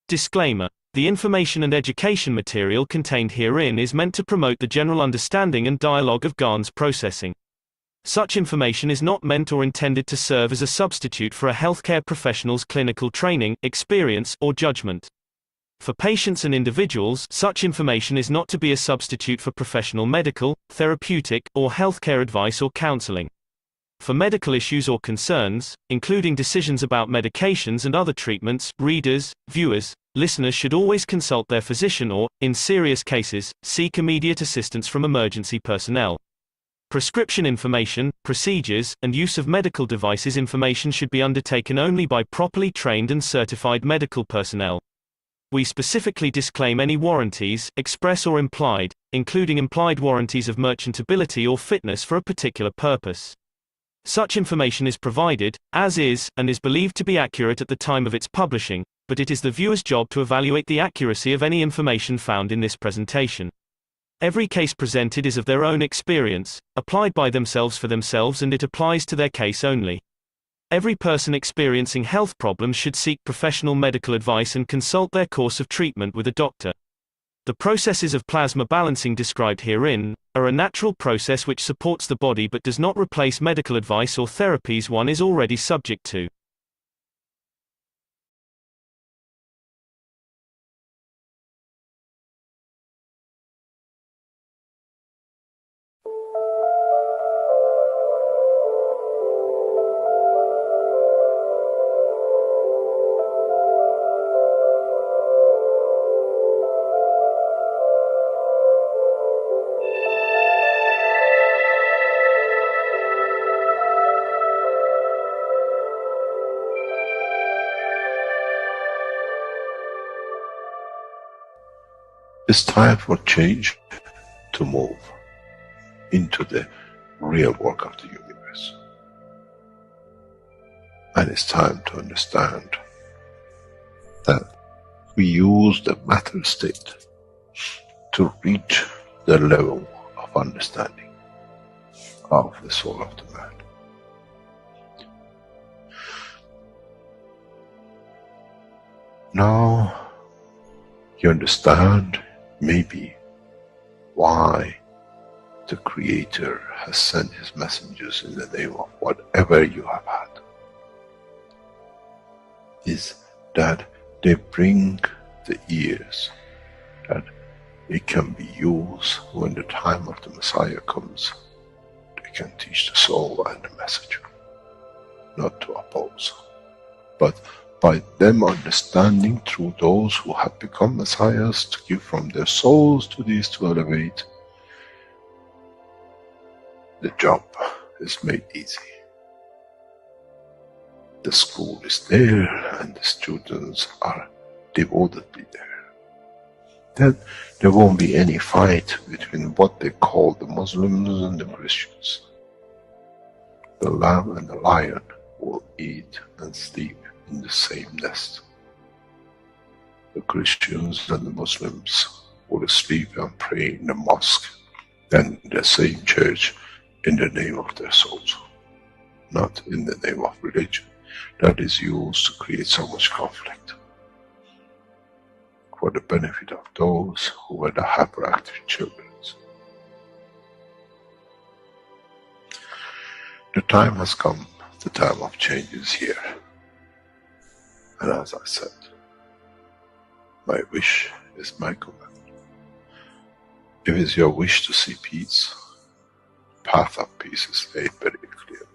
Disclaimer: the information and education material contained herein is meant to promote the general understanding and dialogue of GAN's processing. Such information is not meant or intended to serve as a substitute for a healthcare professional's clinical training, experience, or judgment. For patients and individuals, such information is not to be a substitute for professional medical, therapeutic, or healthcare advice or counseling. For medical issues or concerns, including decisions about medications and other treatments, readers, viewers, listeners should always consult their physician or, in serious cases, seek immediate assistance from emergency personnel. Prescription information, procedures, and use of medical devices information should be undertaken only by properly trained and certified medical personnel. We specifically disclaim any warranties, express or implied, including implied warranties of merchantability or fitness for a particular purpose. Such information is provided, as is, and is believed to be accurate at the time of its publishing, but it is the viewer's job to evaluate the accuracy of any information found in this presentation. Every case presented is of their own experience, applied by themselves for themselves, and it applies to their case only. Every person experiencing health problems should seek professional medical advice and consult their course of treatment with a doctor. The processes of plasma balancing described herein are a natural process which supports the body but does not replace medical advice or therapies one is already subject to. It's time for change to move into the real work of the universe. And it's time to understand that we use the matter state to reach the level of understanding of the soul of the man. Now you understand maybe why the Creator has sent His messengers in the name of whatever you have had. Is that they bring the ears, that it can be used when the time of the Messiah comes. They can teach the soul and the message, not to oppose, but by them understanding through those who have become messiahs to give from their souls to these to elevate, the job is made easy. The school is there and the students are devotedly there. Then there won't be any fight between what they call the Muslims and the Christians. The lamb and the lion will eat and sleep in the same nest. The Christians and the Muslims will sleep and pray in the mosque and in the same church in the name of their souls, not in the name of religion that is used to create so much conflict for the benefit of those who were the hyperactive children. The time has come, the time of change is here. And as I said, my wish is my command. If it's your wish to see peace, the path of peace is laid very clearly.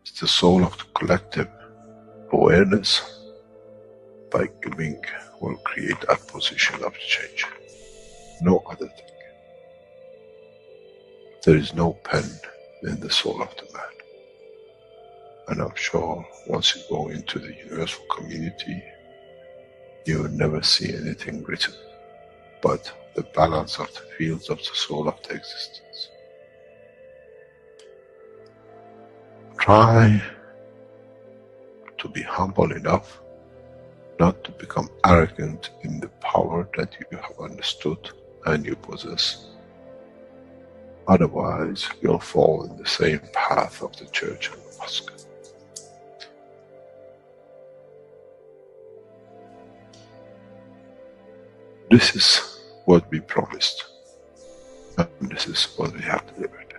It's the soul of the collective awareness. By giving will create that position of change. No other thing. There is no pen in the soul of the man. And I'm sure once you go into the universal community, you will never see anything written but the balance of the fields of the soul of the existence. Try to be humble enough not to become arrogant in the power that you have understood and you possess. Otherwise, you'll fall in the same path of the church and the mosque. This is what we promised, and this is what we have delivered.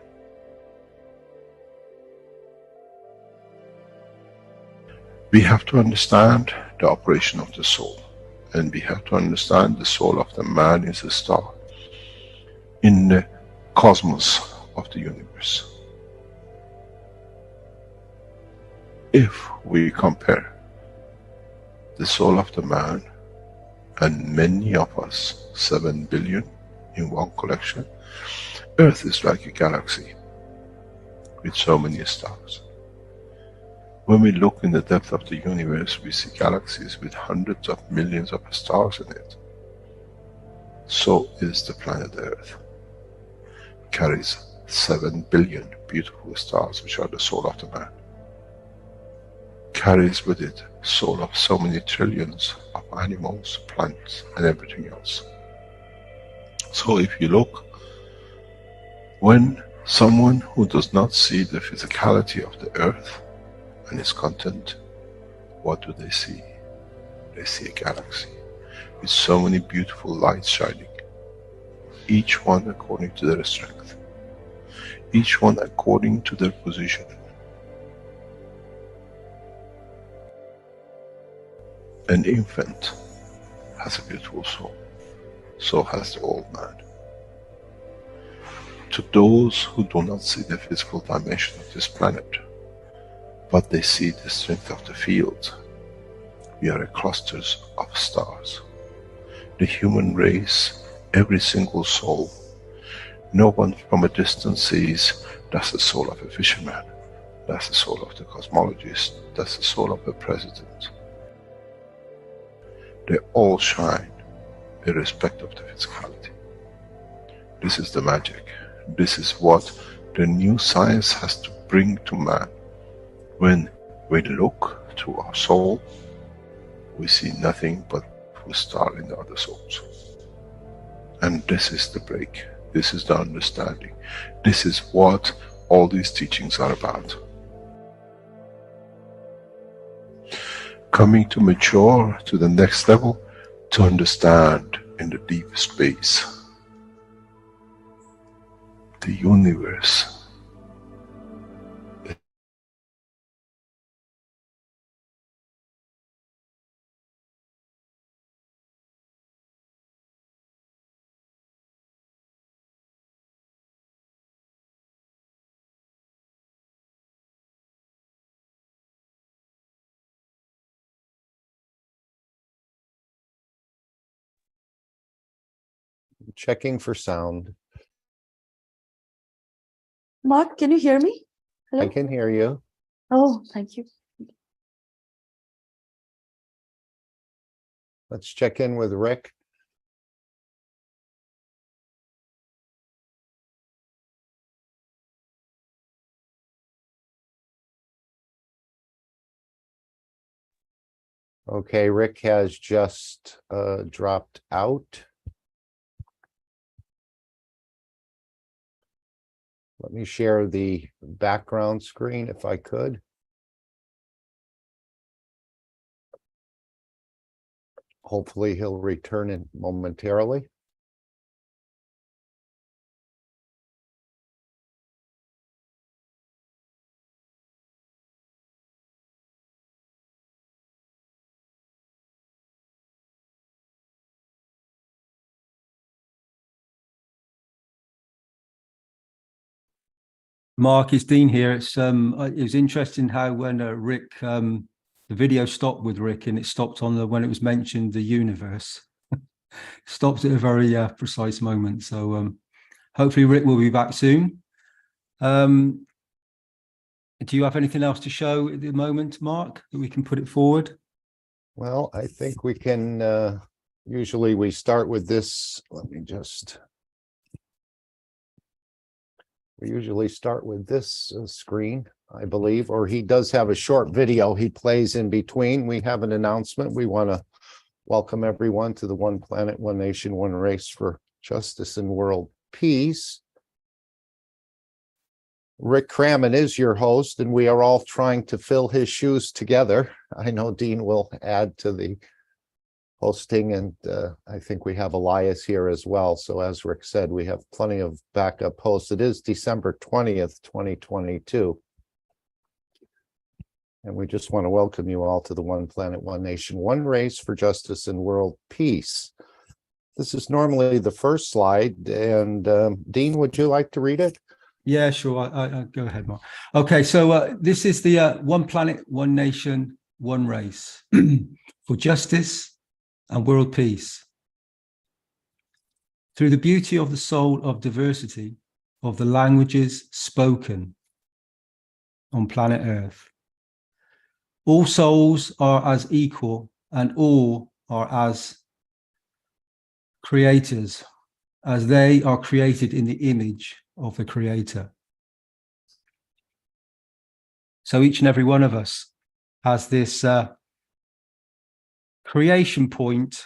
We have to understand the operation of the soul, and we have to understand the soul of the man is a star in the cosmos of the universe. If we compare the soul of the man and many of us, 7 billion in one collection, Earth is like a galaxy with so many stars. When we look in the depth of the universe, we see galaxies with hundreds of millions of stars in it. So is the planet Earth. It carries 7 billion beautiful stars, which are the soul of the man. Carries with it soul of so many trillions of animals, plants, and everything else. So if you look, when someone who does not see the physicality of the earth and its content, what do they see? They see a galaxy with so many beautiful lights shining, each one according to their strength, each one according to their position. An infant has a beautiful soul, so has the old man. To those who do not see the physical dimension of this planet, but they see the strength of the field, we are clusters of stars. The human race, every single soul, no one from a distance sees that's the soul of a fisherman, that's the soul of the cosmologist, that's the soul of a president. They all shine irrespective of the physicality. This is the magic. This is what the new science has to bring to man. When we look to our soul, we see nothing but a star in the other souls. And this is the break. This is the understanding. This is what all these teachings are about. Coming to mature to the next level, to understand in the deep space, the universe. Checking for sound. Mark, can you hear me? Hello? I can hear you. Oh, thank you. Let's check in with Rick. Okay, Rick has just dropped out. Let me share the background screen if I could. Hopefully he'll return in momentarily. Mark, it's Dean here. It was interesting how when Rick, the video stopped with Rick, and it stopped on when it was mentioned the universe. Stopped at a very precise moment. So hopefully Rick will be back soon. Do you have anything else to show at the moment, Mark, that we can put it forward? Well, I think we can, usually we start with this. Let me just. We usually start with this screen, I believe, or he does have a short video he plays in between. We have an announcement. We want to welcome everyone to the One Planet, One Nation, One Race for Justice and World Peace. Rick Crammon is your host, and we are all trying to fill his shoes together. I know Dean will add to the hosting, and I think we have Elias here as well. So as Rick said, we have plenty of backup hosts. It is December 20th, 2022. And we just want to welcome you all to the One Planet, One Nation, One Race for Justice and World Peace. This is normally the first slide, and Dean, would you like to read it? Yeah, sure. I go ahead, Mark. Okay, so this is the One Planet, One Nation, One Race for Justice and World Peace. Through the beauty of the soul of diversity of the languages spoken on planet Earth, all souls are as equal and all are as creators, as they are created in the image of the Creator. So each and every one of us has this creation point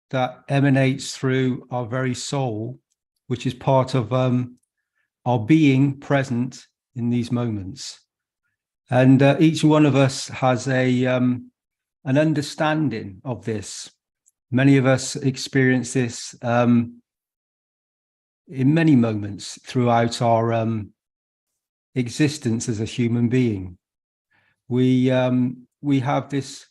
that emanates through our very soul, which is part of our being present in these moments. And each one of us has an understanding of this. Many of us experience this in many moments throughout our existence as a human being. We have this,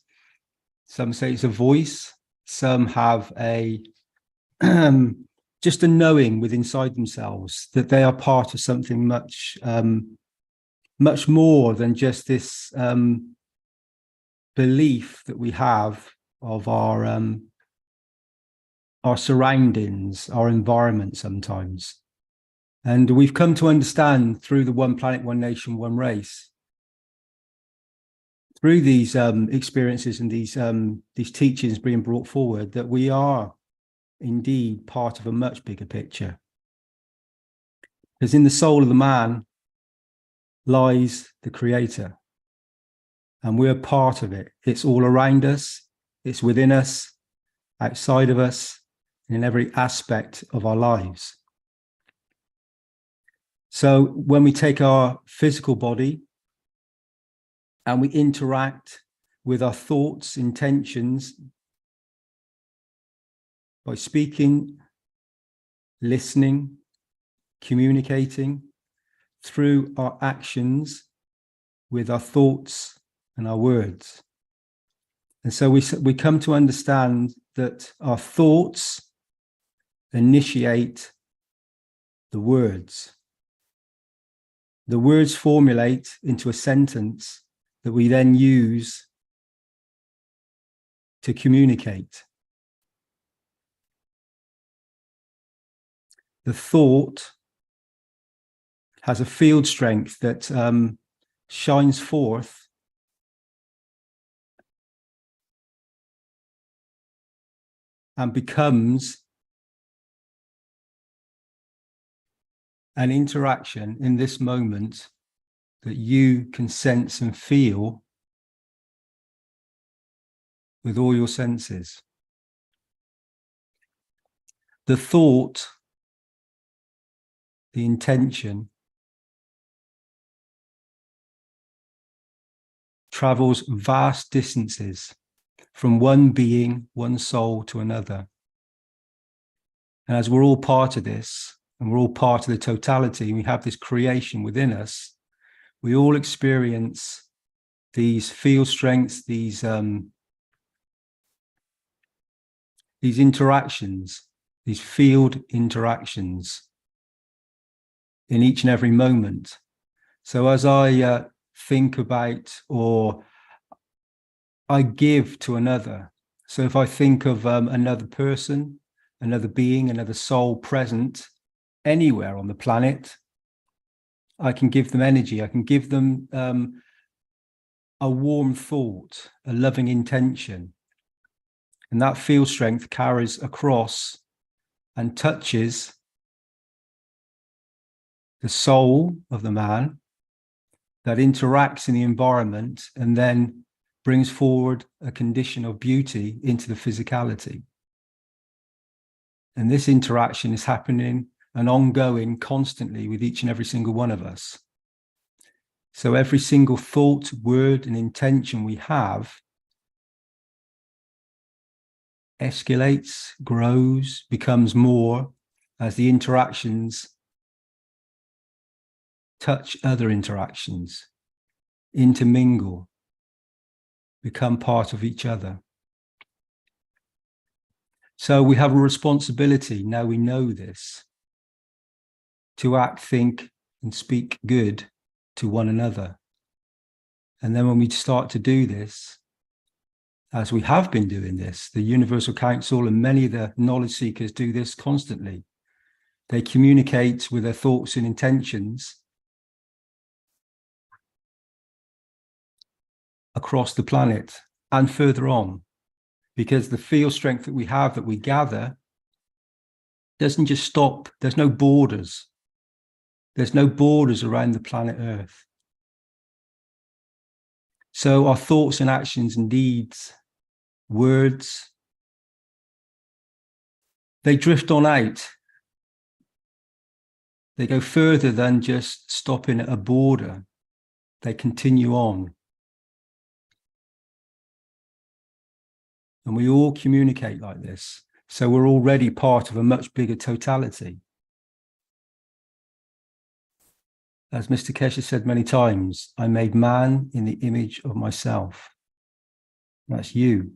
some say it's a voice, some have a just a knowing within inside themselves that they are part of something much much more than just this belief that we have of our surroundings, our environment sometimes. And we've come to understand through the One Planet, One Nation, One Race, through these experiences and these teachings being brought forward, that we are indeed part of a much bigger picture. Because in the soul of the man lies the Creator, and we're part of it. It's all around us, it's within us, outside of us, and in every aspect of our lives. So when we take our physical body and we interact with our thoughts, intentions, by speaking, listening, communicating, through our actions, with our thoughts and our words. And so we come to understand that our thoughts initiate the words. The words formulate into a sentence that we then use to communicate. The thought has a field strength that shines forth and becomes an interaction in this moment that you can sense and feel with all your senses. The thought, the intention, travels vast distances from one being, one soul to another. And as we're all part of this, and we're all part of the totality, and we have this creation within us, we all experience these field strengths, these interactions, these field interactions in each and every moment. So as I think about, or I give to another, so if I think of another person, another being, another soul present anywhere on the planet, I can give them energy. I can give them a warm thought, a loving intention. And that field strength carries across and touches the soul of the man, that interacts in the environment and then brings forward a condition of beauty into the physicality. And this interaction is happening and ongoing constantly with each and every single one of us. So every single thought, word, and intention we have escalates, grows, becomes more as the interactions touch other interactions, intermingle, become part of each other. So we have a responsibility, now we know this, to act, think, and speak good to one another. And then when we start to do this, as we have been doing this, the Universal Council and many of the knowledge seekers do this constantly. They communicate with their thoughts and intentions across the planet and further on, because the field strength that we have, that we gather, doesn't just stop. There's no borders. There's no borders around the planet Earth. So our thoughts and actions and deeds, words, they drift on out. They go further than just stopping at a border. They continue on. And we all communicate like this. So we're already part of a much bigger totality. As Mr. Keshe said many times, I made man in the image of myself. That's you.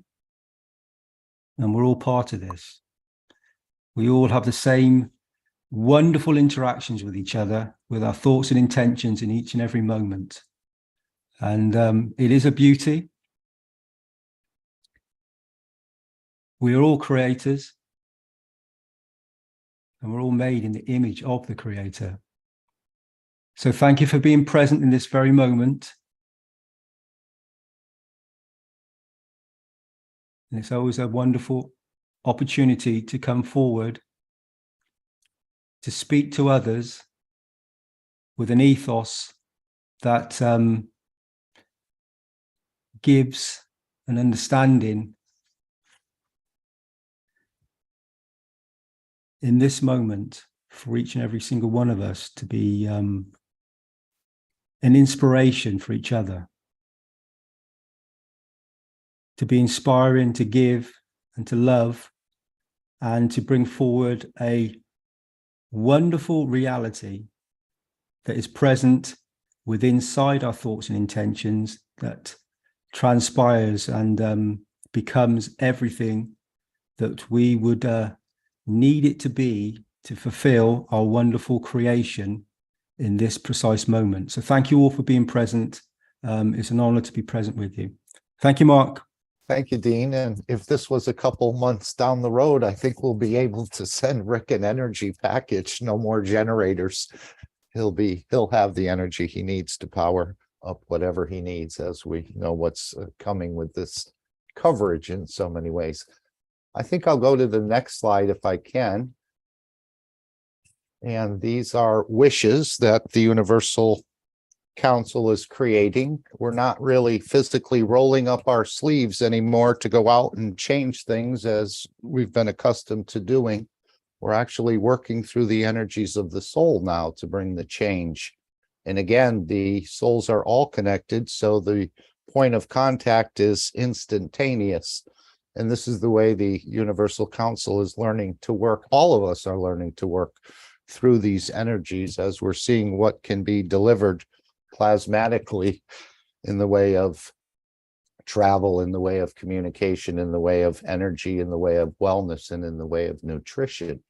And we're all part of this. We all have the same wonderful interactions with each other, with our thoughts and intentions in each and every moment. And it is a beauty. We are all creators, and we're all made in the image of the Creator. So thank you for being present in this very moment. And it's always a wonderful opportunity to come forward, to speak to others with an ethos that gives an understanding in this moment for each and every single one of us to be an inspiration for each other, to be inspiring, to give and to love, and to bring forward a wonderful reality that is present within inside our thoughts and intentions, that transpires and becomes everything that we would need it to be to fulfill our wonderful creation in this precise moment. So thank you all for being present. It's an honor to be present with you. Thank you, Mark. Thank you, Dean. And if this was a couple months down the road, I think we'll be able to send Rick an energy package. No more generators. He'll have the energy he needs to power up whatever he needs, as we know what's coming with this coverage in so many ways. I think I'll go to the next slide if I can. And these are wishes that the Universal Council is creating. We're not really physically rolling up our sleeves anymore to go out and change things as we've been accustomed to doing. We're actually working through the energies of the soul now to bring the change. And again, the souls are all connected, so the point of contact is instantaneous. And this is the way the Universal Council is learning to work. All of us are learning to work through these energies as we're seeing what can be delivered plasmatically in the way of travel, in the way of communication, in the way of energy, in the way of wellness, and in the way of nutrition.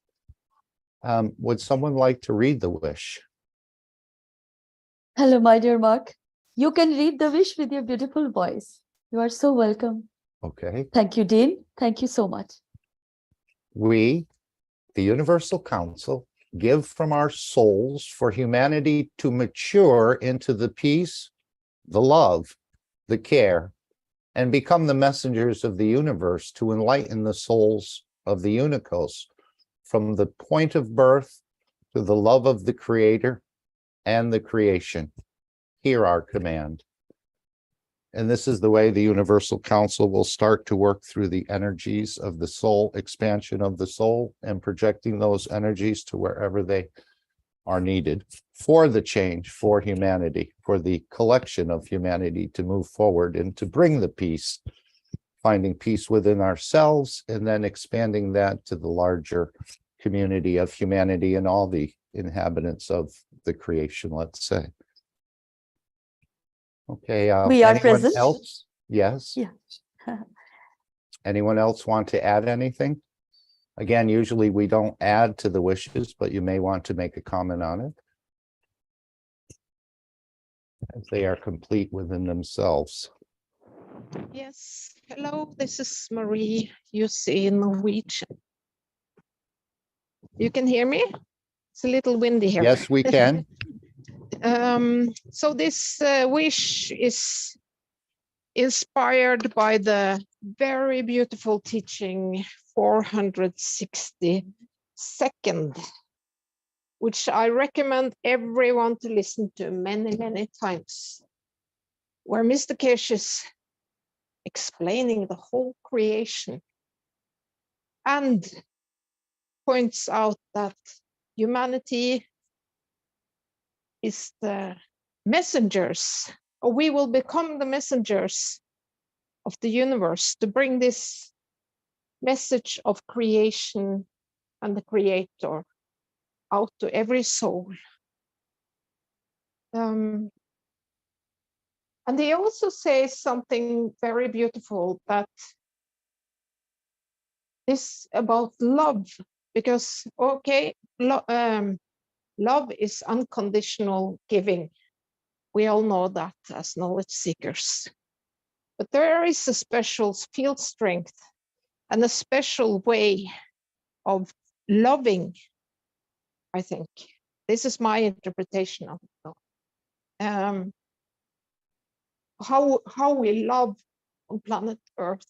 Would someone like to read the wish? Hello, my dear Mark. You can read the wish with your beautiful voice. You are so welcome. Okay. Thank you, Dean. Thank you so much. We, the Universal Council, give from our souls for humanity to mature into the peace, the love, the care, and become the messengers of the universe to enlighten the souls of the unicos from the point of birth to the love of the Creator and the creation. Hear our command. And this is the way the Universal Council will start to work through the energies of the soul, expansion of the soul, and projecting those energies to wherever they are needed for the change, for humanity, for the collection of humanity to move forward and to bring the peace finding peace within ourselves, and then expanding that to the larger community of humanity and all the inhabitants of the creation, let's say. Okay. We are anyone present. else? Yes. Yeah. Anyone else want to add anything? Again, usually we don't add to the wishes, but you may want to make a comment on it, as they are complete within themselves. Yes, hello, this is Marie, you see in Norwegian. You can hear me? It's a little windy here. Yes, we can. So this wish is inspired by the very beautiful teaching 462nd, which I recommend everyone to listen to many, many times, where Mr. Keshe is explaining the whole creation and points out that humanity is the messengers, or we will become the messengers of the universe to bring this message of creation and the creator out to every soul. And he also says something very beautiful, that this about love, because okay, love is unconditional giving. We all know that as knowledge seekers. But there is a special field strength and a special way of loving, I think. This is my interpretation of it. How we love on planet Earth.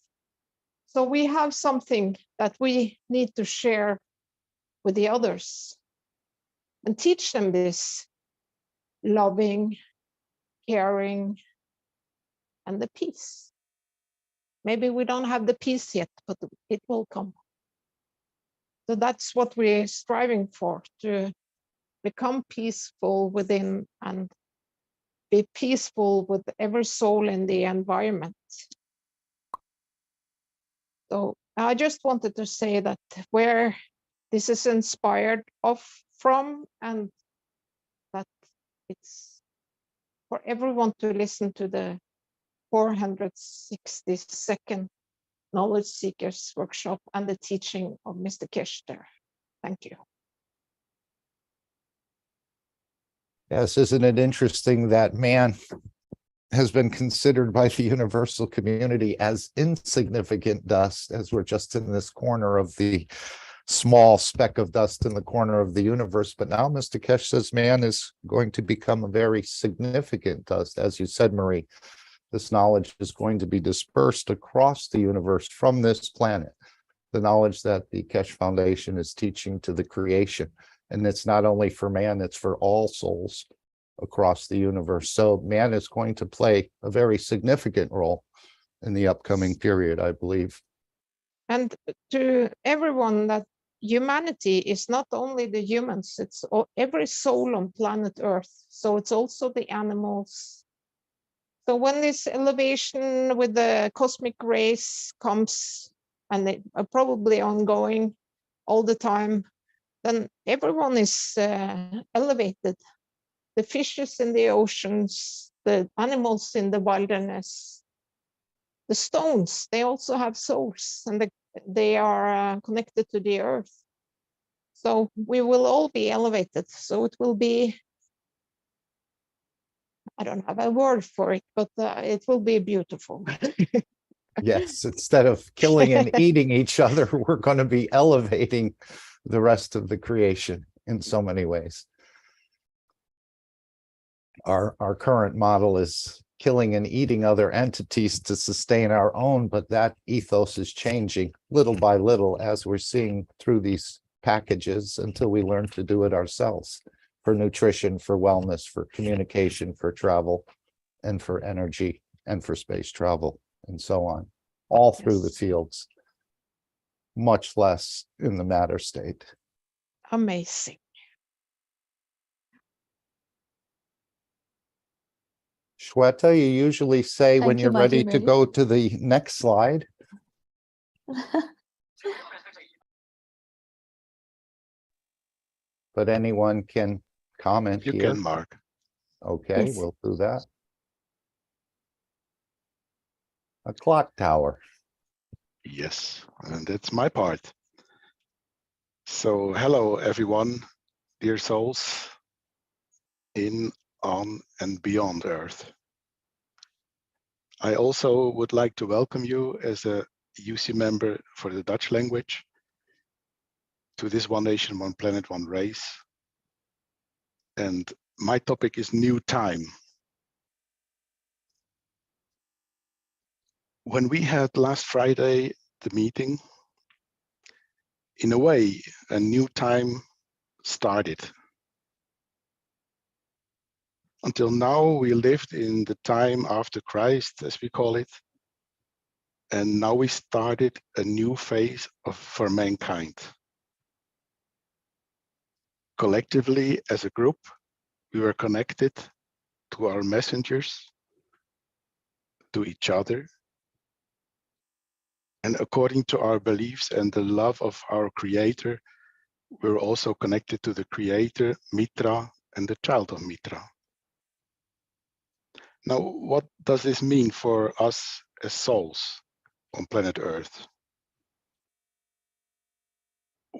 So we have something that we need to share with the others and teach them this loving, caring, and the peace. Maybe we don't have the peace yet, but it will come. So that's what we're striving for, to become peaceful within and be peaceful with every soul in the environment. So I just wanted to say that where this is inspired from, and that it's for everyone to listen to the 462nd Knowledge Seekers Workshop and the teaching of Mr. Keshe there. Thank you. Yes, isn't it interesting that man has been considered by the universal community as insignificant dust, as we're just in this corner of the small speck of dust in the corner of the universe. But now Mr. Keshe says man is going to become a very significant dust. As you said, Marie, this knowledge is going to be dispersed across the universe from this planet. The knowledge that the Keshe Foundation is teaching to the creation. And it's not only for man, it's for all souls across the universe. So man is going to play a very significant role in the upcoming period, I believe. And to everyone, that humanity is not only the humans, it's every soul on planet Earth. So it's also the animals. So when this elevation with the cosmic rays comes, and they are probably ongoing all the time, then everyone is elevated. The fishes in the oceans, the animals in the wilderness, the stones, they also have souls, and they are connected to the earth. So we will all be elevated. So it will be, I don't have a word for it, but it will be beautiful. Yes, instead of killing and eating each other, we're going to be elevating the rest of the creation in so many ways. Our current model is killing and eating other entities to sustain our own, but that ethos is changing little by little as we're seeing through these packages, until we learn to do it ourselves, for nutrition, for wellness, for communication, for travel, and for energy, and for space travel, and so on, all through the fields, much less in the matter state. Amazing. Shweta, you usually say when Thank you, you're ready Martin, to really. go to the next slide. But anyone can comment You here. can, Mark. Okay, Yes. we'll do that. A clock tower. Yes, and that's my part. So hello, everyone, dear souls in, on, and beyond Earth. I also would like to welcome you as a UC member for the Dutch language to this One Nation, One Planet, One Race. And my topic is new time. When we had last Friday the meeting, in a way, a new time started. Until now, we lived in the time after Christ, as we call it. And now we started a new phase for mankind. Collectively, as a group, we were connected to our messengers, to each other. And according to our beliefs and the love of our Creator, we're also connected to the Creator, Mitra, and the child of Mitra. Now, what does this mean for us as souls on planet Earth?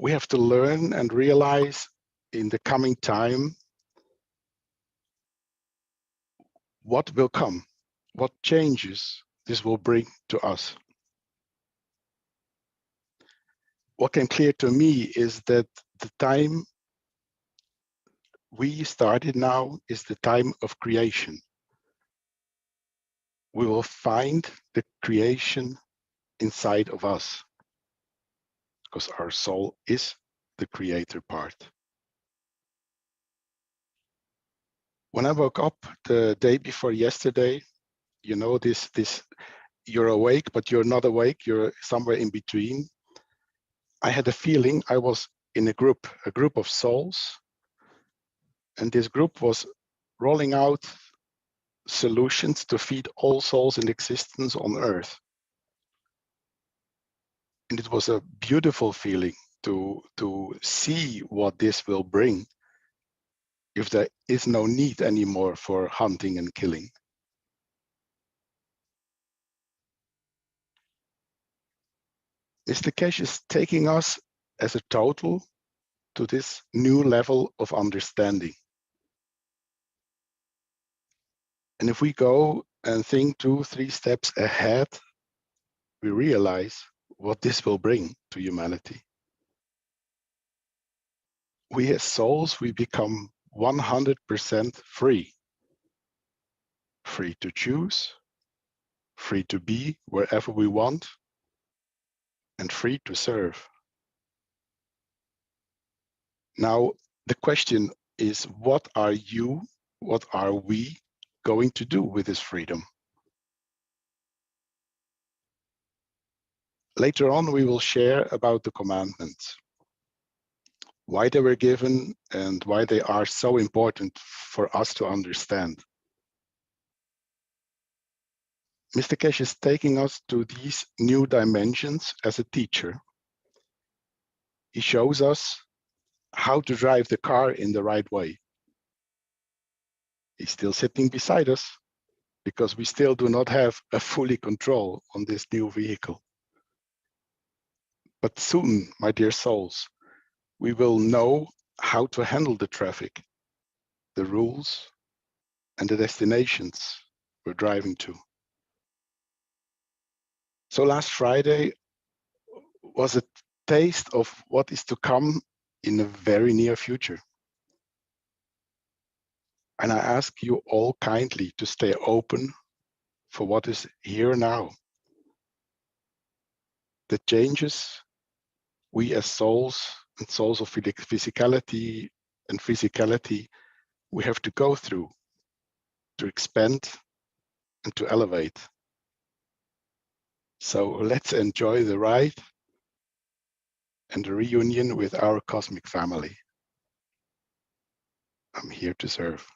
We have to learn and realize in the coming time what will come, what changes this will bring to us. What came clear to me is that the time we started now is the time of creation. We will find the creation inside of us because our soul is the creator part. When I woke up the day before yesterday, you know, this you're awake, but you're not awake, you're somewhere in between. I had a feeling I was in a group of souls, and this group was rolling out solutions to feed all souls in existence on Earth. And it was a beautiful feeling to see what this will bring if there is no need anymore for hunting and killing. Mr. Keshe is taking us as a total to this new level of understanding. And if we go and think 2-3 steps ahead, we realize what this will bring to humanity. We as souls, we become 100% free. Free to choose, free to be wherever we want, and free to serve. Now, the question is, what are you, what are we going to do with this freedom? Later on, we will share about the commandments, why they were given and why they are so important for us to understand. Mr. Keshe is taking us to these new dimensions as a teacher. He shows us how to drive the car in the right way. He's still sitting beside us because we still do not have a fully control on this new vehicle. But soon, my dear souls, we will know how to handle the traffic, the rules, and the destinations we're driving to. So last Friday was a taste of what is to come in the very near future. And I ask you all kindly to stay open for what is here now. The changes we as souls and souls of physicality and physicality, we have to go through to expand and to elevate. So let's enjoy the ride and the reunion with our cosmic family. I'm here to serve.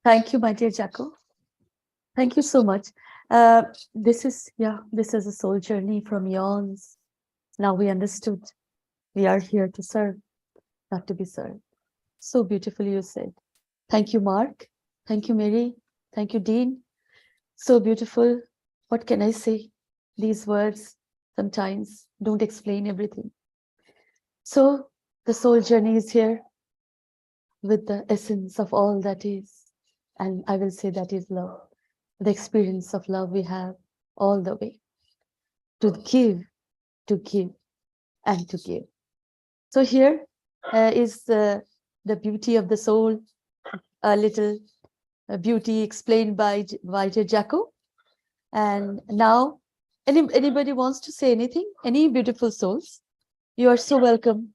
Thank you, my dear Jaco. Thank you so much. This is a soul journey from yawns. Now we understood. We are here to serve, not to be served. So beautifully you said. Thank you, Mark. Thank you, Mary. Thank you, Dean. So beautiful. What can I say? These words sometimes don't explain everything. So the soul journey is here with the essence of all that is. And I will say that is love. The experience of love we have all the way. To give, and to give. So here is the beauty of the soul, a little beauty explained by Jacko. And now, anybody wants to say anything? Any beautiful souls? You are so welcome.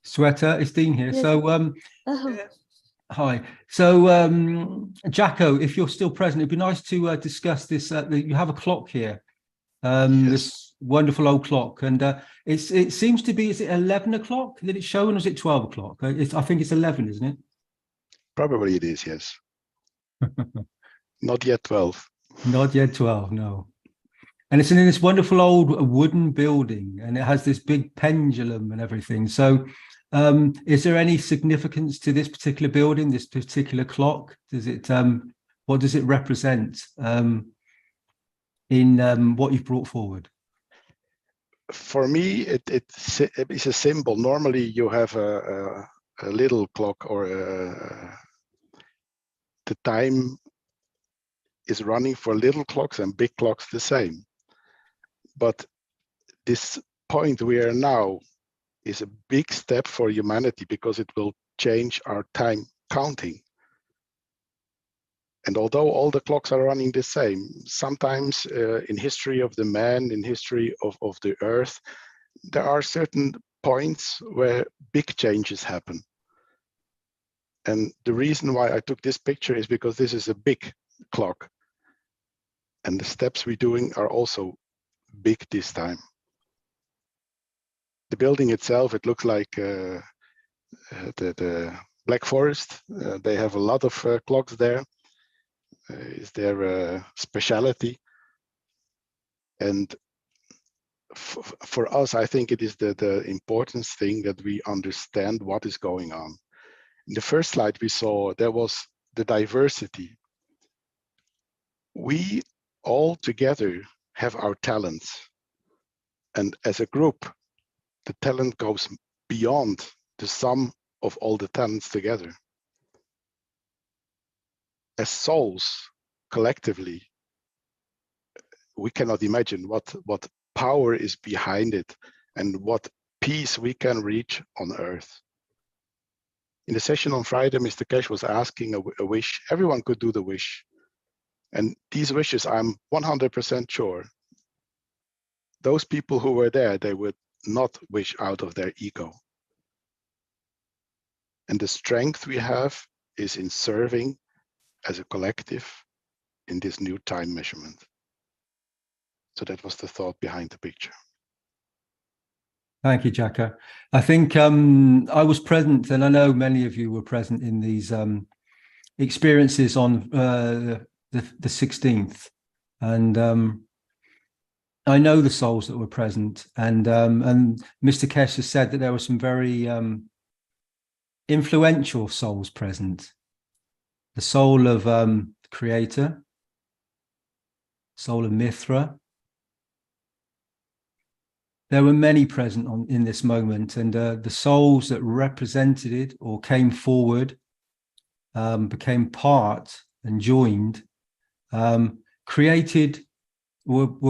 Sweater, it's Dean here. Yes. So, hi. So, Jacko, if you're still present, it'd be nice to discuss this. You have a clock here, this wonderful old clock, and it seems to be. Is it 11 o'clock that it's showing, or is it 12 o'clock? I think it's 11, isn't it? Probably it is, yes. Not yet 12. Not yet 12, no. And it's in this wonderful old wooden building, and it has this big pendulum and everything. So is there any significance to this particular building, this particular clock? Does it what does it represent in what you've brought forward? For me, it's a symbol. Normally you have a little clock, or the time is running for little clocks and big clocks the same. But this point we are now is a big step for humanity, because it will change our time counting. And although all the clocks are running the same, sometimes in history of the man, in history of the earth, there are certain points where big changes happen. And the reason why I took this picture is because this is a big clock. And the steps we're doing are also big this time. The building itself, it looks like the Black Forest. They have a lot of clocks there. Is their speciality. And for us, I think it is the important thing that we understand what is going on. In the first slide we saw, there was the diversity. We all together have our talents. And as a group, the talent goes beyond the sum of all the talents together. As souls, collectively, we cannot imagine what power is behind it and what peace we can reach on earth. In the session on Friday, Mr. Keshe was asking a wish. Everyone could do the wish. And these wishes, I'm 100% sure, those people who were there, they would not wish out of their ego. And the strength we have is in serving as a collective in this new time measurement. So that was the thought behind the picture. Thank you, Jacko. I think I was present, and I know many of you were present in these experiences on the 16th. And I know the souls that were present. And Mr. Keshe has said that there were some very influential souls present. The soul of the Creator, soul of Mithra. There were many present in this moment, and the souls that represented it or came forward, became part and joined, were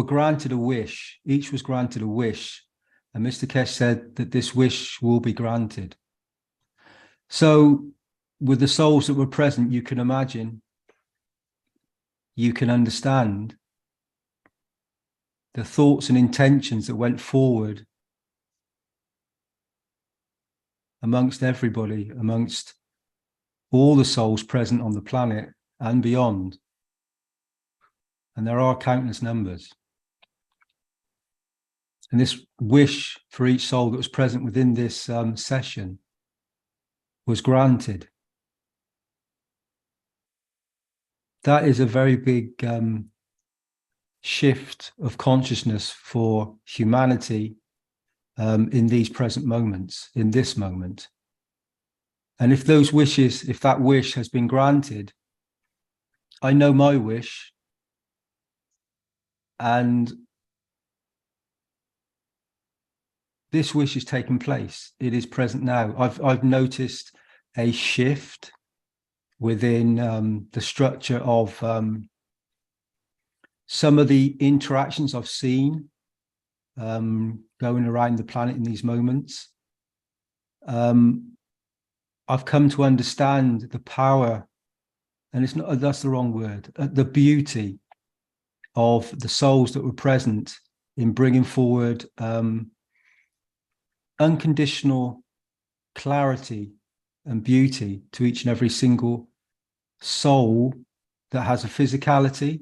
granted a wish. Each was granted a wish, and Mr. Keshe said that this wish will be granted. So with the souls that were present, you can imagine, you can understand the thoughts and intentions that went forward amongst everybody, amongst all the souls present on the planet and beyond. And there are countless numbers. And this wish for each soul that was present within this session was granted. that is a very big shift of consciousness for humanity in these present moments, in this moment. And if those wishes, if that wish has been granted, I know my wish, and this wish is taking place. It is present now. I've noticed a shift within the structure of some of the interactions I've seen going around the planet in these moments. I've come to understand the power, and it's not, that's the wrong word, the beauty of the souls that were present in bringing forward unconditional clarity and beauty to each and every single soul that has a physicality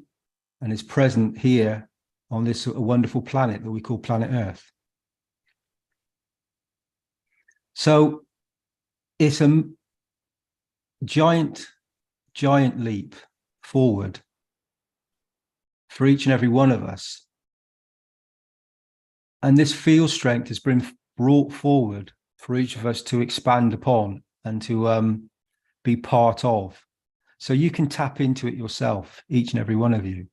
and is present here on this wonderful planet that we call planet Earth. So it's a giant leap forward for each and every one of us. And this field strength has been brought forward for each of us to expand upon and to be part of. So you can tap into it yourself, each and every one of you.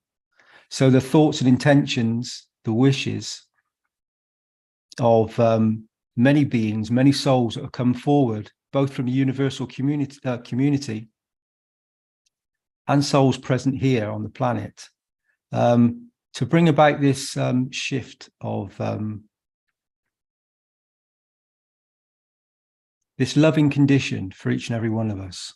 So the thoughts and intentions, the wishes of many beings, many souls that have come forward, both from the universal community and souls present here on the planet, to bring about this shift of this loving condition for each and every one of us,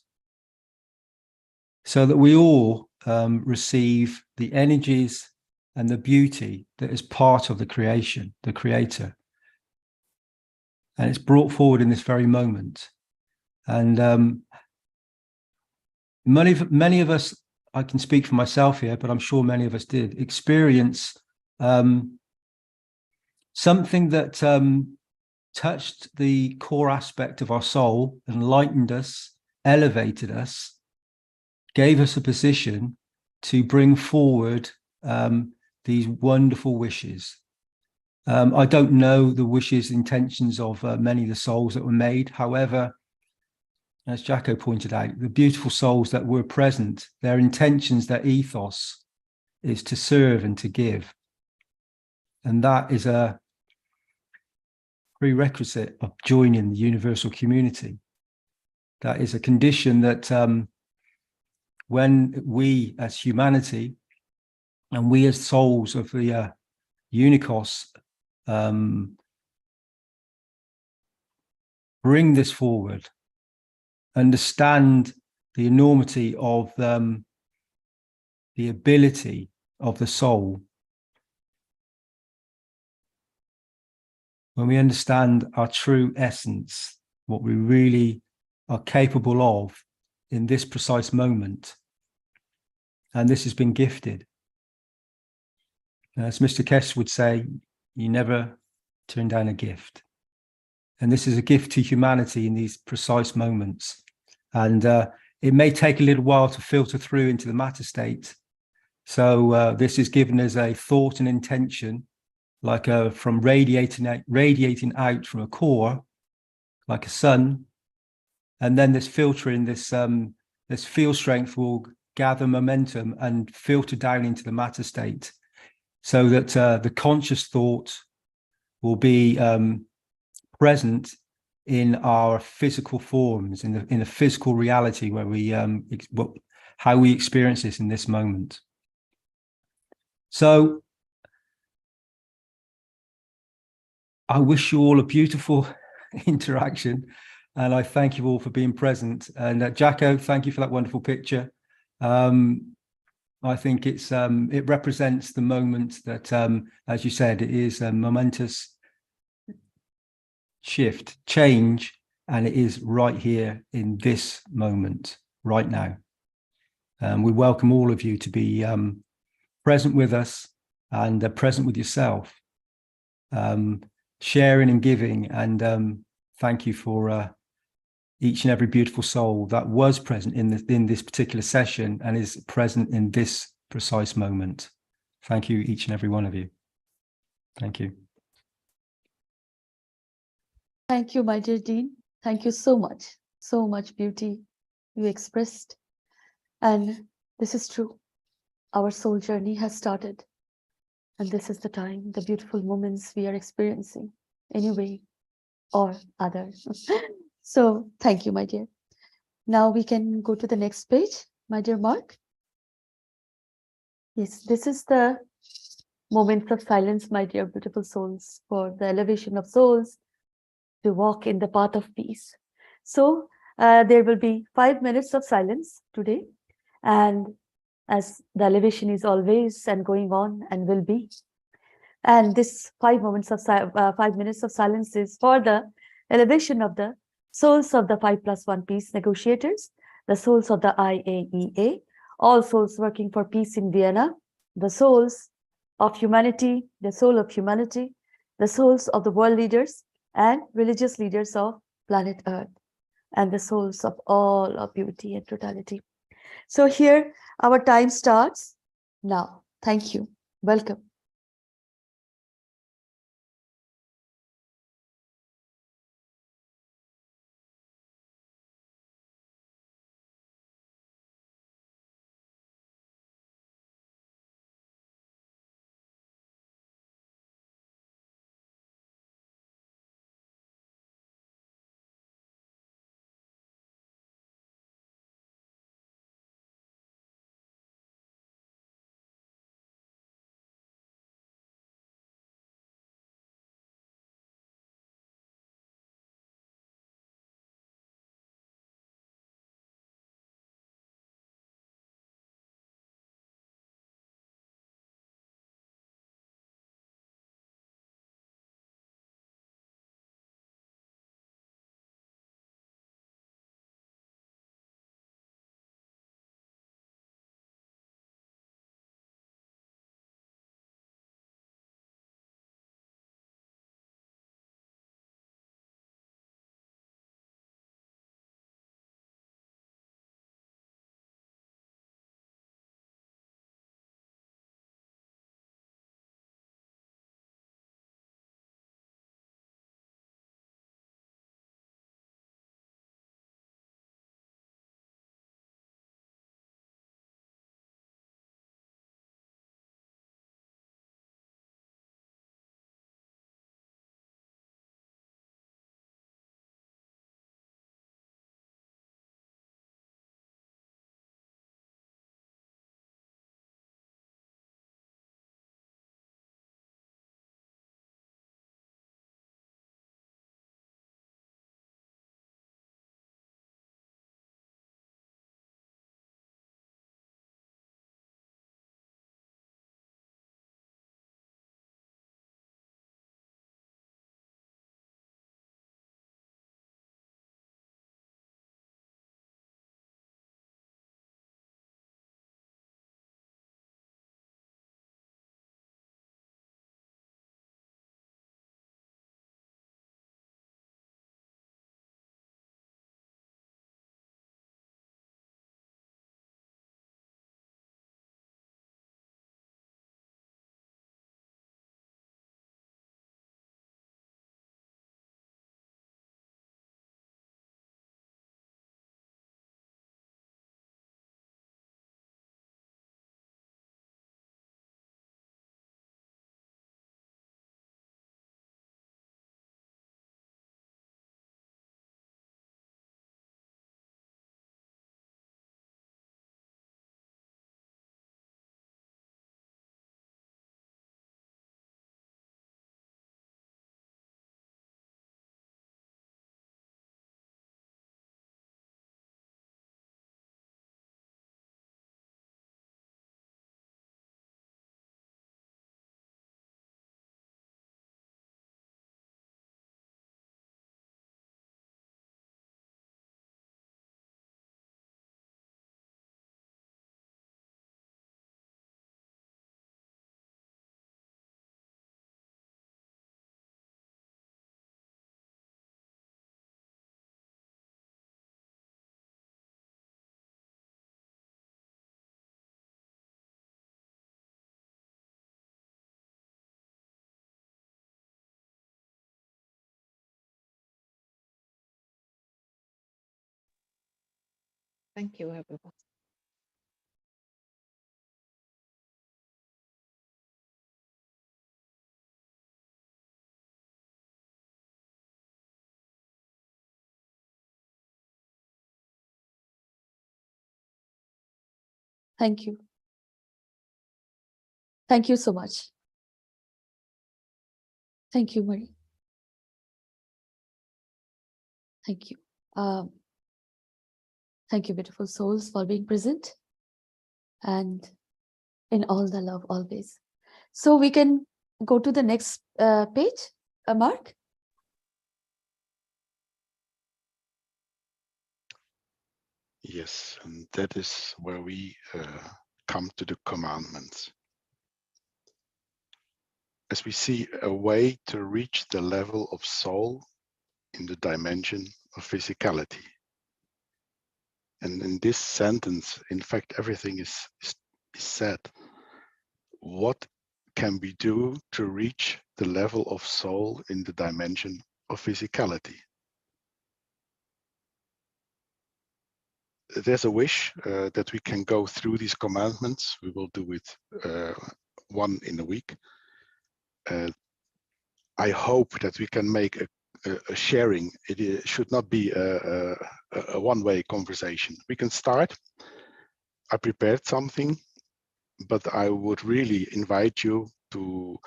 so that we all receive the energies and the beauty that is part of the creation, the creator. And it's brought forward in this very moment. And many of us, I can speak for myself here, but I'm sure many of us did experience something that touched the core aspect of our soul, enlightened us, elevated us, gave us a position to bring forward these wonderful wishes. I don't know the wishes, intentions of many of the souls that were made. However, as Jacko pointed out, the beautiful souls that were present, their intentions, their ethos is to serve and to give. And that is a prerequisite of joining the universal community. That is a condition that when we as humanity and we as souls of the Unicos bring this forward, understand the enormity of the ability of the soul. When we understand our true essence, what we really are capable of in this precise moment, and this has been gifted. As Mr. Keshe would say, you never turn down a gift. And this is a gift to humanity in these precise moments. And it may take a little while to filter through into the matter state. So this is given as a thought and intention, like from radiating out from a core, like a sun. And then this filtering, this field strength will gather momentum and filter down into the matter state, so that the conscious thought will be present in our physical forms, in the physical reality where we how we experience this in this moment. So I wish you all a beautiful interaction, and I thank you all for being present. And Jacko, thank you for that wonderful picture. I think it represents the moment that, as you said, it is a momentous shift, change, and it is right here in this moment, right now. We welcome all of you to be present with us and present with yourself, sharing and giving. And thank you for each and every beautiful soul that was present in this particular session and is present in this precise moment. Thank you, each and every one of you. Thank you. Thank you, my dear Dean. Thank you so much beauty you expressed. And this is true. Our soul journey has started. And this is the time, the beautiful moments we are experiencing in a way or other. So thank you, my dear. Now we can go to the next page, my dear Mark. Yes, this is the moments of silence, my dear beautiful souls, for the elevation of souls to walk in the path of peace. So there will be 5 minutes of silence today. And as the elevation is always and going on and will be. And this 5 minutes of silence is for the elevation of the souls of the 5+1 peace negotiators, the souls of the IAEA, all souls working for peace in Vienna, the souls of humanity, the soul of humanity, the souls of the world leaders and religious leaders of planet Earth, and the souls of all of beauty and totality. So here our time starts now. Thank you. Welcome. Thank you, everyone. Thank you. Thank you so much. Thank you, Marie. Thank you. Thank you, beautiful souls, for being present and in all the love always. So we can go to the next page, Mark. Yes, and that is where we come to the commandments. As we see a way to reach the level of soul in the dimension of physicality. And in this sentence, in fact, everything is said. What can we do to reach the level of soul in the dimension of physicality? There's a wish that we can go through these commandments. We will do it one in a week. I hope that we can make a sharing. It should not be a one-way conversation. We can start. I prepared something, but I would really invite you to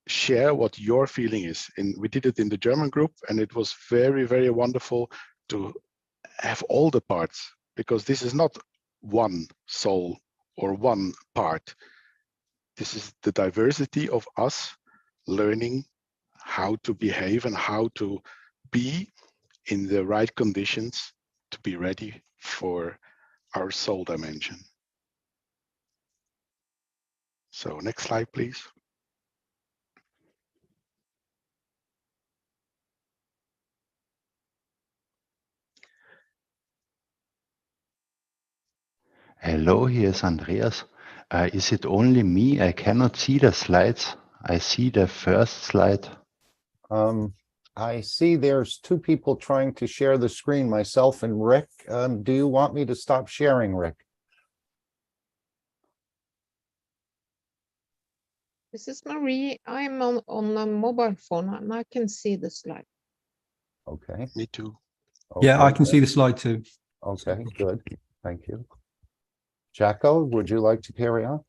share what your feeling is. And we did it in the German group, and it was very, very wonderful to have all the parts, because this is not one soul or one part. This is the diversity of us learning how to behave and how to be in the right conditions to be ready for our soul dimension. So next slide, please. Hello, here is Andreas. Is it only me? I cannot see the slides. I see the first slide. I see there's two people trying to share the screen, myself and Rick. Do you want me to stop sharing, Rick? This is Marie. I'm on a mobile phone and I can see the slide. Okay. Me too. Yeah, I Okay, can see the slide too. okay, good. Thank you. Jacko, would you like to carry on?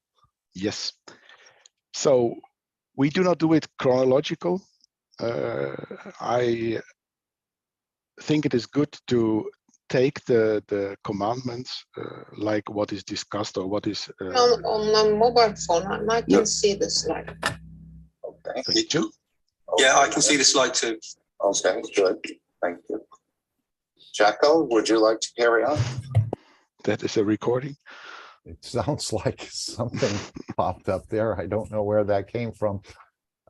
Yes. So we do not do it chronological. I think it is good to take the commandments like what is discussed or what is on a mobile phone and I can see the slide. Okay. Me too. Yeah, I can see the slide too. Okay, good. Thank you. Jacko, would you like to carry on? That is a recording. It sounds like something popped up there. I don't know where that came from.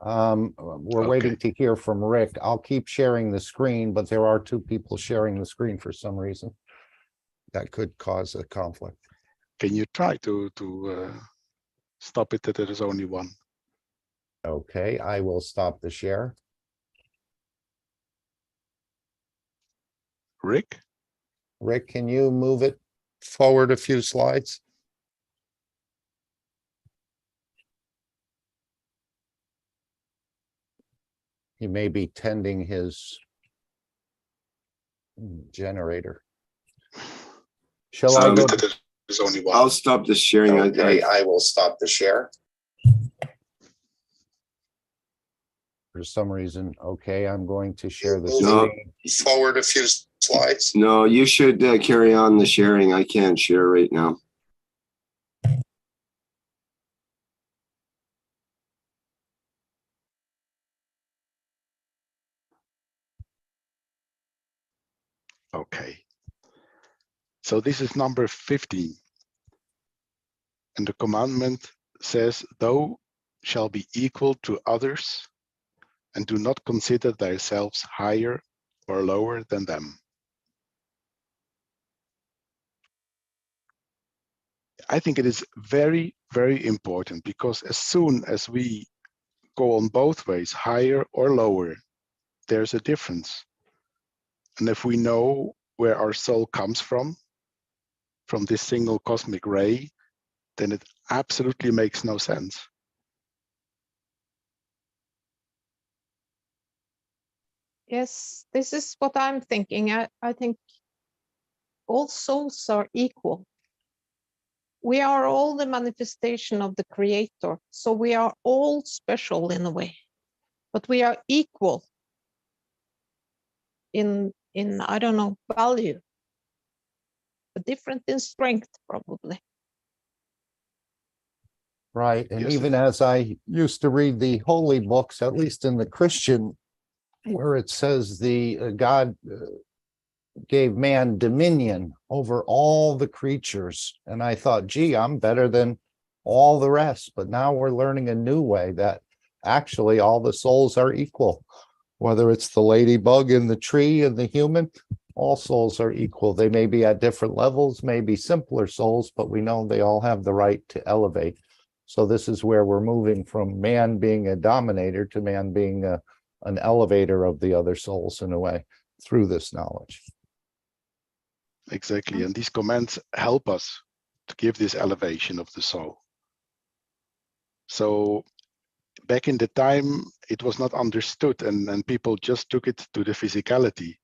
We're waiting to hear from Rick. I'll keep sharing the screen, but there are two people sharing the screen for some reason. That could cause a conflict. Can you try to stop it that there is only one? Okay, I will stop the share. Rick? Rick, can you move it forward a few slides? He may be tending his generator. Shall I go? There's only one. I'll stop the sharing. Okay, I will stop the share. For some reason, okay, I'm going to share the screen. Forward a few slides. No, you should carry on the sharing. I can't share right now. Okay. So this is number 15. And the commandment says, thou shall be equal to others and do not consider thyself higher or lower than them. I think it is very, very important, because as soon as we go on both ways, higher or lower, there's a difference. And if we know where our soul comes from, from this single cosmic ray, then it absolutely makes no sense. Yes, this is what I'm thinking. I think all souls are equal. We are all the manifestation of the Creator, so we are all special in a way, but we are equal in I don't know, value, but different in strength probably. Right. And Yes, even as I used to read the holy books, at least in the Christian, where it says the God gave man dominion over all the creatures. And I thought, gee, I'm better than all the rest. But now we're learning a new way that actually all the souls are equal. Whether it's the ladybug in the tree and the human, all souls are equal. They may be at different levels, maybe simpler souls, but we know they all have the right to elevate. So this is where we're moving from man being a dominator to man being an elevator of the other souls in a way through this knowledge. exactly. And these commands help us to give this elevation of the soul. So back in the time, it was not understood, and people just took it to the physicality.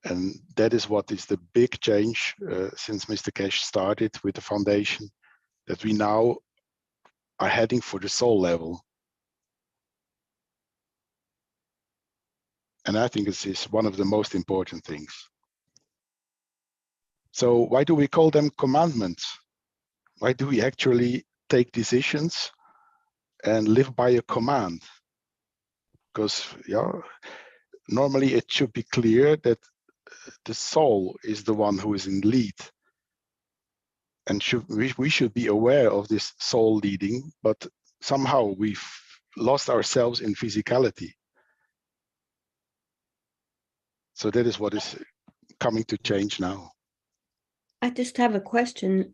And that is what is the big change since Mr. Keshe started with the foundation, that we now are heading for the soul level. And I think this is one of the most important things. So why do we call them commandments? Why do we actually take decisions and live by a command? Because normally it should be clear that the soul is the one who is in lead, and we should be aware of this soul leading, but somehow we've lost ourselves in physicality. So that is what is coming to change now. I just have a question.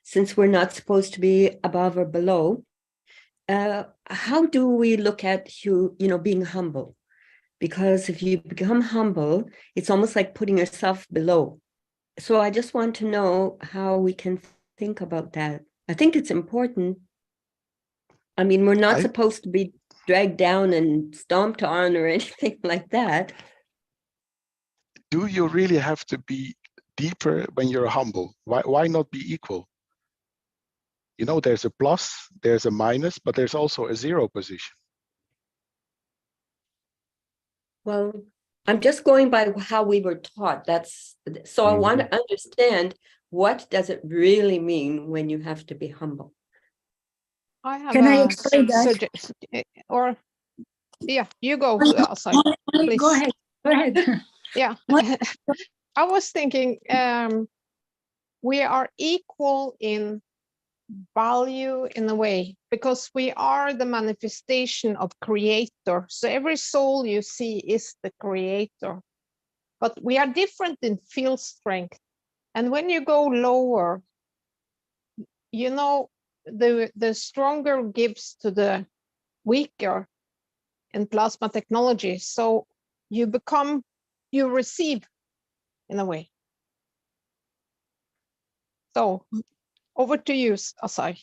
Since we're not supposed to be above or below, how do we look at being humble? Because if you become humble, it's almost like putting yourself below. So I just want to know how we can think about that. I think it's important. I mean, we're not supposed to be dragged down and stomped on or anything like that. Do you really have to be deeper when you're humble? Why not be equal? You know, there's a plus, there's a minus, but there's also a zero position. Well, I'm just going by how we were taught. So I want to understand, what does it really mean when you have to be humble? Can I explain that? Or yeah, you go, Asai, please. Go ahead. Yeah, I was thinking we are equal in value in a way, because we are the manifestation of Creator. So every soul you see is the Creator, but we are different in field strength. And when you go lower, you know, the stronger gives to the weaker in plasma technology. So you receive in a way. So over to you, Asai.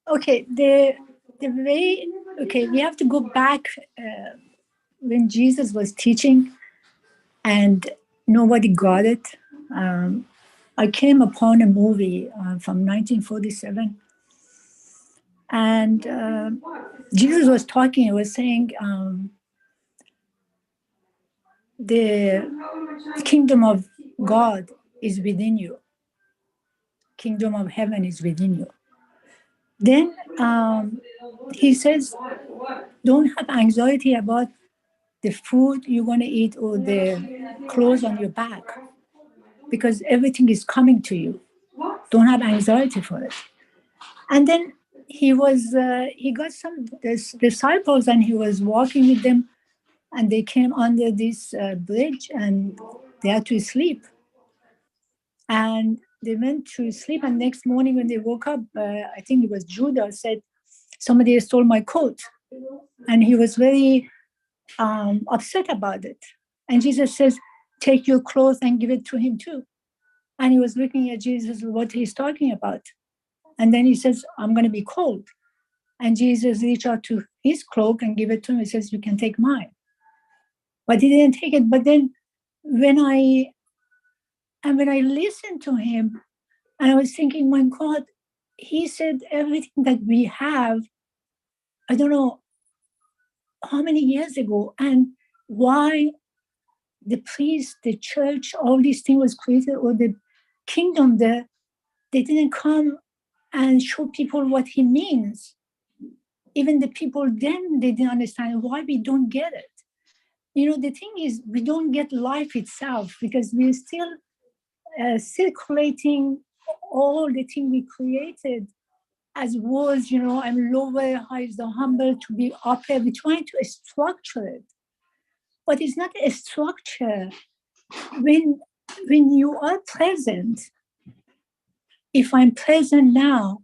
Okay, the way, we have to go back when Jesus was teaching and nobody got it. I came upon a movie from 1947, and Jesus was talking. He was saying, the kingdom of God is within you. Kingdom of heaven is within you. Then he says, don't have anxiety about the food you're going to eat or the clothes on your back, because everything is coming to you. Don't have anxiety for it. And then he got some disciples, and he was walking with them, and they came under this bridge, and they had to sleep. And they went to sleep, and next morning when they woke up, I think it was Judah, said, somebody stole my coat. And he was very upset about it. And Jesus says, take your clothes and give it to him too. And he was looking at Jesus, what he's talking about. And then he says, I'm going to be cold. And Jesus reached out to his cloak and gave it to him. He says, you can take mine. But he didn't take it. But then when I listened to him, and I was thinking, my God, he said everything that we have, I don't know how many years ago, and why the priest, the church, all these things was created, or the kingdom, they didn't come and show people what he means. Even the people then, they didn't understand why we don't get it. You know, the thing is, we don't get life itself because we're still circulating all the things we created as words, you know, I'm lower, high is the humble, to be upper. We're trying to structure it. But it's not a structure. When you are present, if I'm present now,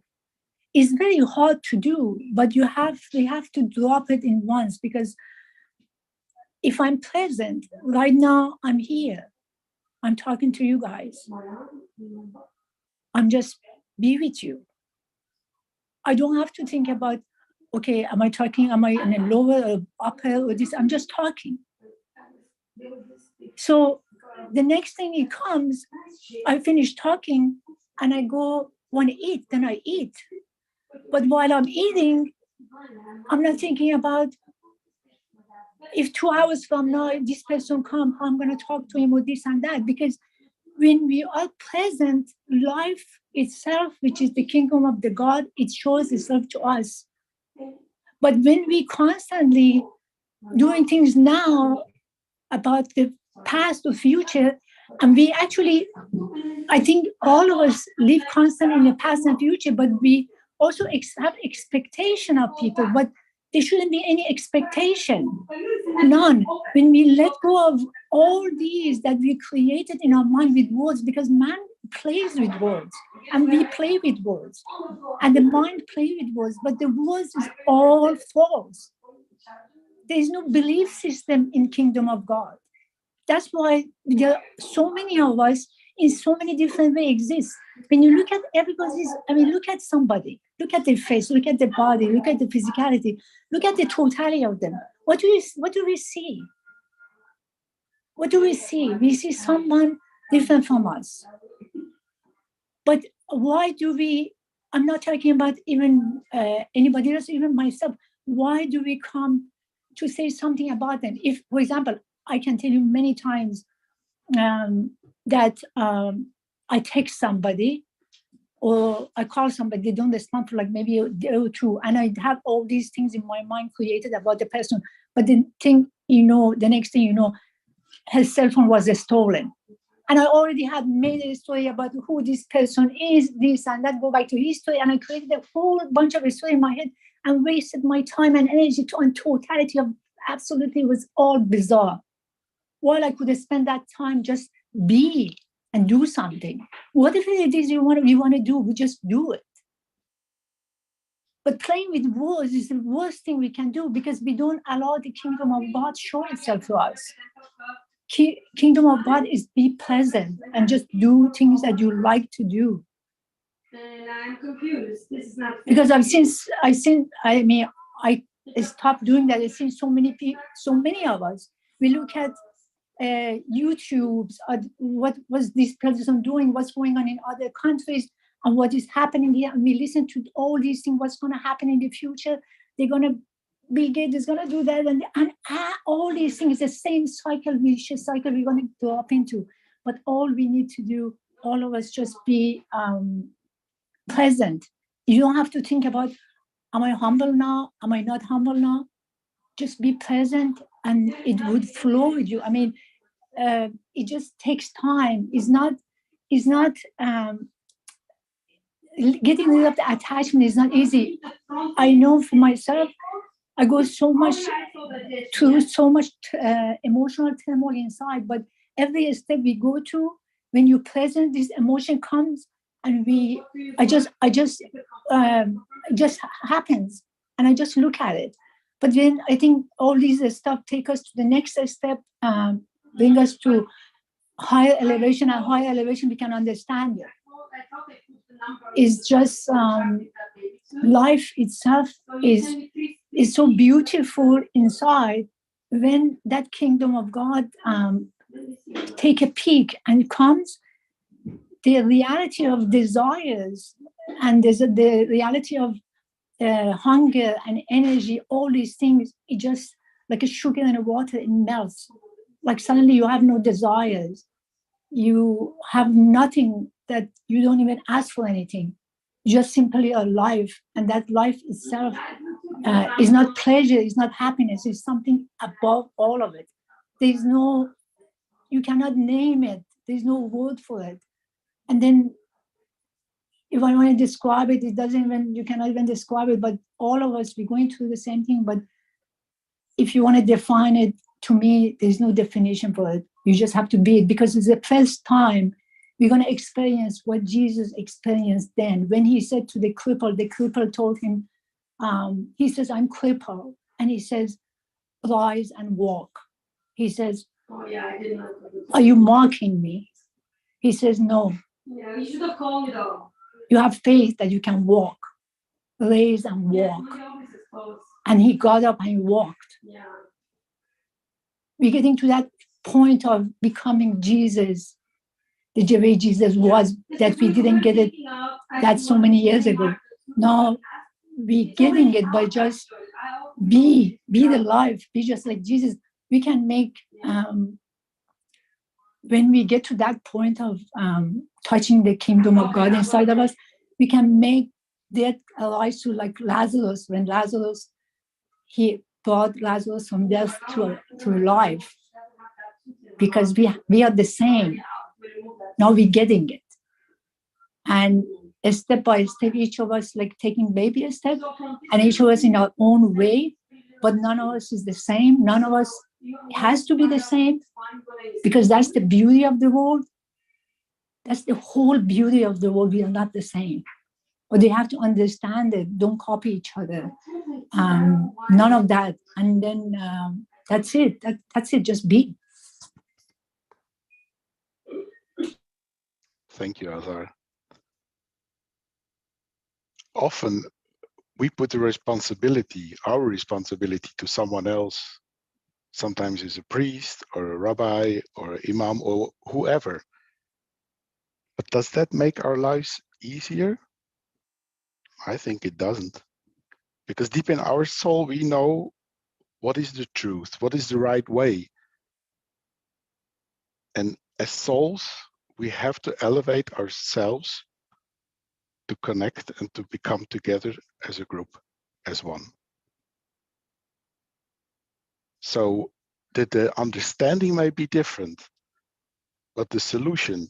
it's very hard to do, but we have to drop it in once, because if I'm present right now, I'm here. I'm talking to you guys. I'm just be with you. I don't have to think about, okay, am I in a lower or upper or this? I'm just talking. So the next thing it comes, I finish talking and I go want to eat, then I eat. But while I'm eating, I'm not thinking about if 2 hours from now, if this person comes, I'm going to talk to him or this and that. Because when we are present, life itself, which is the kingdom of the God, it shows itself to us. But when we constantly doing things now about the past or future, and we actually, I think all of us live constantly in the past and future, but we also have expectation of people, but there shouldn't be any expectation, none. When we let go of all these that we created in our mind with words, because man plays with words, and we play with words, and the mind plays with words, but the words is all false. There is no belief system in kingdom of God. That's why there are so many of us in so many different ways exist. When you look at look at somebody, look at their face, look at their body, look at the physicality, look at the totality of them. What do we see? What do we see? We see someone different from us. But why do we, I'm not talking about even anybody else, even myself, why do we come to say something about them? If, for example, I can tell you many times that I text somebody or I call somebody, they don't respond for like maybe a day or two, and I have all these things in my mind created about the person. But the next thing you know, his cell phone was stolen. And I already had made a story about who this person is, this and that, go back to history, and I created a whole bunch of story in my head and wasted my time and energy on totality of absolutely was all bizarre. While I could spend that time just be and do something. Whatever it is we want to do, we just do it. But playing with words is the worst thing we can do, because we don't allow the kingdom of God show itself to us. Kingdom of God is be present and just do things that you like to do. And I'm confused. This is not because I stopped doing that. I've seen so many people, so many of us. We look at YouTube's, what was this person doing, what's going on in other countries, and what is happening here. And we listen to all these things, what's going to happen in the future. They're going to, Bill Gates is going to do that. And all these things, the same cycle, vicious cycle we're going to drop into. But all we need to do, all of us, just be present. You don't have to think about, am I humble now? Am I not humble now? Just be present and it would flow with you. I mean, it just takes time. It's not getting rid of the attachment is not easy. I know for myself, I go through so much emotional turmoil inside, but every step we go to, when you're present, this emotion comes and it just happens, and I just look at it. But then I think all these stuff take us to the next step, bring us to higher elevation and higher elevation, we can understand it. It's just life itself is so beautiful inside. When that kingdom of God take a peek and comes, the reality of desires and the reality of hunger and energy, all these things, it just like a sugar in a water, it melts. Like suddenly you have no desires. You have nothing, that you don't even ask for anything. You're just simply alive. And that life itself is not pleasure, is not happiness, it's something above all of it. There's no, you cannot name it. There's no word for it. And then if I want to describe it, it doesn't even, you cannot even describe it, but all of us, we're going through the same thing. But if you want to define it, to me, there's no definition for it. You just have to be it, because it's the first time we're going to experience what Jesus experienced then. When he said to the cripple told him, he says, I'm crippled. And he says, rise and walk. He says, are you mocking me? He says, no. Yeah, you should have called me though. You have faith that you can walk, raise and walk. And he got up and he walked. Yeah. We're getting to that point of becoming Jesus, the way Jesus was, that we didn't get it that so many years ago. Now we're getting it by just be the life, be just like Jesus. We can make, when we get to that point of touching the kingdom of God inside of us, we can make that arise to like Lazarus. When Lazarus, he brought Lazarus from death to life, because we are the same. Now we're getting it. And step by step, each of us like taking baby step, and each of us in our own way, but none of us is the same. None of us has to be the same, because that's the beauty of the world. That's the whole beauty of the world. We are not the same. But they have to understand it. Don't copy each other. None of that. And then that's it. That's it. Just be. Thank you, Azar. Often we put the responsibility, our responsibility, to someone else. Sometimes it's a priest or a rabbi or an imam or whoever. But does that make our lives easier? I think it doesn't. Because deep in our soul, we know what is the truth, what is the right way. And as souls, we have to elevate ourselves to connect and to become together as a group, as one. So that the understanding may be different, but the solution,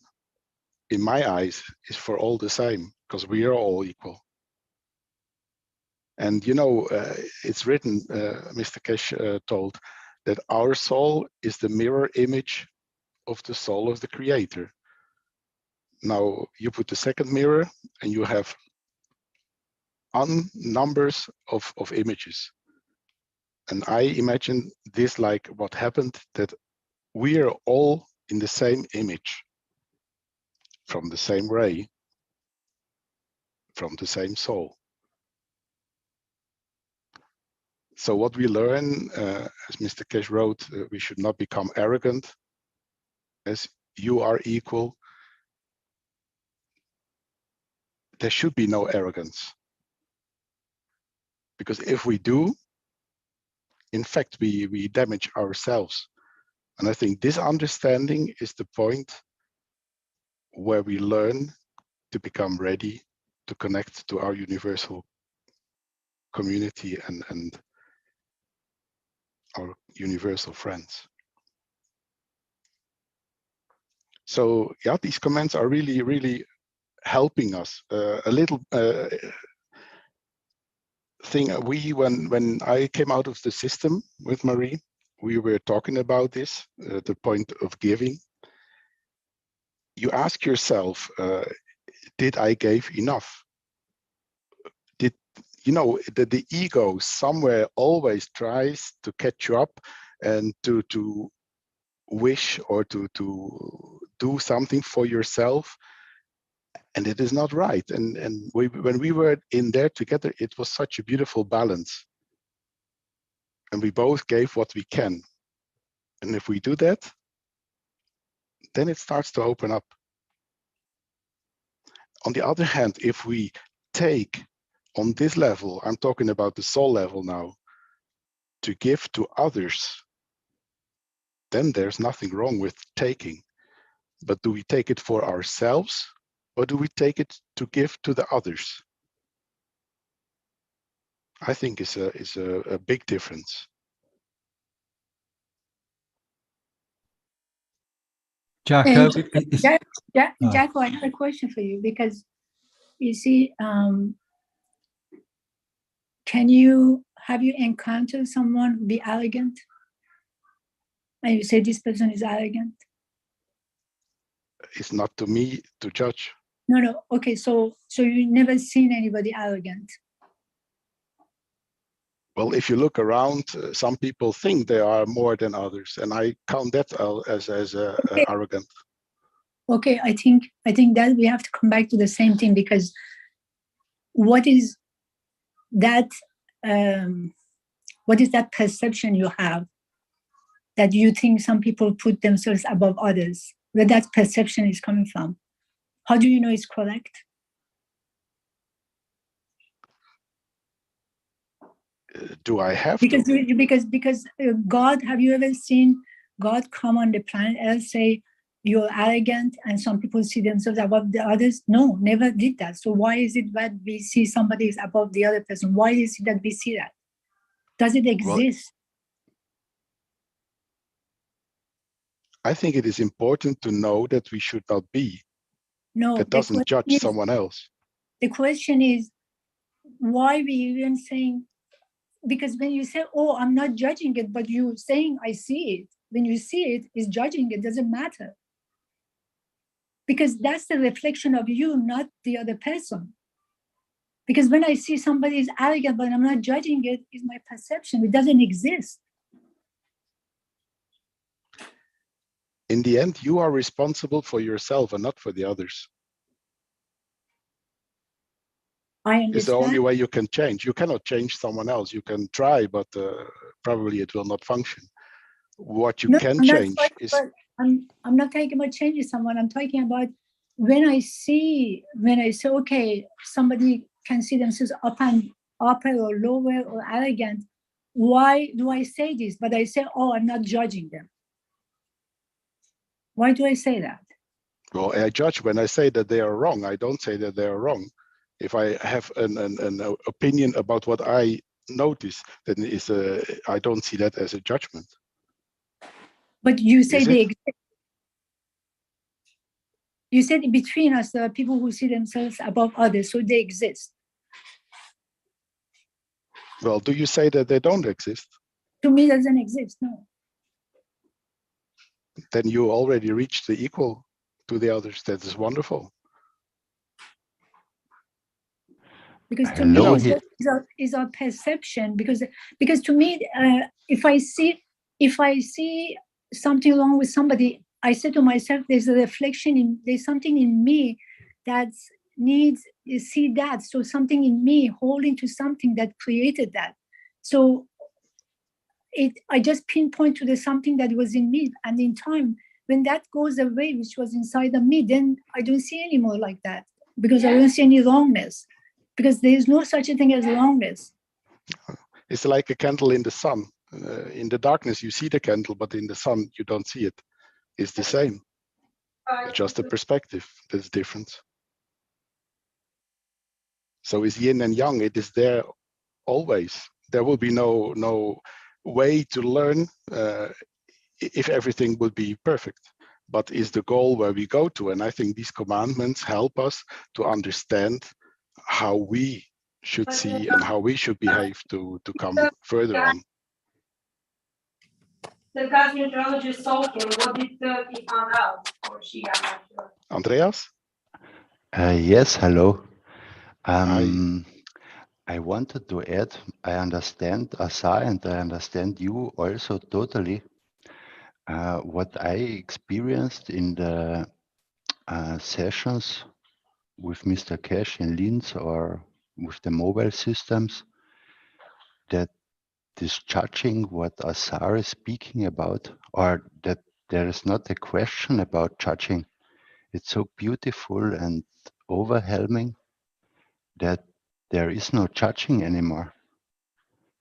in my eyes, is for all the same, because we are all equal. And you know, it's written, Mr. Keshe told, that our soul is the mirror image of the soul of the Creator. Now you put the second mirror and you have numbers of images. And I imagine this like what happened, that we are all in the same image, from the same ray, from the same soul. So what we learn, as Mr. Keshe wrote, we should not become arrogant, as you are equal. There should be no arrogance. Because if we do, in fact, we damage ourselves. And I think this understanding is the point where we learn to become ready to connect to our universal community and our universal friends. So yeah, these comments are really, really helping us. A little thing, when I came out of the system with Marie, we were talking about this, the point of giving. You ask yourself, did I give enough? Did, you know, the ego somewhere always tries to catch you up and to wish or to do something for yourself, and it is not right. And when we were in there together, it was such a beautiful balance, and we both gave what we can. And if we do that, then it starts to open up. On the other hand, if we take on this level, I'm talking about the soul level now, to give to others, then there's nothing wrong with taking. But do we take it for ourselves, or do we take it to give to the others? I think is a big difference. Jacko, Jacko, I have a question for you, because you see, have you encountered someone be arrogant? And you say this person is arrogant? It's not to me to judge. No. Okay, so you never seen anybody arrogant? Well, if you look around, some people think they are more than others, and I count that as arrogant. Okay, I think that we have to come back to the same thing, because what is that perception you have, that you think some people put themselves above others? Where that perception is coming from? How do you know it's correct? Do I have because to? Because God, have you ever seen God come on the planet Earth say you're arrogant and some people see themselves above the others? No, never did that. So why is it that we see somebody is above the other person? Why is it that we see that? Does it exist? I think it is important to know that we should not be. No, that doesn't judge someone else. The question is, why we even saying, because when you say, oh, I'm not judging it, but you saying I see it, when you see it is judging it, doesn't matter. Because that's the reflection of you, not the other person. Because when I see somebody is arrogant, but I'm not judging it, is my perception. It doesn't exist. In the end, you are responsible for yourself and not for the others. I understand. It's the only way you can change. You cannot change someone else. You can try, but probably it will not function. What you can change is... I'm not talking about changing someone. I'm talking about when I say, okay, somebody can see themselves upper or lower or arrogant. Why do I say this? But I say, oh, I'm not judging them. Why do I say that? Well, I judge when I say that they are wrong. I don't say that they are wrong. If I have an opinion about what I notice, then I don't see that as a judgment. But you say they exist. You said in between us, there are people who see themselves above others, so they exist. Well, do you say that they don't exist? To me, it doesn't exist, no. Then you already reached the equal to the others. That is wonderful. Because to me, it's our perception. Because to me, if I see something wrong with somebody, I say to myself, there's a reflection there's something in me that needs to see that. So something in me holding to something that created that. So I just pinpoint to the something that was in me, and in time, when that goes away, which was inside of me, then I don't see anymore like that, because I don't see any wrongness. Because there is no such a thing as wrongness. It's like a candle in the sun. In the darkness, you see the candle, but in the sun, you don't see it. It's the same. It's just a perspective that's different. So it's yin and yang. It is there always. There will be no way to learn if everything would be perfect. But is the goal where we go to? And I think these commandments help us to understand how we should see and how we should behave to come further on. The cosmetologist talking, what did he found out, or she? I'm not sure. Andreas? Yes, hello. Hi. I wanted to add, I understand Asa and I understand you also totally. What I experienced in the sessions with Mr. Keshe in Linz or with the mobile systems, that this judging what Azar is speaking about, or that there is not a question about judging. It's so beautiful and overwhelming that there is no judging anymore.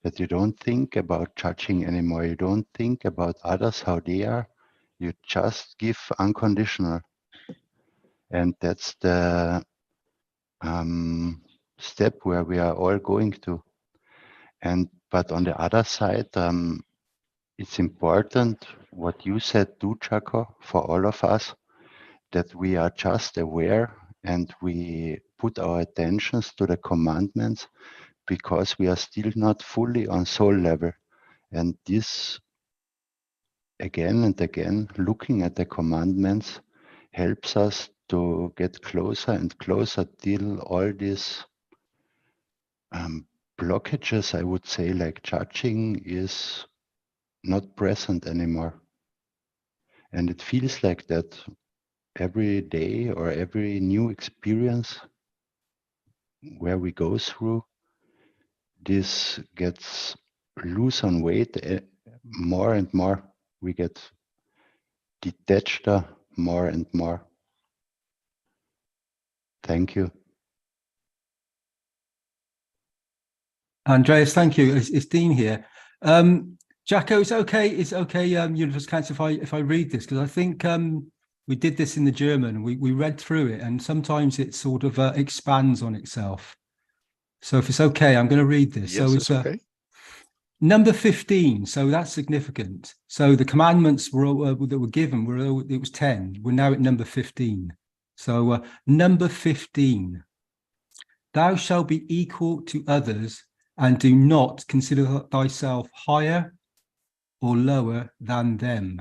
That you don't think about judging anymore. You don't think about others, how they are. You just give unconditional. And that's the step where we are all going to. But on the other side, it's important what you said too, Jaco, for all of us, that we are just aware and we put our attentions to the commandments because we are still not fully on soul level. And this, again and again, looking at the commandments helps us to get closer and closer till all these blockages, I would say, like judging, is not present anymore. And it feels like that every day or every new experience where we go through, this gets loose on weight more and more. We get detached more and more. Thank you. Andreas, thank you. It's Dean here. Jacko, it's okay. It's okay. Universe Council, if I read this, because I think we did this in the German. We read through it, and sometimes it sort of expands on itself. So if it's okay, I'm going to read this. Yes, so it's okay. Number 15. So that's significant. So the commandments that were given it was 10. We're now at number 15. So number 15. Thou shalt be equal to others, and do not consider thyself higher or lower than them.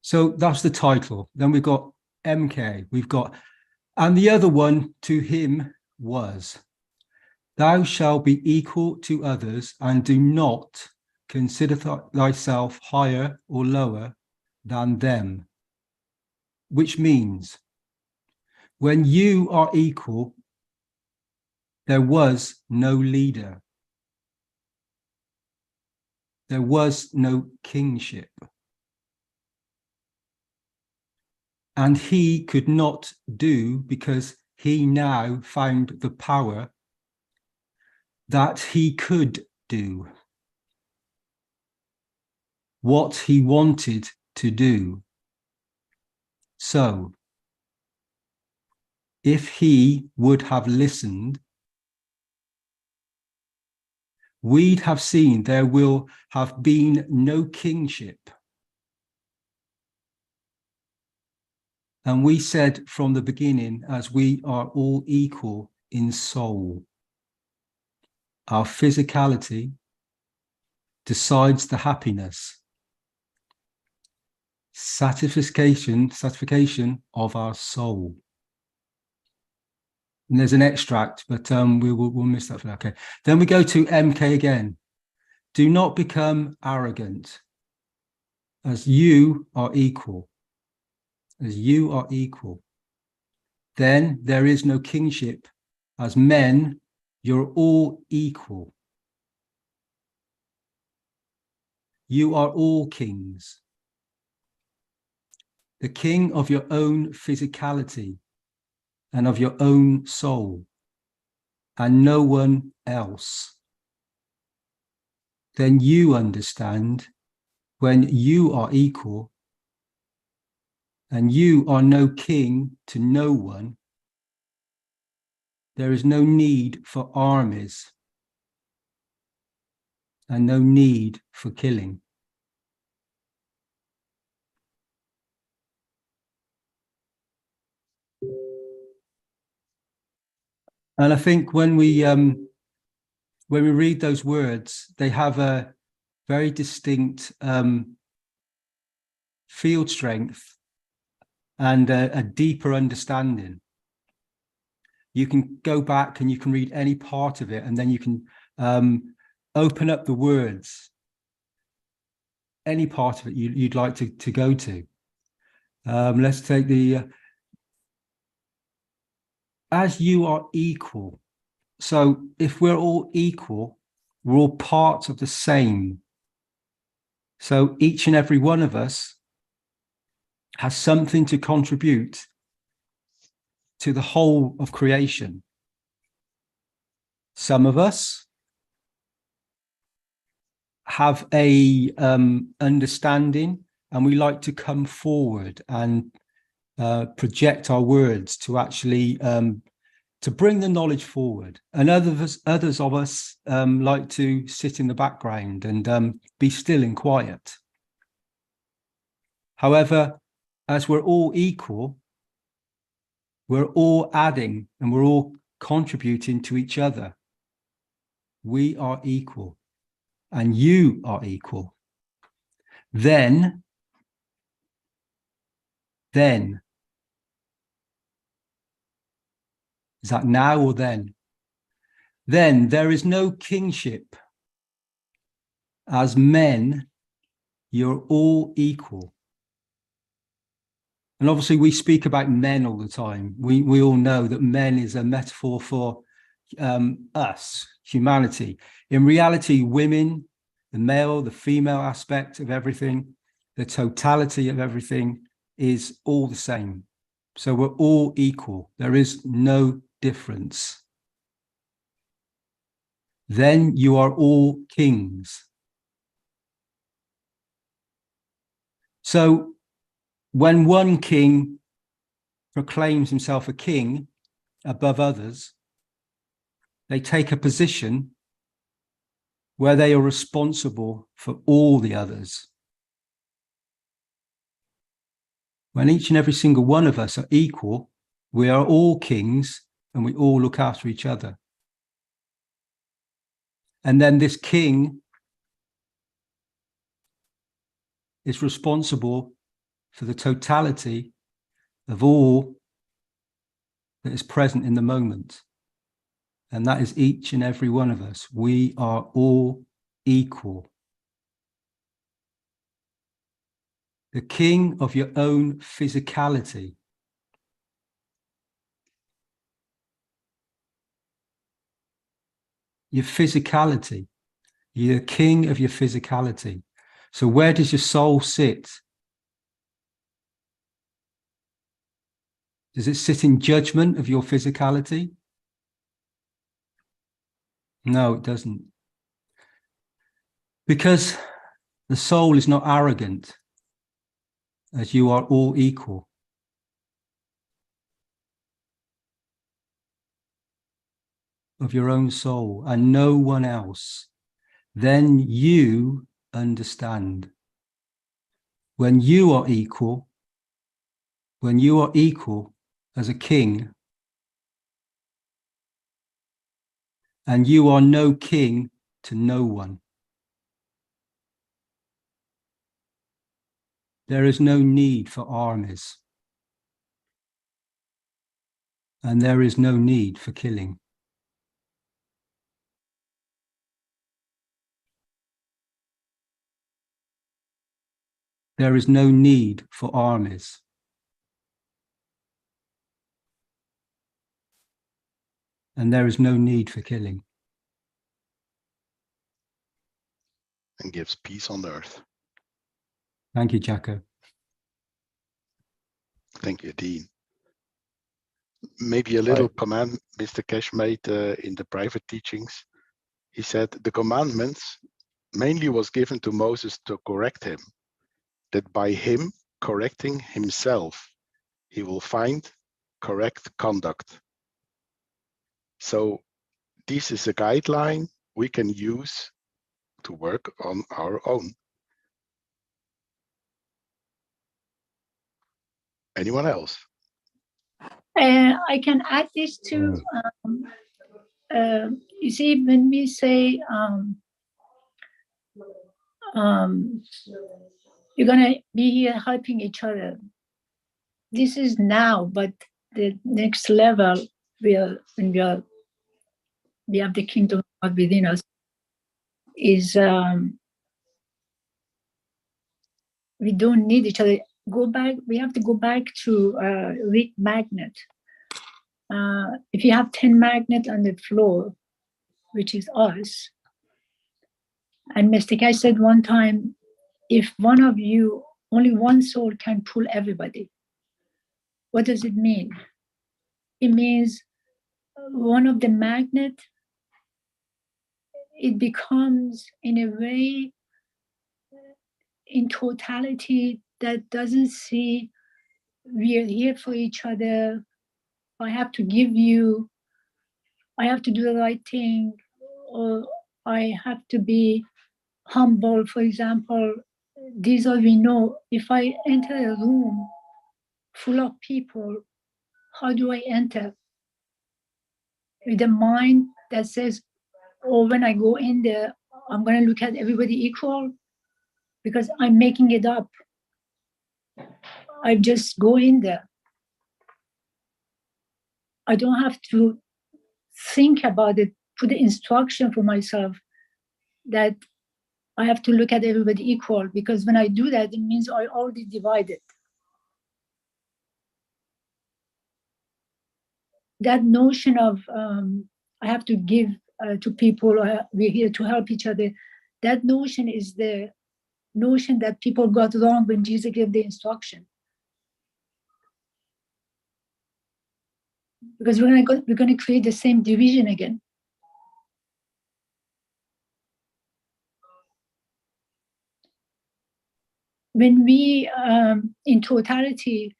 So that's the title. Then we've got MK. We've got, and the other one to him was, thou shalt be equal to others, and do not consider thyself higher or lower than them. Which means, when you are equal, there was no leader. There was no kingship. And he could not do, because he now found the power, that he could do what he wanted to do. So, if he would have listened, we'd have seen there will have been no kingship. And we said from the beginning, as we are all equal in soul, our physicality decides the happiness, satisfaction of our soul. And there's an extract, but we'll miss that for that. Okay. Then we go to MK again. Do not become arrogant, as you are equal. As you are equal. Then there is no kingship. As men, you're all equal. You are all kings. The king of your own physicality and of your own soul, and no one else. Then you understand, when you are equal, and you are no king to no one, there is no need for armies and no need for killing. And I think when we read those words, they have a very distinct field strength and a deeper understanding. You can go back and you can read any part of it, and then you can open up the words any part of it you'd like to go to. Let's take the as you are equal. So if we're all equal, we're all part of the same. So each and every one of us has something to contribute to the whole of creation. Some of us have a understanding, and we like to come forward and project our words to actually to bring the knowledge forward. And others of us like to sit in the background and be still and quiet. However, as we're all equal, we're all adding and we're all contributing to each other. We are equal, and you are equal. Then, is that now or then? Then there is no kingship. As men, you're all equal. And obviously we speak about men all the time. We all know that men is a metaphor for us, humanity. In reality, women, the male, the female aspect of everything, the totality of everything is all the same. So we're all equal. There is no difference. Then you are all kings. So when one king proclaims himself a king above others, they take a position where they are responsible for all the others. When each and every single one of us are equal, we are all kings and we all look after each other. And then this king is responsible for the totality of all that is present in the moment. And that is each and every one of us. We are all equal. The king of your own physicality. Your physicality. You're the king of your physicality. So where does your soul sit? Does it sit in judgment of your physicality? No, it doesn't. Because the soul is not arrogant, as you are all equal. Of your own soul and no one else. Then you understand. When you are equal as a king, and you are no king to no one. There is no need for armies. And there is no need for killing. There is no need for armies. And there is no need for killing. And gives peace on earth. Thank you, Jacko. Thank you, Dean. Maybe a little comment Mr. Keshe made in the private teachings. He said the commandments mainly was given to Moses to correct him, that by him correcting himself, he will find correct conduct. So this is a guideline we can use to work on our own. Anyone else? I can add this to, you see, when we say you're going to be here helping each other, this is now, but the next level when we have the kingdom of God within us is We don't need each other. Go back. We have to go back to weak magnet. If you have 10 magnets on the floor, which is us, and Mr. Keshe said one time, if one of you, only one soul can pull everybody. What does it mean? It means one of the magnet, it becomes in a way, in totality, that doesn't see we are here for each other. I have to give you, I have to do the right thing, or I have to be humble. For example, these are, we know, if I enter a room full of people, how do I enter? With a mind that says, oh, when I go in there, I'm going to look at everybody equal, because I'm making it up. I just go in there. I don't have to think about it, put the instruction for myself that I have to look at everybody equal, because when I do that, it means I already divided. That notion of I have to give to people, we're here to help each other, that notion is the notion that people got wrong when Jesus gave the instruction. Because we're going to create the same division again. When we, in totality,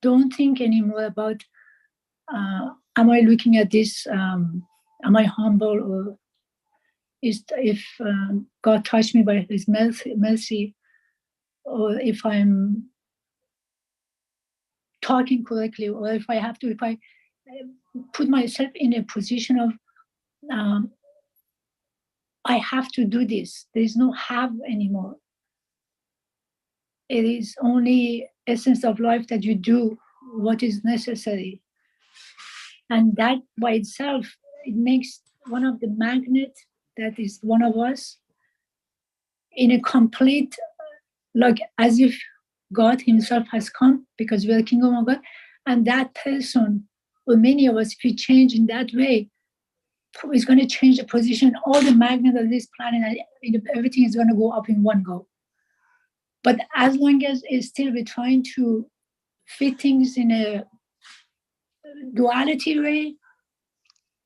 don't think anymore about, am I looking at this, am I humble, or if God touched me by his mercy, or if I'm talking correctly, or if I put myself in a position of, I have to do this. There is no have anymore. It is only essence of life that you do what is necessary. And that by itself, it makes one of the magnets that is one of us in a complete, like as if God himself has come, because we are the kingdom of God. And that person, or many of us, if we change in that way, it's going to change the position, all the magnets of this planet, and everything is going to go up in one go. But as long as it's still we're trying to fit things in a duality way,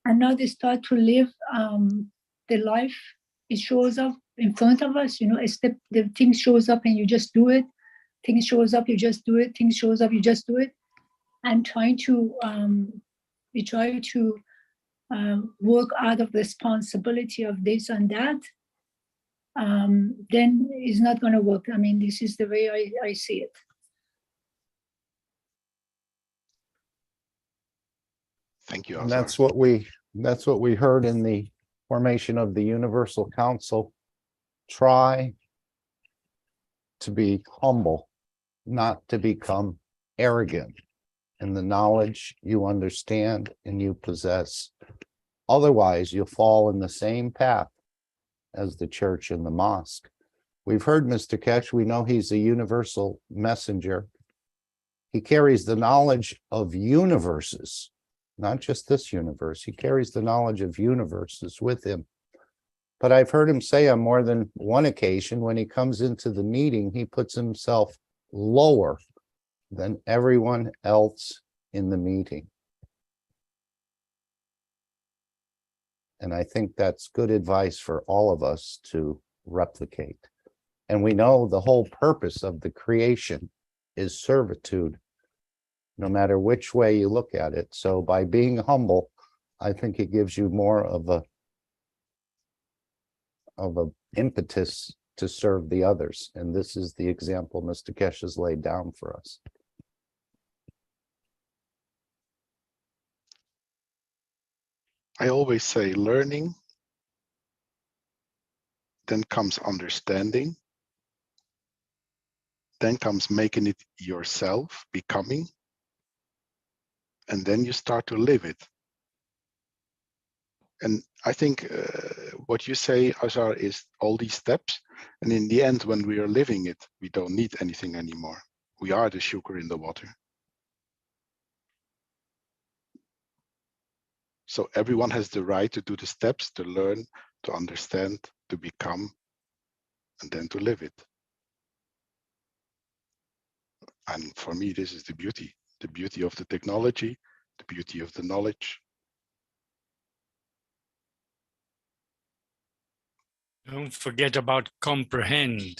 and now they start to live the life, it shows up in front of us, the thing shows up and you just do it. Things shows up, you just do it. Things shows up, you just do it. And we try to work out of responsibility of this and that, then it's not going to work. I mean, this is the way I see it. Thank you, And that's what we heard in the formation of the Universal Council. Try to be humble, not to become arrogant in the knowledge you understand and you possess. Otherwise, you'll fall in the same path as the church and the mosque. We've heard Mr. Keshe. We know he's a universal messenger. He carries the knowledge of universes, not just this universe. He carries the knowledge of universes with him. But I've heard him say on more than one occasion, when he comes into the meeting, he puts himself lower than everyone else in the meeting. And I think that's good advice for all of us to replicate. And we know the whole purpose of the creation is servitude, no matter which way you look at it. So by being humble, I think it gives you more of a impetus to serve the others. And this is the example Mr. Keshe has laid down for us. I always say learning, then comes understanding, then comes making it yourself, becoming, and then you start to live it. And I think what you say, Ashar, is all these steps. And in the end, when we are living it, we don't need anything anymore. We are the sugar in the water. So everyone has the right to do the steps, to learn, to understand, to become, and then to live it. And for me, this is the beauty of the technology, the beauty of the knowledge. Don't forget about comprehension.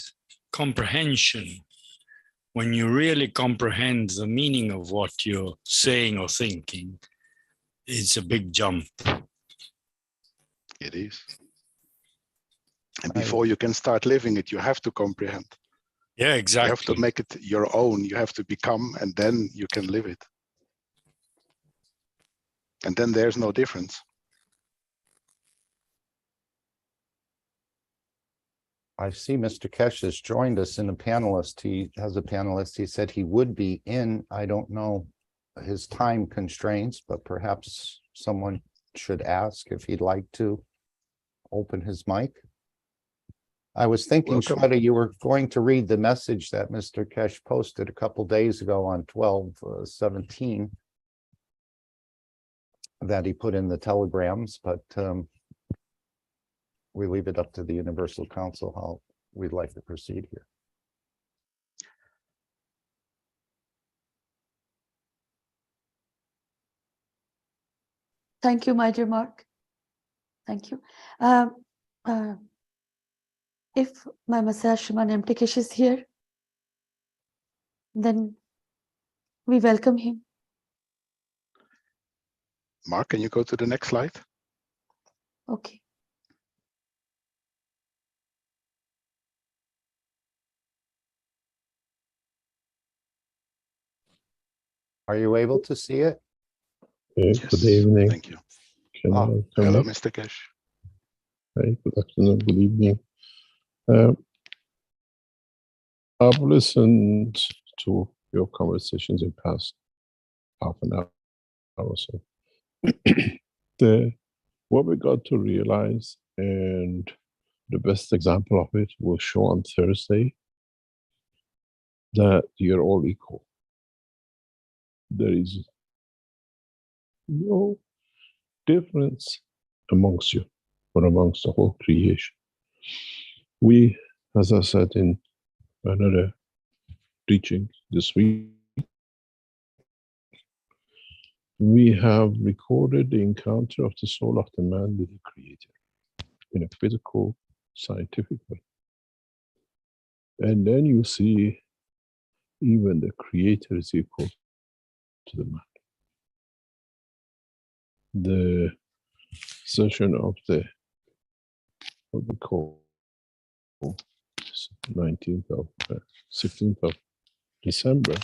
When you really comprehend the meaning of what you're saying or thinking, it's a big jump. It is. And before you can start living it, you have to comprehend. Yeah, exactly. You have to make it your own. You have to become, and then you can live it. And then there's no difference. I see Mr. Keshe has joined us in a panelist. He has a panelist. He said he would be in. I don't know his time constraints, but perhaps someone should ask if he'd like to open his mic. I was thinking, Shweta, you were going to read the message that Mr. Keshe posted a couple days ago on 12/17 that he put in the telegrams, but we leave it up to the Universal Council how we'd like to proceed here. Thank you, my dear Mark. Thank you. If my Messiah Shriman M. Keshe is here, then we welcome him. Mark, can you go to the next slide? Okay. Are you able to see it? Yes, Yes, good evening. thank you. Hello, Mr. Keshe. Hi, good afternoon, good evening. I've listened to your conversations in past half an hour or so. What we got to realize, and the best example of it will show on Thursday, that you're all equal. There is no difference amongst you or amongst the whole creation. We, as I said in another teaching this week, we have recorded the encounter of the soul of the man with the Creator in a physical, scientific way. And then you see even the Creator is equal to the man. The session of the, what we call 16th of December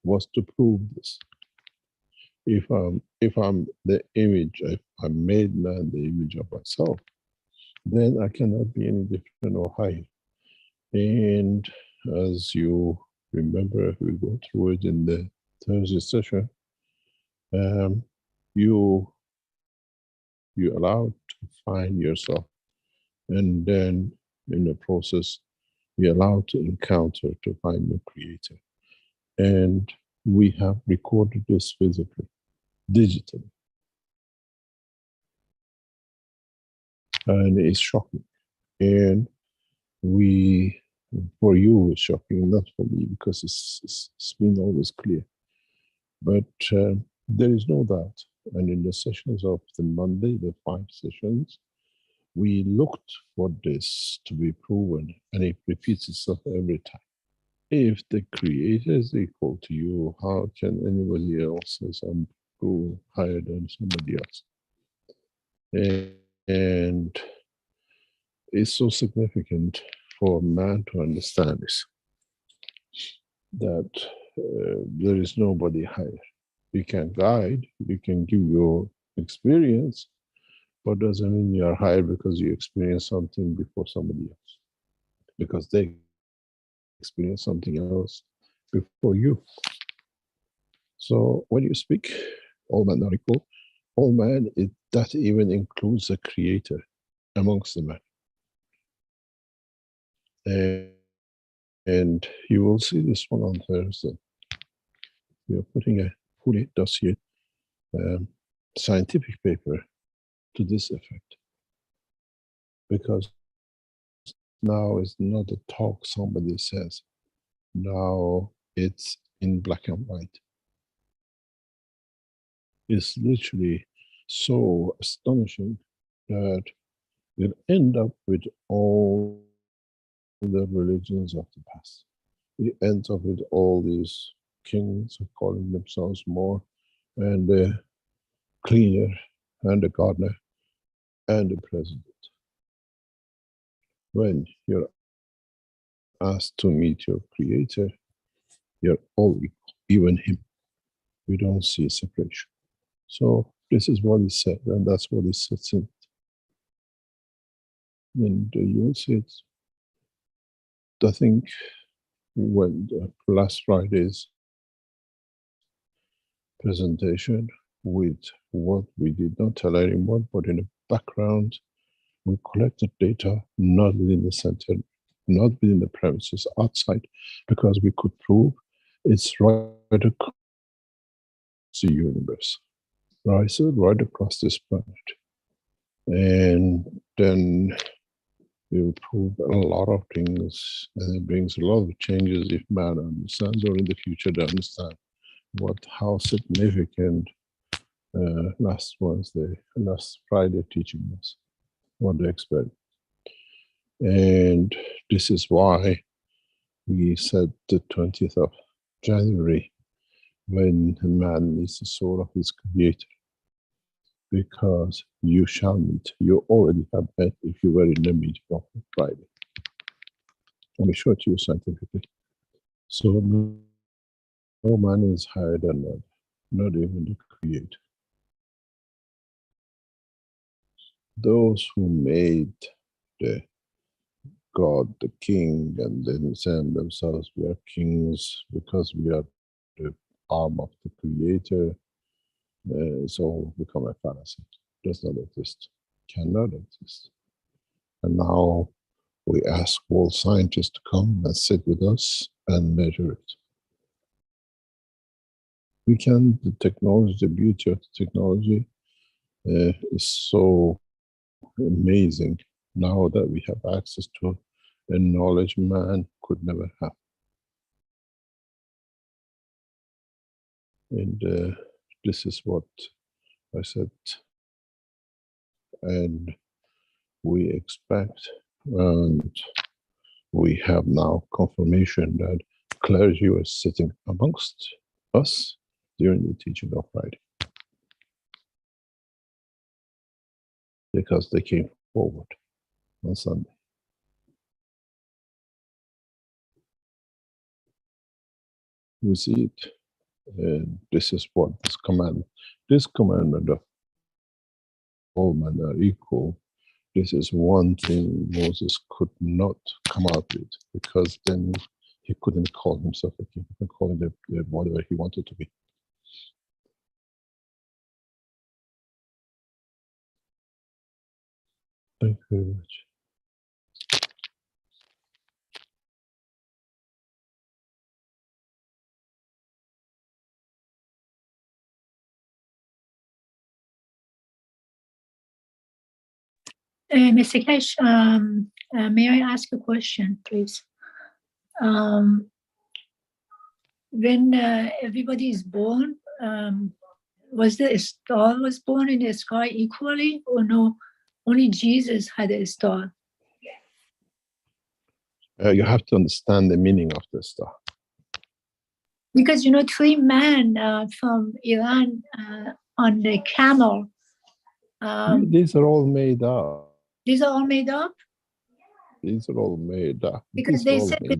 was to prove this. If I'm the image, if I made man the image of myself, then I cannot be any different or higher. And as you remember, we go through it in the Thursday session, you allowed to find yourself, and then in the process, you're allowed to encounter, to find your Creator. And we have recorded this physically, digitally. And it's shocking. And for you, it's shocking, not for me, because it's been always clear. But there is no doubt. And in the sessions of the Monday, the 5 sessions, we looked for this to be proven, and it repeats itself every time. If the Creator is equal to you, how can anybody else say something higher than somebody else? And it's so significant for man to understand this, that there is nobody higher. You can guide, you can give your experience, but doesn't mean you are higher because you experience something before somebody else, because they experience something else before you. So when you speak, all men are equal, all man, that even includes the creator amongst the men. And you will see this one on Thursday. We are putting a fully dossier scientific paper to this effect. Because now it's not a talk somebody says. Now it's in black and white. It's literally so astonishing that we'll end up with all the religions of the past. It ends up with all these kings calling themselves more, and the cleaner, and the gardener, and the president. When you're asked to meet your creator, you're all equal, even him. We don't see separation. So this is what he said, and that's what he says in it. And you'll see it. I think when last Friday's presentation, with what we did not tell anyone, but in the background, we collected data not within the center, not within the premises, outside, because we could prove it's right across the universe, right? So right across this planet. And then we'll prove a lot of things, and it brings a lot of changes if man understands, or in the future to understand how significant last Friday teaching was, what they expect. And this is why we said the 20th of January, when a man meets the soul of his creator, because you shall meet. You already have met if you were in the meeting of Friday. Let me show it to you scientifically. So no man is higher than God, not even the creator. Those who made the God, the king, and then saying themselves, we are kings because we are the arm of the creator, it's all become a fallacy. Does not exist, cannot exist. And now we ask all scientists to come and sit with us and measure it. We can, the technology, the beauty of the technology is so amazing now that we have access to a knowledge man could never have. And this is what I said, and we expect, and we have now confirmation that clergy was sitting amongst us during the teaching of Friday, because they came forward on Sunday. We see it, and this is what this commandment of all men are equal. This is one thing Moses could not come out with, because then he couldn't call himself a king. He could call him whatever he wanted to be. Thank you very much. Mr. Keshe, may I ask a question, please? When everybody is born, was the star was born in the sky equally, or no? Only Jesus had a star. You have to understand the meaning of the star. Because 3 men from Iran on the camel. These are all made up. These are all made up? These are all made up. Because they said the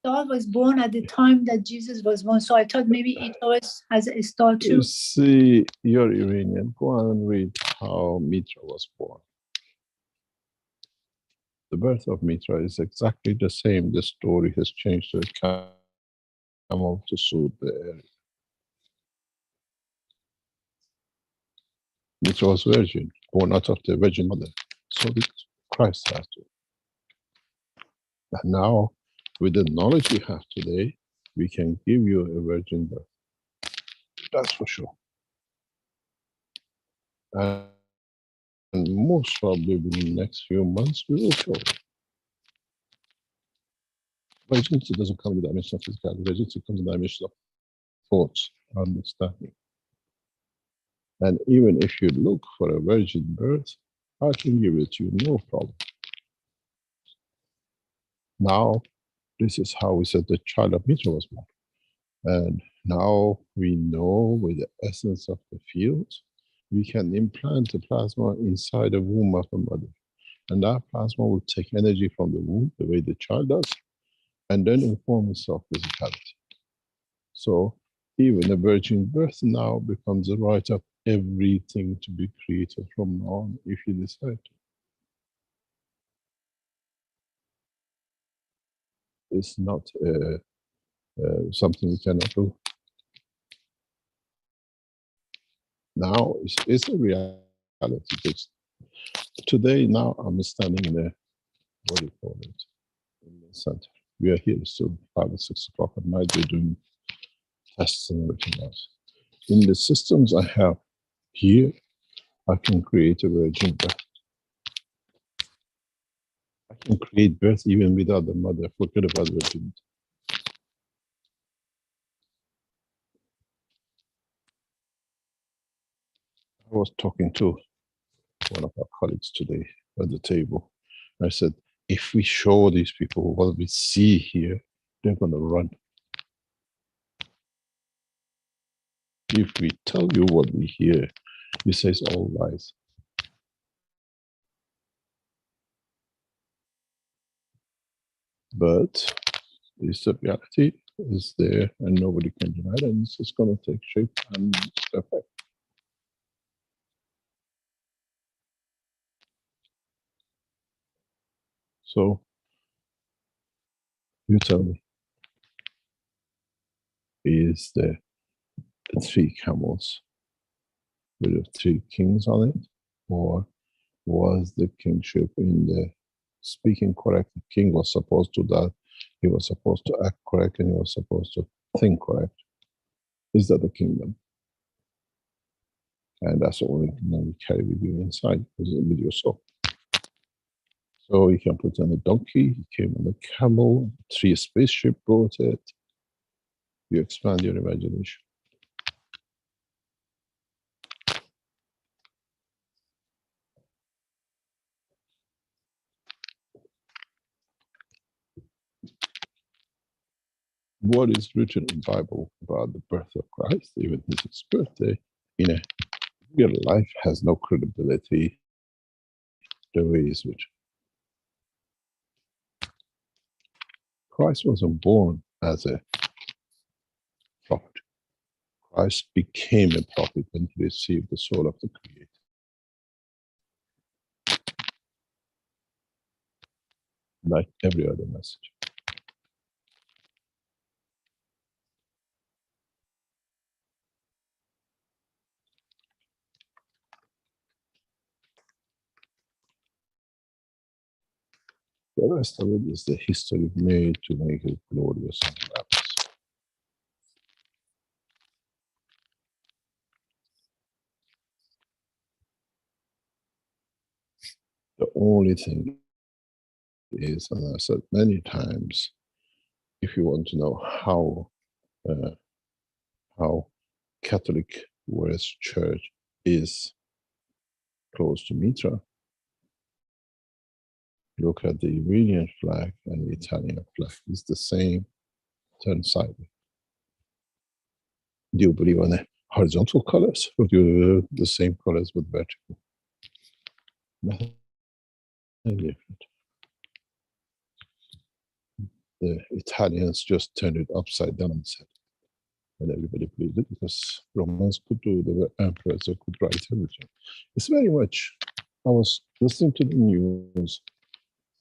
star was born at the time that Jesus was born. So I thought maybe each of us has a star too. You see, you're Iranian. Go on and read how Mitra was born. The birth of Mitra is exactly the same. The story has changed to a camel to suit the area. Mitra was virgin, born out of the Virgin Mother. So did Christ has to. And now, with the knowledge we have today, we can give you a virgin birth. That's for sure. And most probably within the next few months, we will show it. Virginity doesn't come in the dimension of physicality. Virginity comes in the dimension of thoughts, understanding. And even if you look for a virgin birth, I can give it to you, no problem. Now, this is how we said the child of Mitra was born. And now we know with the essence of the field, we can implant the plasma inside the womb of a mother. And that plasma will take energy from the womb, the way the child does, and then inform itself physicality. So even a virgin birth now becomes a right of everything to be created from now on, if you decide to. It's not something we cannot do. Now it's a reality. It's, today, now I'm standing in a, what do you call it, in the center. We are here still 5 or 6 o'clock at night. We're doing tests and everything else. In the systems I have here, I can create a virgin birth. I can create birth even without the mother. Forget about virginity. I was talking to one of our colleagues today at the table. I said, if we show these people what we see here, they're going to run. If we tell you what we hear, you say it's all lies. But it's the reality is there and nobody can deny it, and it's just going to take shape and effect. So you tell me, is the 3 camels with the 3 kings on it, or was the kingship in the speaking correct? The king was supposed to that, he was supposed to act correct, and he was supposed to think correct. Is that the kingdom? And that's the only thing that we carry with you inside, with your soul. So you can put on a donkey, he came on a camel, 3 spaceship brought it. You expand your imagination. What is written in the Bible about the birth of Christ, even his birthday, in a real life has no credibility the way it's written. Christ wasn't born as a prophet. Christ became a prophet when he received the soul of the Creator. Like every other message. The rest of it is the history made to make it glorious and glamorous. The only thing is, and I said many times, if you want to know how Catholic West Church is close to Mitra, look at the Iranian flag and the Italian flag. It's the same, turn sideways. Do you believe on the horizontal colors, or do you believe the same colors but vertical? Nothing different. The Italians just turned it upside down and said, and everybody believed it because Romans could do, they were emperors, they could write everything. It's very much, I was listening to the news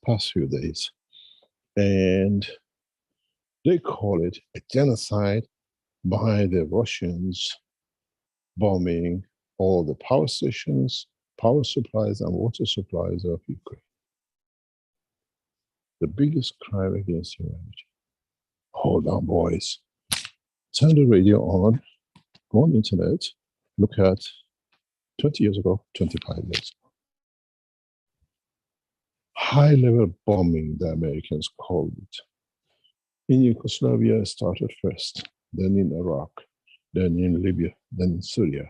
past few days, and they call it a genocide by the Russians bombing all the power stations, power supplies, and water supplies of Ukraine. The biggest crime against humanity. Hold on, boys. Turn the radio on, go on the internet, look at 20 years ago, 25 years ago. High-level bombing, the Americans called it. In Yugoslavia, it started first, then in Iraq, then in Libya, then in Syria.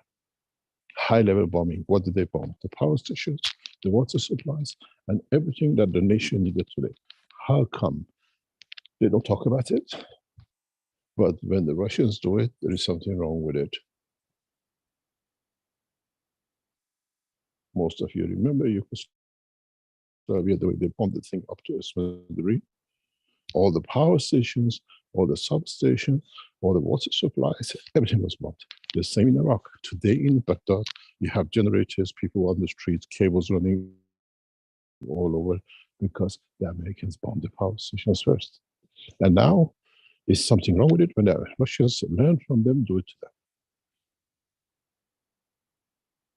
High-level bombing. What did they bomb? The power stations, the water supplies, and everything that the nation needed today. How come they don't talk about it? But when the Russians do it, there is something wrong with it. Most of you remember Yugoslavia, the way they bombed the thing up to a smithy. All the power stations, all the substations, all the water supplies, everything was bombed. The same in Iraq. Today in Baghdad, you have generators, people on the streets, cables running all over because the Americans bombed the power stations first. And now, is something wrong with it? When the Russians learn from them, do it to them.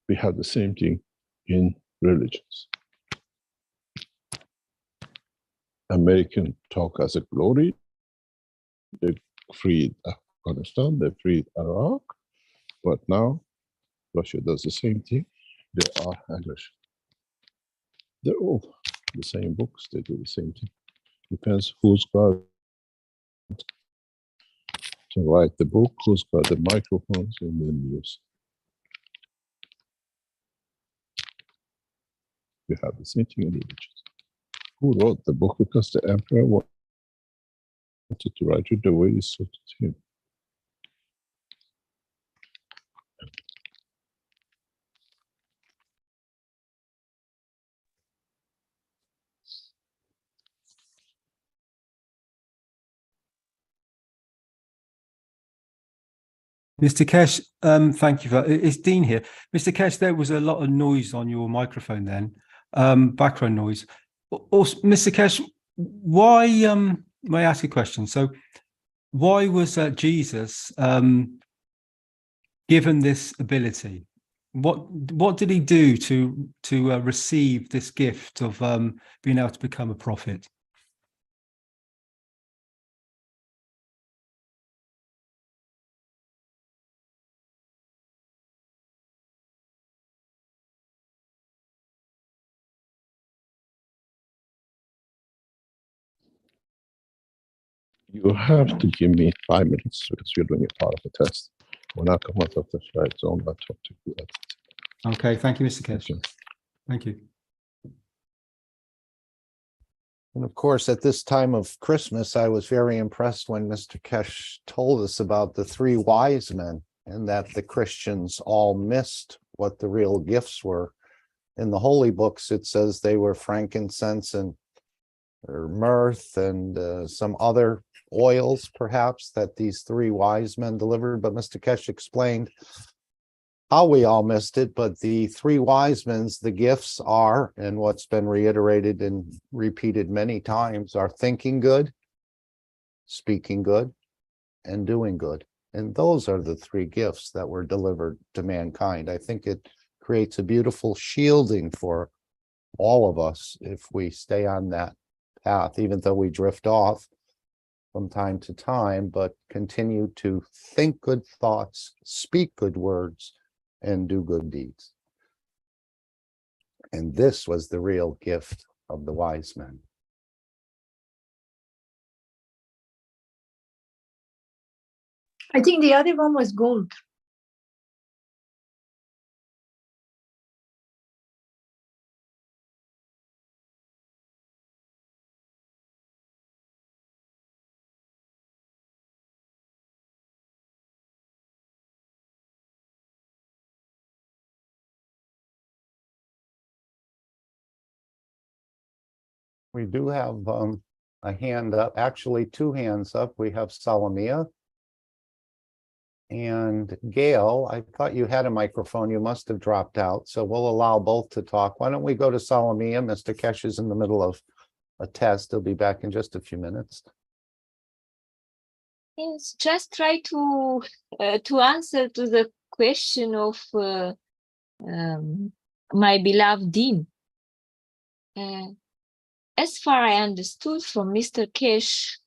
We have the same thing in religions. American talk as a glory. They freed Afghanistan, they freed Iraq, but now Russia does the same thing. They are aggression. They're all the same books, they do the same thing. Depends who's got to write the book, who's got the microphones in the news. We have the same thing in religions. Who wrote the book? Because the emperor wanted to write it the way it suited him. Mr. Keshe, thank you for it's Dean here. Mr. Keshe, there was a lot of noise on your microphone then, background noise. Also, Mr. Keshe, why may I ask a question? So why was Jesus given this ability? What did he do to receive this gift of being able to become a prophet? You have to give me 5 minutes because you're doing a part of the test. When I come out of the flight zone, I'll talk to you. Okay, thank you, Mr. Keshe. Thank you. And of course, at this time of Christmas, I was very impressed when Mr. Keshe told us about the three wise men and that the Christians all missed what the real gifts were. In the holy books, it says they were frankincense and myrrh and some other oils, perhaps, that these three wise men delivered. But Mr. Keshe explained how we all missed it. But the three wise men's, the gifts are, and what's been reiterated and repeated many times, are thinking good, speaking good, and doing good. And those are the three gifts that were delivered to mankind. I think it creates a beautiful shielding for all of us if we stay on that path, even though we drift off from time to time, but continue to think good thoughts, speak good words, and do good deeds. And this was the real gift of the wise men. I think the other one was gold. We do have a hand up, actually two hands up. We have Salamia and Gail. I thought you had a microphone. You must have dropped out. So we'll allow both to talk. Why don't we go to Salamia? Mr. Keshe is in the middle of a test. He'll be back in just a few minutes. Yes, just try to answer to the question of my beloved Dean. As far I understood from Mr. Keshe,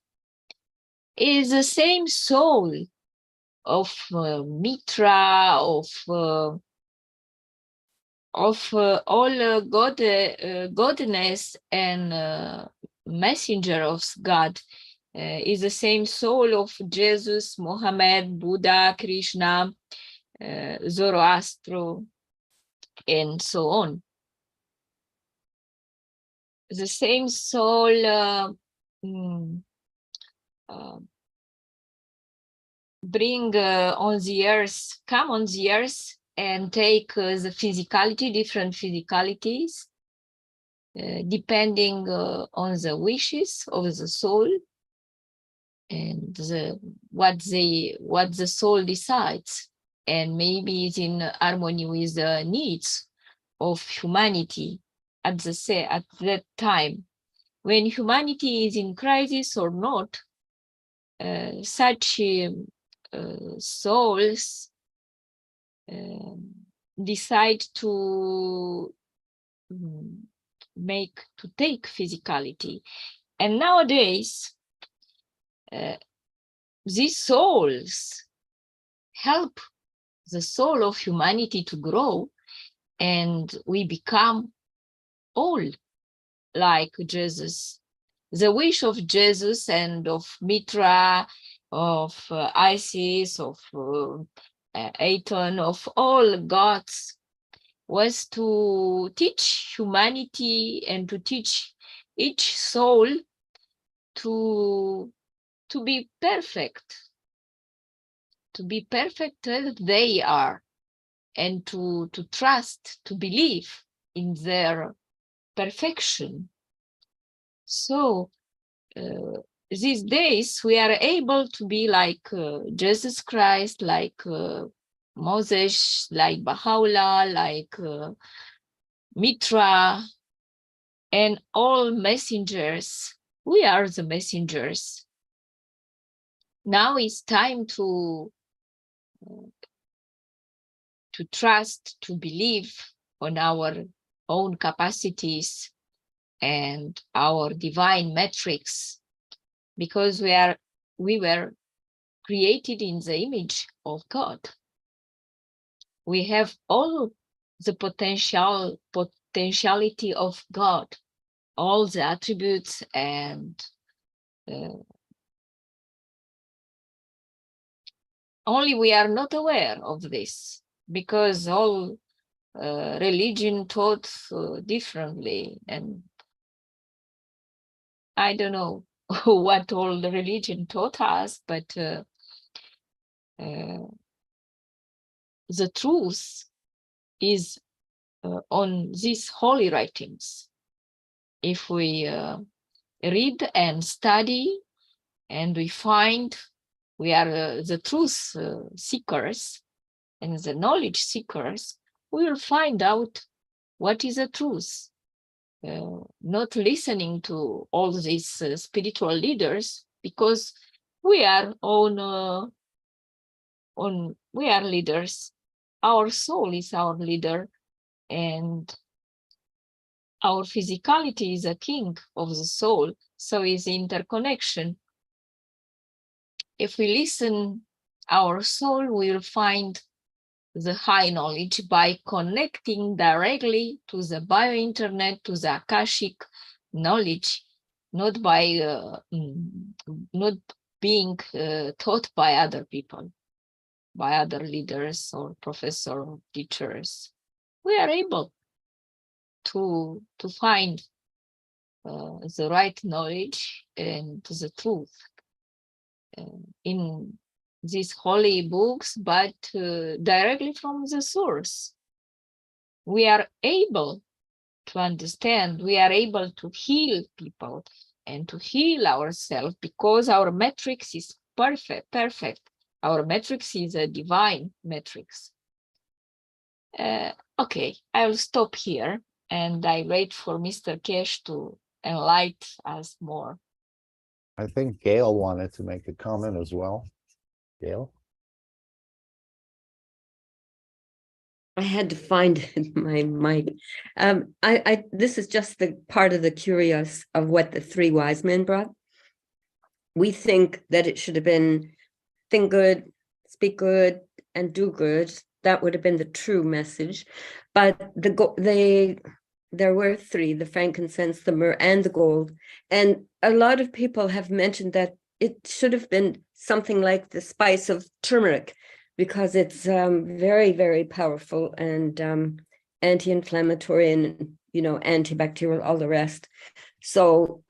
is the same soul of Mitra, of all godness and messenger of God, is the same soul of Jesus, Mohammed, Buddha, Krishna, Zoroaster, and so on. The same soul bring on the earth, come on the earth and take the physicality, different physicalities, depending on the wishes of the soul and what the soul decides, and maybe it's in harmony with the needs of humanity at that time. When humanity is in crisis or not, such souls decide to take physicality. And nowadays, these souls help the soul of humanity to grow, and we become all like Jesus. The wish of Jesus and of Mitra, of Isis, of Aton, of all gods, was to teach humanity and to teach each soul to be perfect as they are, and to trust, to believe in their perfection. So these days we are able to be like Jesus Christ, like Moses, like Baha'u'llah, like Mitra, and all messengers. We are the messengers. Now it's time to trust, to believe on our own capacities and our divine metrics, because we were created in the image of God. We have all the potentiality of God, all the attributes, and only we are not aware of this, because all religion taught differently, and I don't know what all the religion taught us, but the truth is on these holy writings. If we read and study, and we find we are the truth seekers and the knowledge seekers, we will find out what is the truth. Not listening to all these spiritual leaders, because we are we are leaders. Our soul is our leader, and our physicality is a king of the soul, so is interconnection. If we listen our soul, we will find the high knowledge by connecting directly to the bio-internet, to the Akashic knowledge, not by not being taught by other people, by other leaders or professors or teachers. We are able to find the right knowledge and the truth in these holy books, but directly from the source. We are able to understand, we are able to heal people and to heal ourselves, because our metrics is perfect. Our metrics is a divine metrics. Okay, I will stop here, and I wait for Mr. Keshe to enlighten us more. I think Gail wanted to make a comment as well. Gail? I had to find my mic. This is just the part of the curious of what the three wise men brought. We think that it should have been think good, speak good, and do good. That would have been the true message. But there were three: the frankincense, the myrrh, and the gold. And a lot of people have mentioned that it should have been something like the spice of turmeric, because it's very, very powerful and anti-inflammatory and, you know, antibacterial, all the rest. So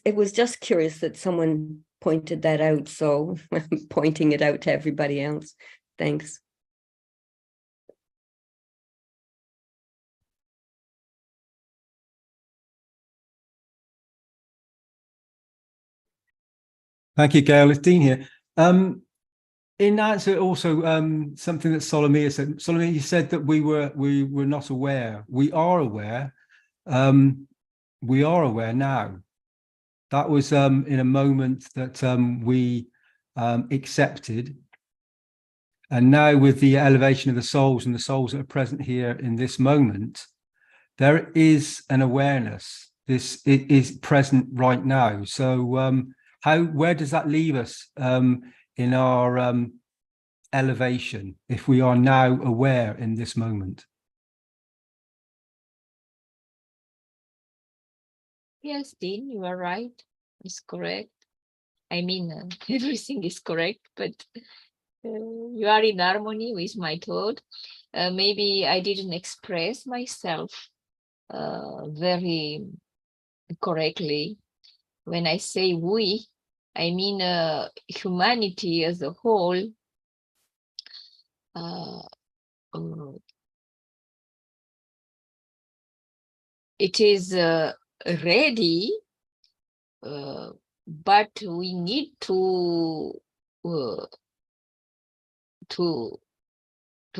it was just curious that someone pointed that out. So I'm pointing it out to everybody else. Thanks. Thank you, Gail. It's Dean here. In answer, also something that Solomia said. Solomia, you said that we were not aware. We are aware. We are aware now. That was in a moment that we accepted, and now with the elevation of the souls and the souls that are present here in this moment, there is an awareness. It is present right now. So where does that leave us in our elevation if we are now aware in this moment? Yes, Dean, you are right. It's correct. I mean, everything is correct, but you are in harmony with my thought. Maybe I didn't express myself very correctly. When I say we, I mean humanity as a whole. It is ready, but we need to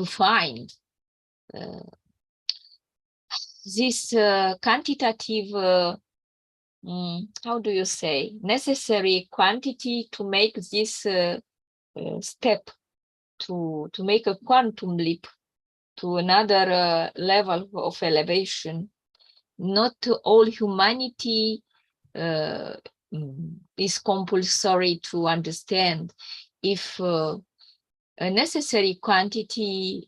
find this quantitative, how do you say, necessary quantity to make this step, to make a quantum leap to another level of elevation. Not all humanity is compulsory to understand. If a necessary quantity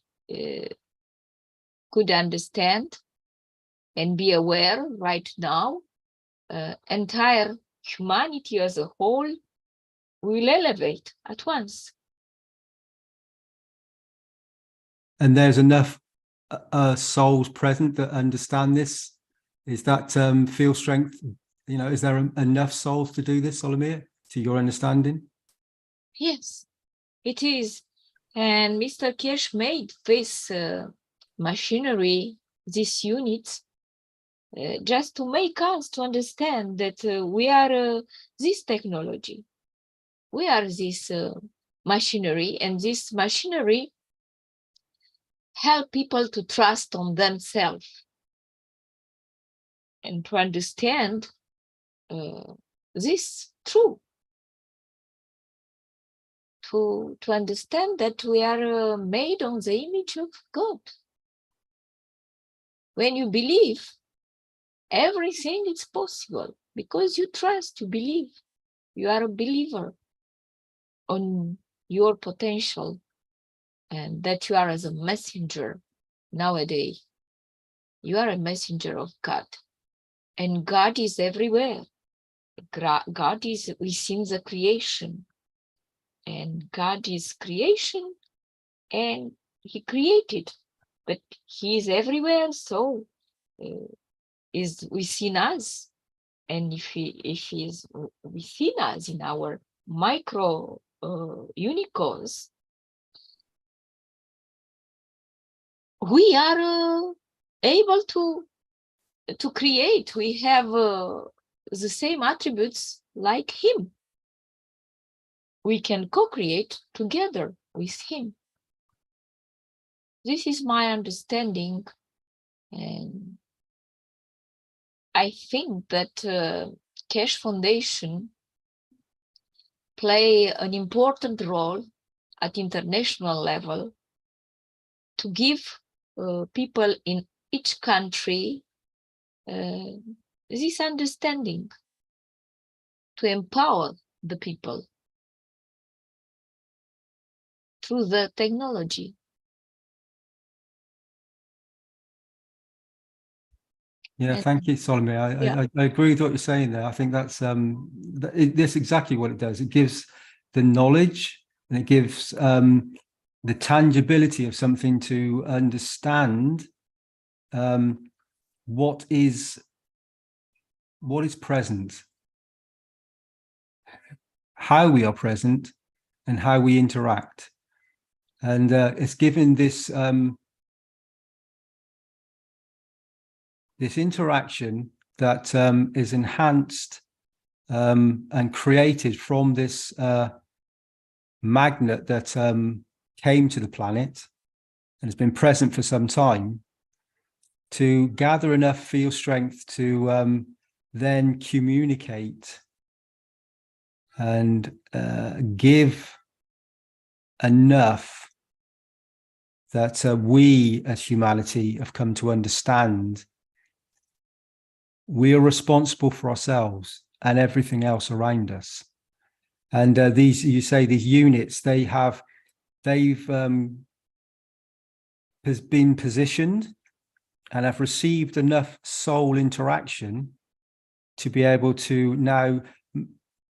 could understand and be aware right now, entire humanity as a whole will elevate at once. And there's enough souls present that understand this. Is that field strength? You know, is there enough souls to do this, Solomia, to your understanding? Yes, it is. And Mr. Keshe made this machinery, these units, just to make us to understand that we are this technology. We are this machinery, and this machinery help people to trust on themselves and to understand this true. To understand that we are made on the image of God. When you believe, everything is possible because you trust, you believe. You are a believer on your potential and that you are as a messenger nowadays. You are a messenger of God. And God is everywhere. God is within the creation. And God is creation and he created, but he is everywhere, so is within us. And if he is within us in our micro unicorns, we are able to create. We have the same attributes like him. We can co-create together with him. This is my understanding, and I think that Keshe Foundation play an important role at international level to give people in each country this understanding to empower the people through the technology. Yeah, And- thank you, Solomon. I agree with what you're saying there. I think that's that's exactly what it does. It gives the knowledge, and it gives the tangibility of something to understand what is present, how we are present, and how we interact. And it's given this this interaction that is enhanced and created from this magnet that came to the planet and has been present for some time, to gather enough field strength to then communicate and give enough that we as humanity have come to understand we are responsible for ourselves and everything else around us. And these, you say, these units, they've been positioned and have received enough soul interaction to be able to now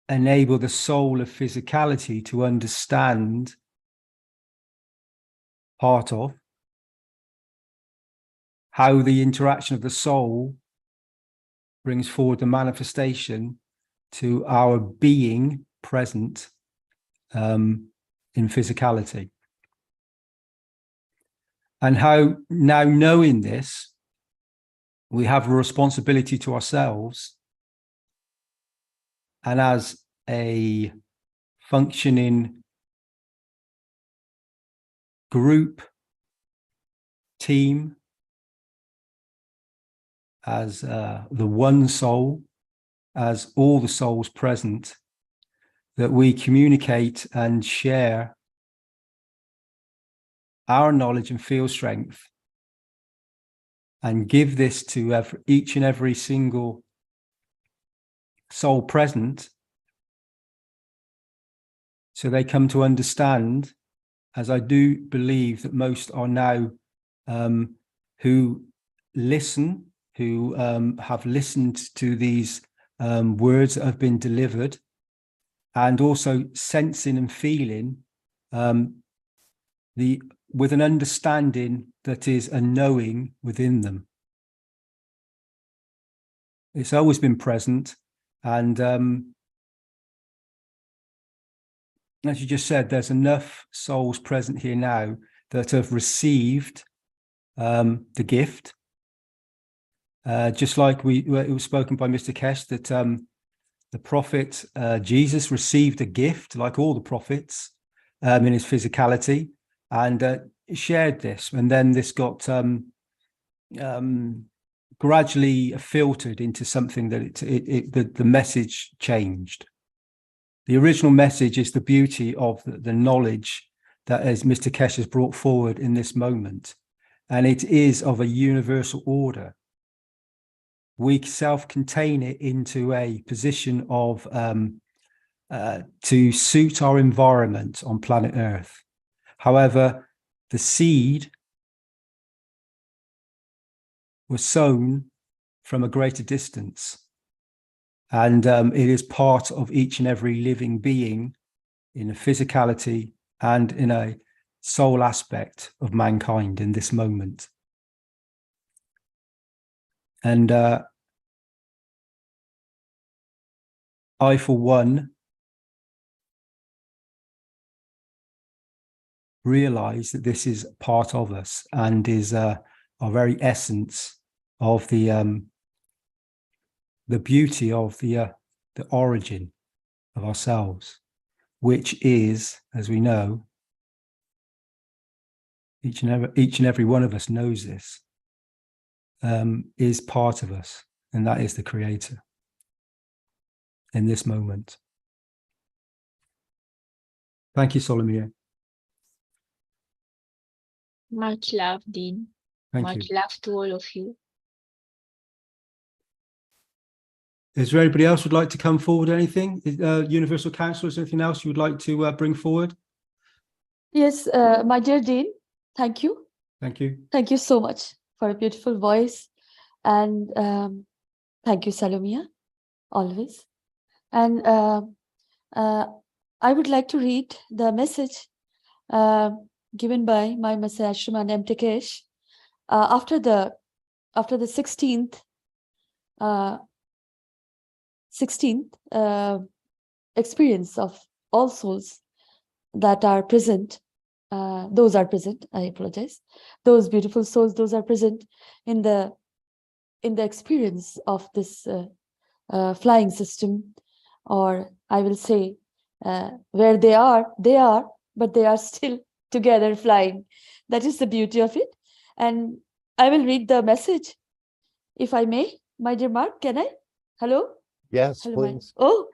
enable the soul of physicality to understand part of how the interaction of the soul brings forward the manifestation to our being present in physicality. And how now, knowing this, we have a responsibility to ourselves, and as a functioning group, team, as the one soul, as all the souls present, that we communicate and share our knowledge and field strength and give this to each and every single soul present, so they come to understand, as I do believe that most are now who listen, who have listened to these words that have been delivered, and also sensing and feeling with an understanding that is a knowing within them. It's always been present, and as you just said, there's enough souls present here now that have received the gift. Just like it was spoken by Mr. Keshe, that the prophet Jesus received a gift, like all the prophets, in his physicality, and shared this, and then this got gradually filtered into something that the message changed. The original message is the beauty of the knowledge that, as Mr. Keshe has brought forward in this moment, and it is of a universal order. We self-contain it into a position of to suit our environment on planet Earth. However, the seed was sown from a greater distance, and it is part of each and every living being in a physicality and in a soul aspect of mankind in this moment. And I, for one, realize that this is part of us and is our very essence of the beauty of the origin of ourselves, which is, as we know, each and every one of us knows this, is part of us, and that is the Creator in this moment. Thank you, Solomon. Much love, Dean. Much love to all of you. Is there anybody else who'd like to come forward? Anything? Universal Council, is there anything else you would like to bring forward? Yes, my dear Dean, thank you. Thank you. Thank you so much for a beautiful voice. And thank you, Salomia, always. And I would like to read the message given by my Messiah Shriman M. Keshe after the 16th experience of all souls that are present. Those are present, I apologize. Those beautiful souls, those are present in the experience of this flying system, or I will say where they are, but they are still together flying. That is the beauty of it. And I will read the message, if I may, my dear Mark. Can I? Hello? Yes, Hello, please. Oh,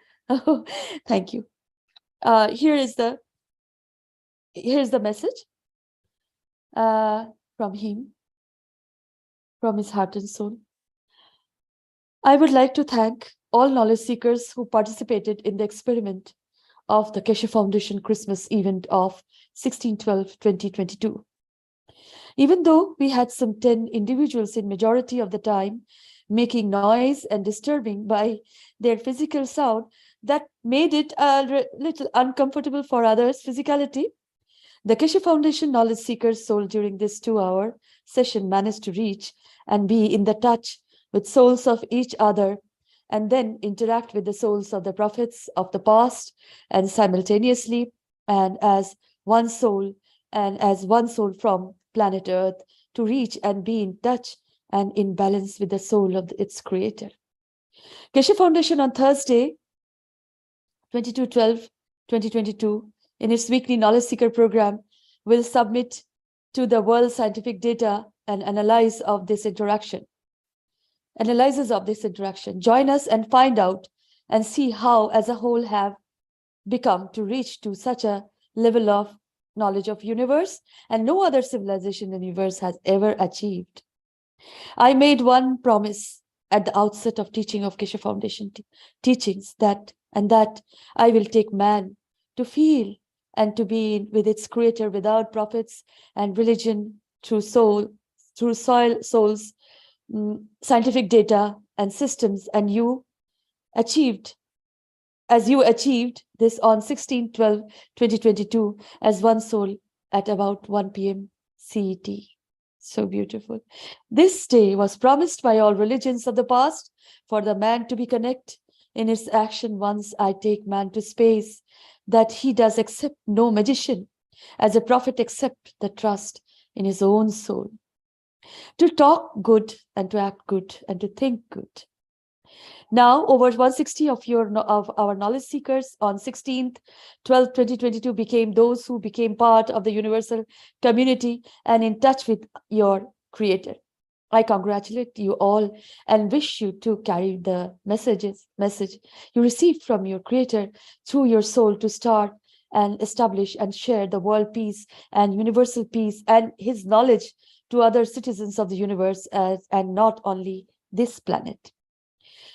thank you. Here's the message from him, from his heart and soul. I would like to thank all knowledge seekers who participated in the experiment of the Keshe Foundation Christmas event of 16/12/2022. Even though we had some 10 individuals in majority of the time making noise and disturbing by their physical sound that made it a little uncomfortable for others' physicality, the Keshe Foundation knowledge seekers soul during this 2-hour session managed to reach and be in the touch with souls of each other, and then interact with the souls of the prophets of the past, and simultaneously and as one soul from planet Earth to reach and be in touch and in balance with the soul of its creator. Keshe Foundation on Thursday, 22/12/2022, in its weekly knowledge seeker program, will submit to the world scientific data and analysis of this interaction. Join us and find out and see how as a whole have become to reach to such a level of knowledge of universe and no other civilization in the universe has ever achieved. I made one promise at the outset of teaching of Keshe Foundation teachings that I will take man to feel and to be with its creator without prophets and religion, through souls, scientific data and systems, and you achieved this on 16/12/2022 as one soul at about 1 p.m. CET. So beautiful. This day was promised by all religions of the past for the man to be connected in his action. Once I take man to space, that he does accept no magician, as a prophet accept the trust in his own soul, to talk good and to act good and to think good. Now, over 160 of our knowledge seekers on 16/12/2022 became those who became part of the universal community and in touch with your creator. I congratulate you all and wish you to carry the message you received from your creator through your soul to start and establish and share the world peace and universal peace and his knowledge to other citizens of the universe and not only this planet.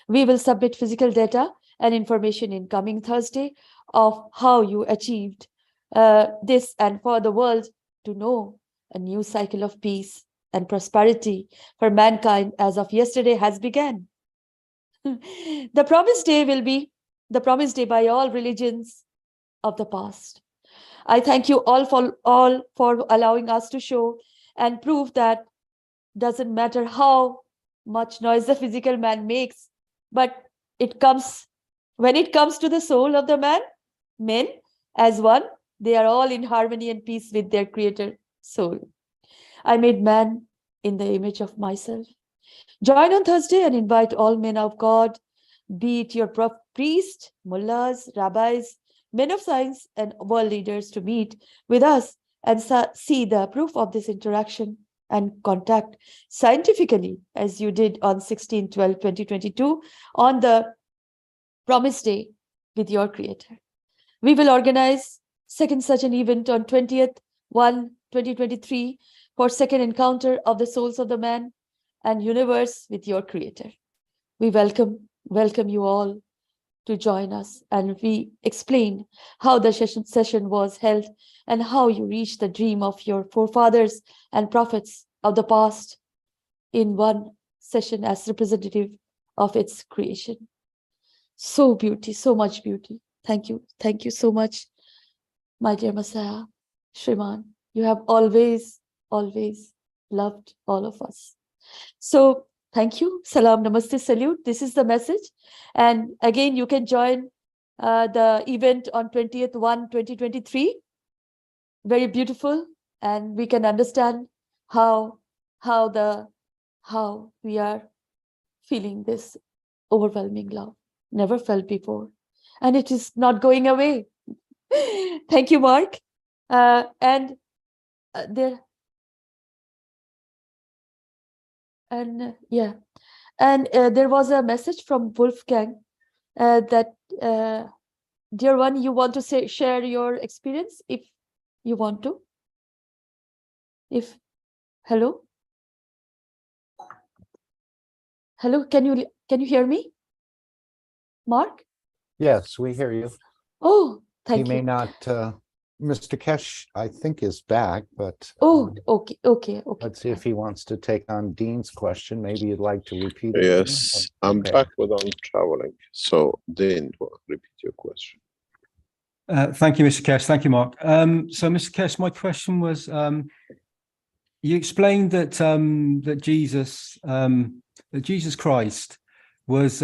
We will submit physical data and information in coming Thursday of how you achieved this, and for the world to know a new cycle of peace and prosperity for mankind as of yesterday has begun. The promised day will be the promised day by all religions of the past. I thank you all for allowing us to show and prove that doesn't matter how much noise the physical man makes, but when it comes to the soul of the men as one, they are all in harmony and peace with their creator soul. I made man in the image of myself. Join on Thursday and invite all men of God, be it your priest, mullahs, rabbis, men of science, and world leaders, to meet with us and see the proof of this interaction and contact scientifically, as you did on 16/12/2022 on the promised day with your creator. We will organize second such an event on 20th 1/2023 for second encounter of the souls of the man and universe with your creator. We welcome you all to join us, and we explain how the session was held and how you reached the dream of your forefathers and prophets of the past in one session as representative of its creation. So much beauty. Thank you so much, my dear Messiah, Shriman. You have always loved all of us. So thank you. Salam, namaste, salute. This is the message. And again, you can join the event on 20th 1/2023. Very beautiful. And we can understand how we are feeling this overwhelming love. Never felt before. And it is not going away. Thank you, Mark. There was a message from Wolfgang that, dear one, you want to share your experience if you want to. Hello, can you hear me, Mark? Yes, we hear you. Oh, thank you. He may not, Mr. Keshe, I think, is back, but okay. Let's see if he wants to take on Dean's question. Maybe you'd like to repeat it. Yes, I'm back, but I'm traveling. So Dean, repeat your question. Thank you, Mr. Keshe. Thank you, Mark. So, Mr. Keshe, my question was: you explained that that Jesus Christ was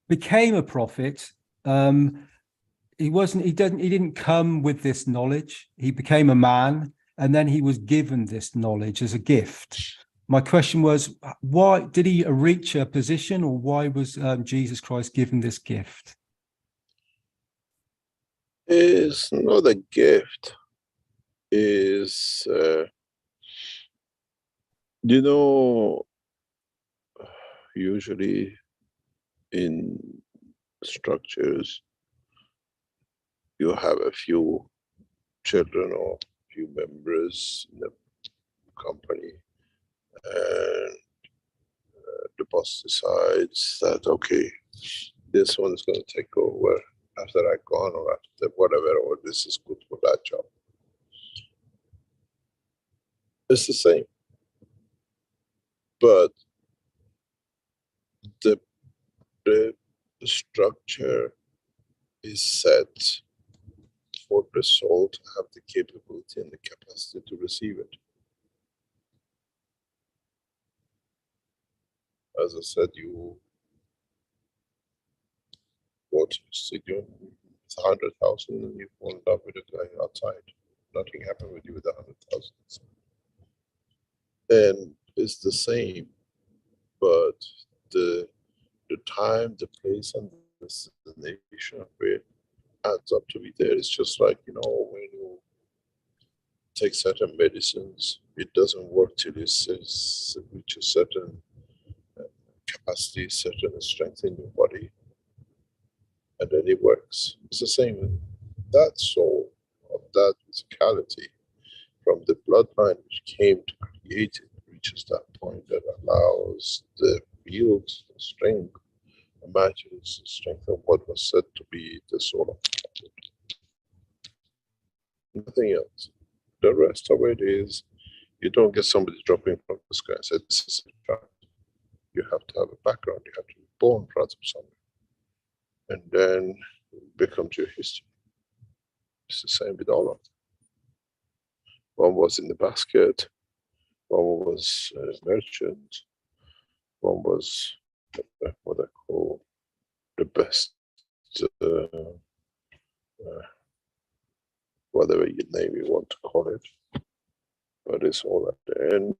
became a prophet. He didn't come with this knowledge. He became a man, and then he was given this knowledge as a gift. My question was, why did he reach a position, or why was Jesus Christ given this gift? It's not a gift. Is usually in structures you have a few children or few members in the company, and the boss decides that, okay, this one's going to take over after I've gone, or after whatever, or this is good for that job. It's the same, but the structure is set for the soul to have the capability and the capacity to receive it. As I said, you go to the studio, it's 100,000, and you fall in love with a guy outside. Nothing happened with you with 100,000. And it's the same, but the time, the place, and the destination of it adds up to be there. It's just like, when you take certain medicines, it doesn't work till it reaches a certain capacity, certain strength in your body, and then it works. It's the same. That soul of that physicality from the bloodline which came to create it reaches that point that allows the field, the strength, imagines the strength of what was said to be the soul of God. Nothing else. The rest of it is, you don't get somebody dropping from the sky and say, this is a child. You have to have a background, you have to be born from somewhere. And then it becomes your history. It's the same with all of them. One was in the basket, one was a merchant, one was what I call the best, whatever name you want to call it, but it's all at the end.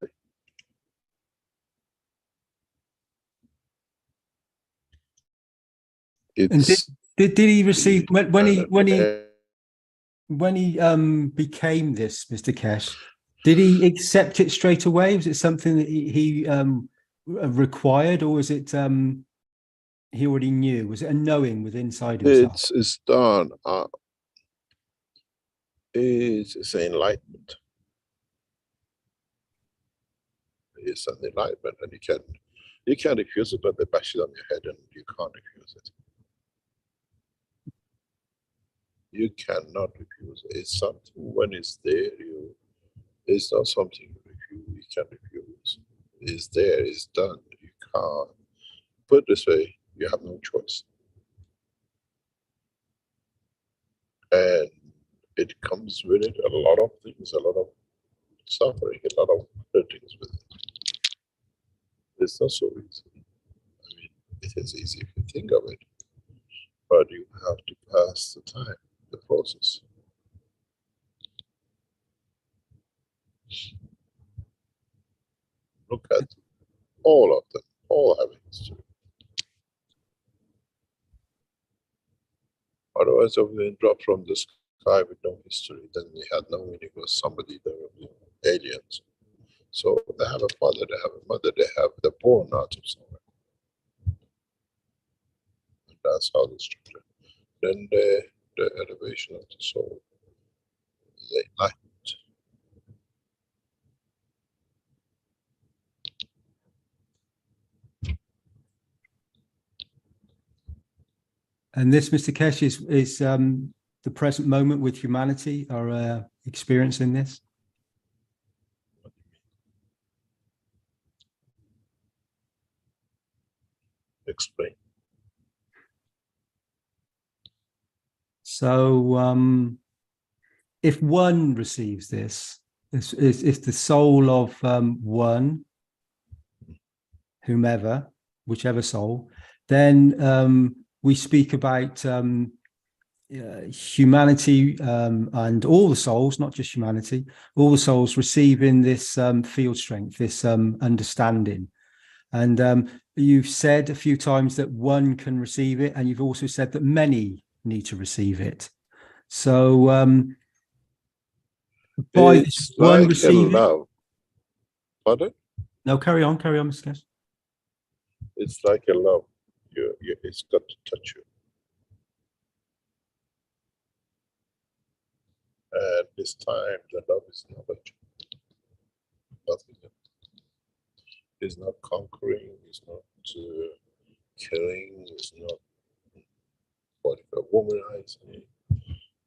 And did he receive when he became this, Mr. Keshe? Did he accept it straight away? Was it something that he required, or was it he already knew? Was it a knowing within inside himself? It's done. It's an enlightenment. It's an enlightenment, and you can't refuse it, but they bash it on your head and you can't refuse it. You cannot refuse it. It's something, when it's there, it's not something you can refuse. It's there, it's done. You can't. Put it this way, you have no choice. And it comes with it a lot of things, a lot of suffering, a lot of other things with it. It's not so easy. I mean, it is easy if you think of it, but you have to pass the time, the process. Look at all of them, all have a history. Otherwise, if they drop from the sky with no history, then they had no meaning. It was somebody, they were aliens. So they have a father, they have a mother, they're born out of somewhere. And that's how they structure. Then the elevation of the soul, the enlightenment. And this, Mr. Keshe, is the present moment with humanity, our experience in this? Explain. So if one receives this, if the soul of one, whomever, whichever soul, then we speak about humanity and all the souls, not just humanity, all the souls receiving this field strength, this understanding. And you've said a few times that one can receive it, and you've also said that many need to receive it. So by It's one like receiving, a love. Pardon? No, carry on, Mr. Keshe. It's like a love. It's got to touch you. And this time, the love is knowledge. Nothing else. It's not conquering, it's not killing, it's not womanizing,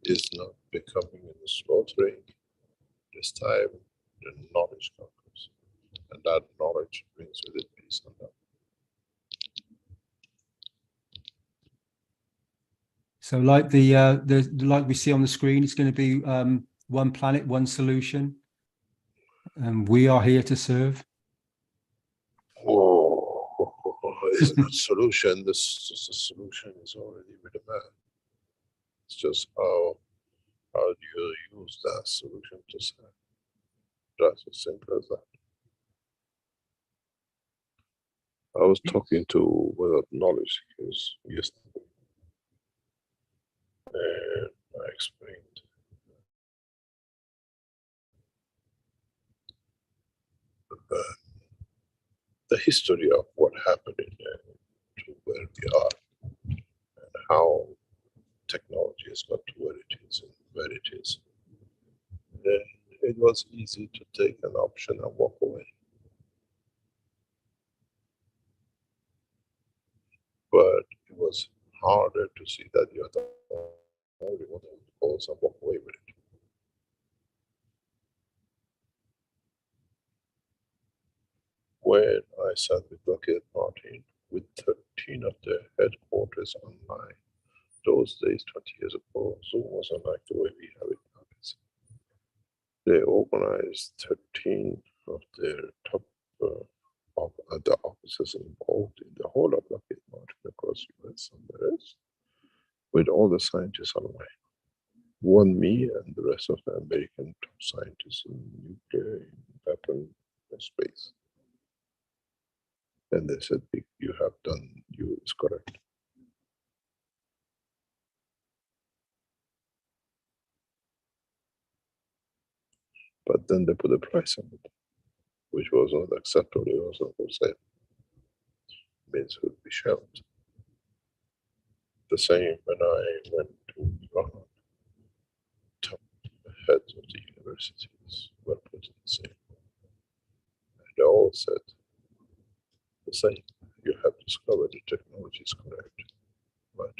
it's not becoming and slaughtering. This time, the knowledge conquers. And that knowledge brings with it peace and love. So like like we see on the screen, it's going to be one planet, one solution, and we are here to serve. Oh, it's not solution. The solution is already with the man. It's just how do you use that solution to serve? That's as simple as that. I was talking to one of knowledge yesterday, and I explained the history of what happened to where we are, and how technology has got to where it is and where it is. Then it was easy to take an option and walk away. But it was harder to see that you're the only one who goes and walk away with it. When I sat with Lockheed Martin with 13 of their headquarters online, those days, 20 years ago, Zoom wasn't like the way we have it nowadays. They organized 13 of their top the officers involved in the whole of Lockheed Martin across US and the rest, with all the scientists online. One me and the rest of the American top scientists in nuclear, in weapon, and space. And they said, you have done, you is correct. But then they put a price on it, which was not acceptable. It was not for sale. Means it would be shelved. The same when I went to Iran. Top heads of the universities were put in the same room. And they all said the same. You have discovered the technology is correct. But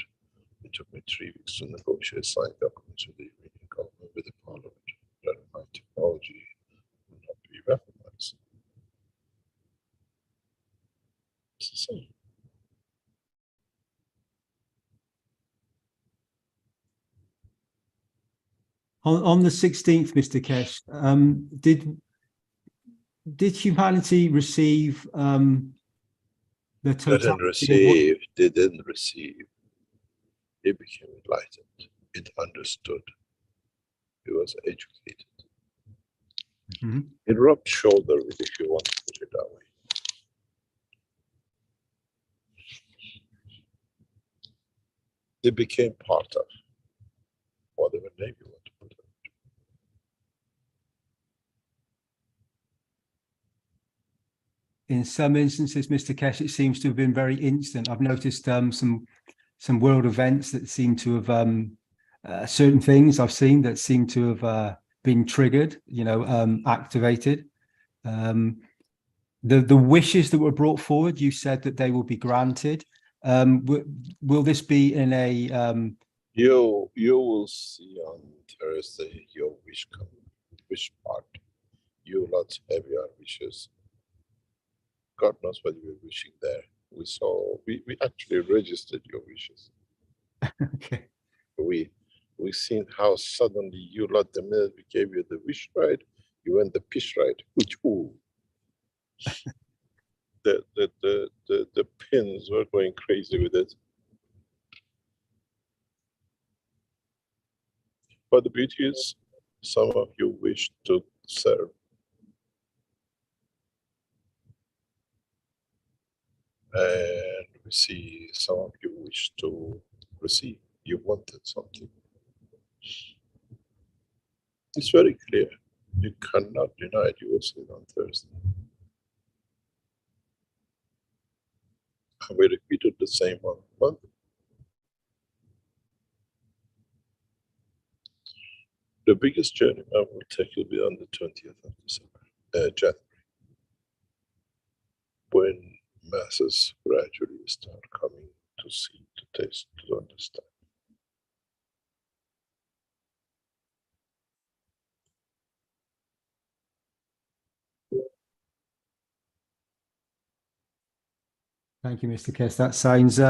it took me 3 weeks to negotiate signed documents with the Iranian government, with the parliament, that my technology will not be weaponized. It's the same. On the 16th, Mr. Keshe, did humanity receive the totality? They didn't receive. It became enlightened. It understood. It was educated. Mm-hmm. It rubbed shoulder with, if you want to put it that way. It became part of whatever name you want to put it. In some instances, Mr. Keshe, it seems to have been very instant. I've noticed some world events that seem to have certain things I've seen that seem to have been triggered, activated. The wishes that were brought forward, you said that they will be granted. Will this be in a? You will see on Thursday your wish part. You lot have your wishes. God knows what you were wishing there. We actually registered your wishes. Okay. We seen how suddenly you lot, the minute we gave you the wish right, you went the pish right. Ooh. The pins were going crazy with it. But the beauty is, some of you wish to serve. And we see some of you wish to receive. You wanted something. It's very clear. You cannot deny it. You will see it on Thursday. And we repeated the same on Monday. The biggest journey I will take will be on the 20th of January, when masses gradually start coming to see, to taste, to understand. Thank you, Mr. Keshe. That sounds.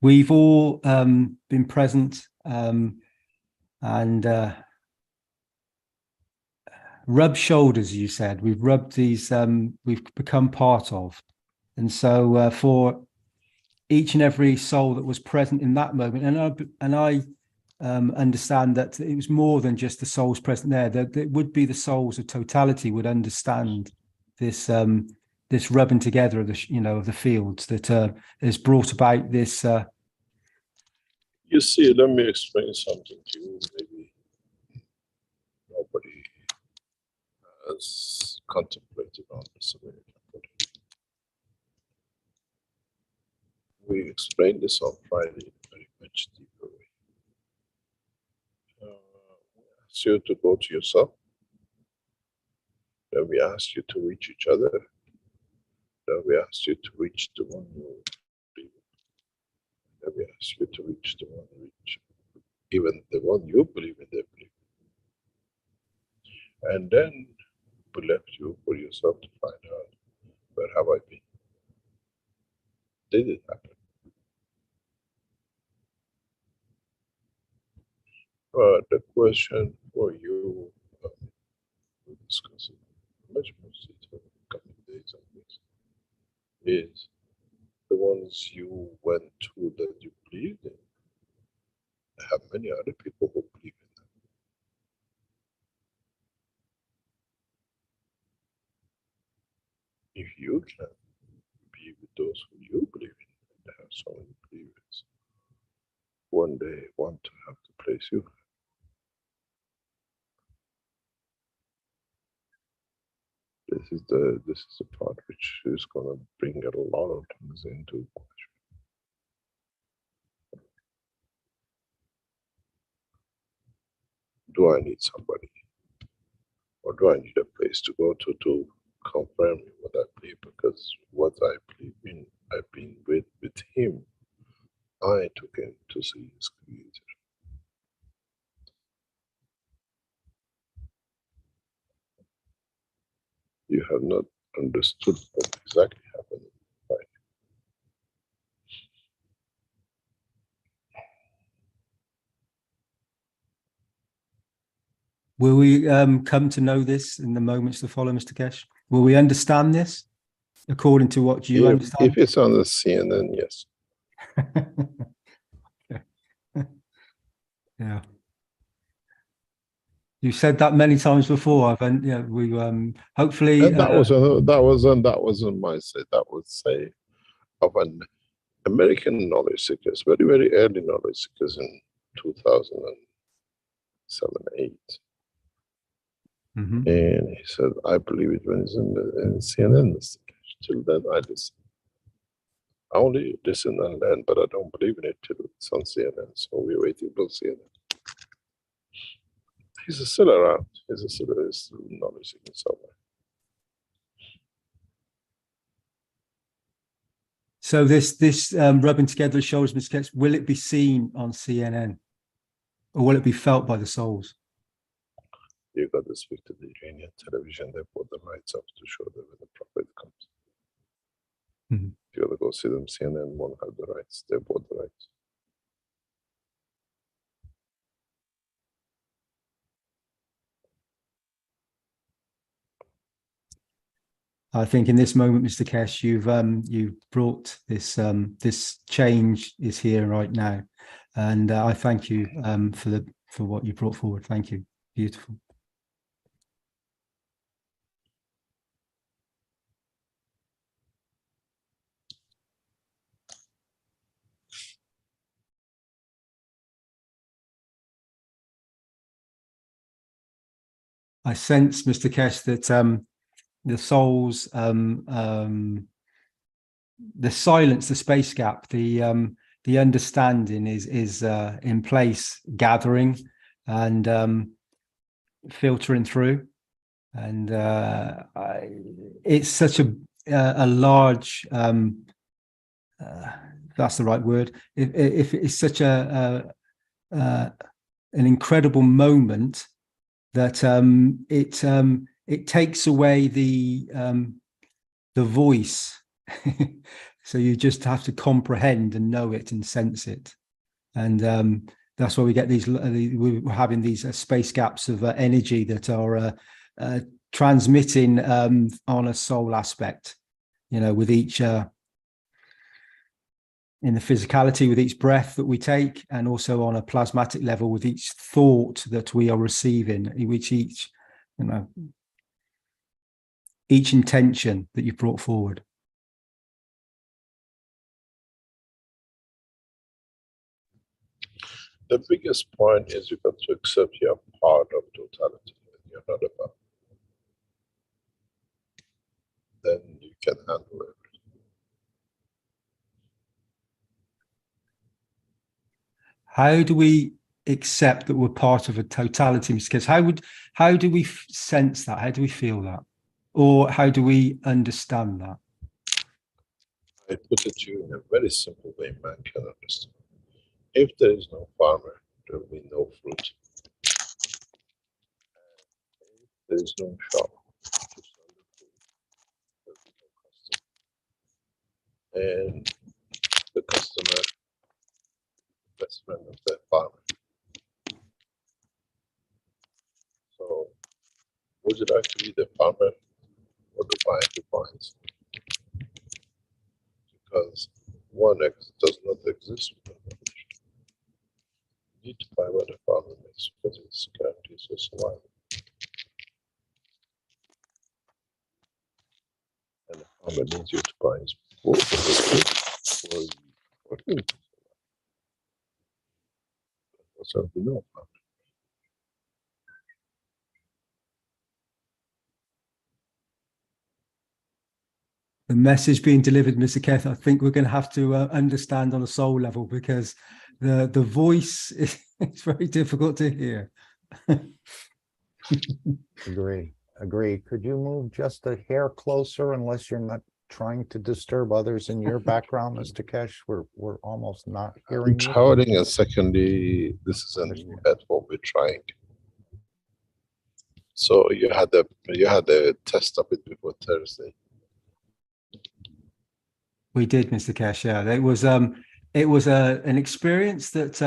We've all been present and rubbed shoulders. You said we've rubbed these. We've become part of, and so for each and every soul that was present in that moment, and I understand that it was more than just the souls present there. That it would be the souls of totality would understand this. This rubbing together of the of the fields that has brought about this. You see, let me explain something to you. Maybe nobody has contemplated on this. We explained this on Friday in a very much deeper way. We asked you to go to yourself. Then we asked you to reach each other. Then we asked you to reach the one you believe in. Then we asked you to reach the one you reach. Even the one you believe in, they believe in. And then we left you for yourself to find out, where have I been? Did it happen? But the question for you, we'll discuss it much more detail in the coming days and weeks, is the ones you went to that you believed in. I have many other people who believe in them. If you can be with those who you believe in, and they have so many believers, one day want to have the place you have. This is the part which is going to bring a lot of things into question. do I need somebody? Or do I need a place to go to confirm what I believe? Because what I believe in, I've been with him. I took him to see his creator. You have not understood what exactly happened. Right? Will we come to know this in the moments to follow, Mr. Keshe? Will we understand this according to what you understand? If it's on the CNN, yes. Yeah. You said that many times before. Yeah, we hopefully. And that wasn't my say. That was say of an American knowledge seekers, very, very early knowledge seekers in 2007, 8. Mm-hmm. And he said, I believe it when it's in CNN. Till then, I listen. I only listen and learn, but I don't believe in it till it's on CNN. So we're waiting for CNN. He's still around. He's still knowledge seeking somewhere. So this rubbing together of shoulders, Mr. Keshe, will it be seen on CNN, or will it be felt by the souls? You got to speak to the Iranian television. They bought the rights up to show them when the prophet comes. Mm-hmm. You got to go see them. CNN won't have the rights. They bought the rights. I think in this moment, Mr. Keshe, you've brought this this change is here right now, and I thank you for what you brought forward. Thank you. Beautiful. I sense, Mr. Keshe, that the souls, the silence, the space gap, the understanding is in place, gathering and filtering through, and it's such a large. That's the right word. If it's such an incredible moment that it takes away the voice. So you just have to comprehend and know it and sense it, and that's why we get these. We're having these space gaps of energy that are transmitting on a soul aspect. You know, with each in the physicality, with each breath that we take, and also on a plasmatic level with each thought that we are receiving, which each, you know, each intention that you've brought forward. The biggest point is you've got to accept you're part of totality and you're not a part. Then you can handle everything. How do we accept that we're part of a totality? Because how do we sense that? How do we feel that? Or how do we understand that? I put it to you in a very simple way man can understand. If there is no farmer, there will be no fruit. If there is no shop, there will be no customer. And the customer, best friend of the farmer. So, would you like to be the farmer or the buyer who finds? Because one does not exist without the other. You need to buy what the farmer makes because it's guarantees your survival. And the farmer needs you to buy his food for him. So we know about it. The message being delivered, Mr. Keshe, I think we're going to have to understand on a soul level, because the voice is it's very difficult to hear. Agree. Could you move just a hair closer, unless you're not trying to disturb others in your background, Mr. Keshe? We're almost not hearing you. Towering, and secondly, this is a new platform we're trying. So you had a test of it before Thursday. We did, Mr. Keshe. Yeah, it was an experience that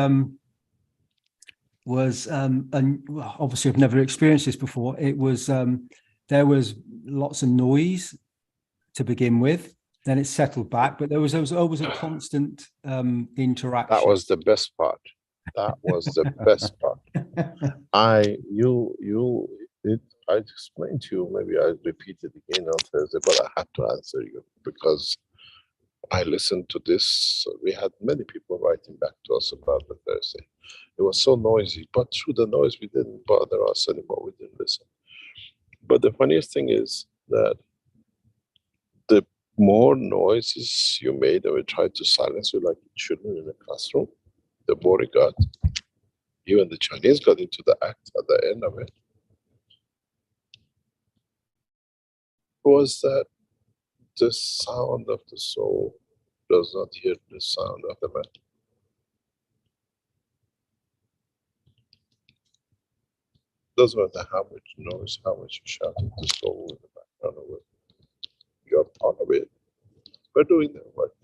was and well, obviously I've never experienced this before. It was there was lots of noise to begin with, then it settled back, but there was always a constant interaction. That was the best part. That was the best part. I explained to you, maybe I repeated again on Thursday, but I had to answer you because I listened to this. We had many people writing back to us about the Thursday. It was so noisy, but through the noise, we didn't bother us anymore. We didn't listen. But the funniest thing is that the more noises you made and we tried to silence you like children in a classroom, the more it got. Even the Chinese got into the act at the end of it. Was that the sound of the soul does not hear the sound of the man. Doesn't matter how much noise, how much you shout at the soul in the background of it. You're part of it. We're doing that work.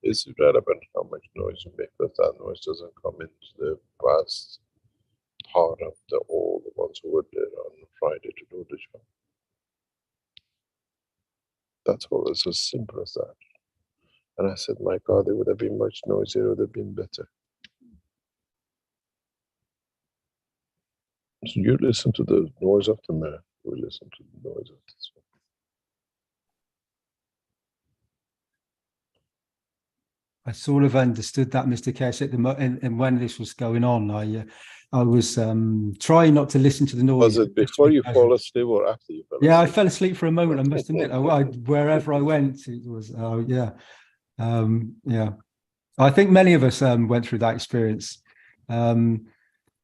It's irrelevant how much noise you make, because that noise doesn't come into the vast part of all the ones who were there on Friday to do the job. That's all. It's as simple as that. And I said, my God, it would have been much noisier, it would have been better. So you listen to the noise of the man, we listen to the noise of the soul. I sort of understood that, Mr. Keshe, and when this was going on, I was trying not to listen to the noise. Was it before you fall asleep or after you fell asleep? Yeah, I fell asleep for a moment, I must admit. Wherever I went, it was, yeah. Yeah. I think many of us went through that experience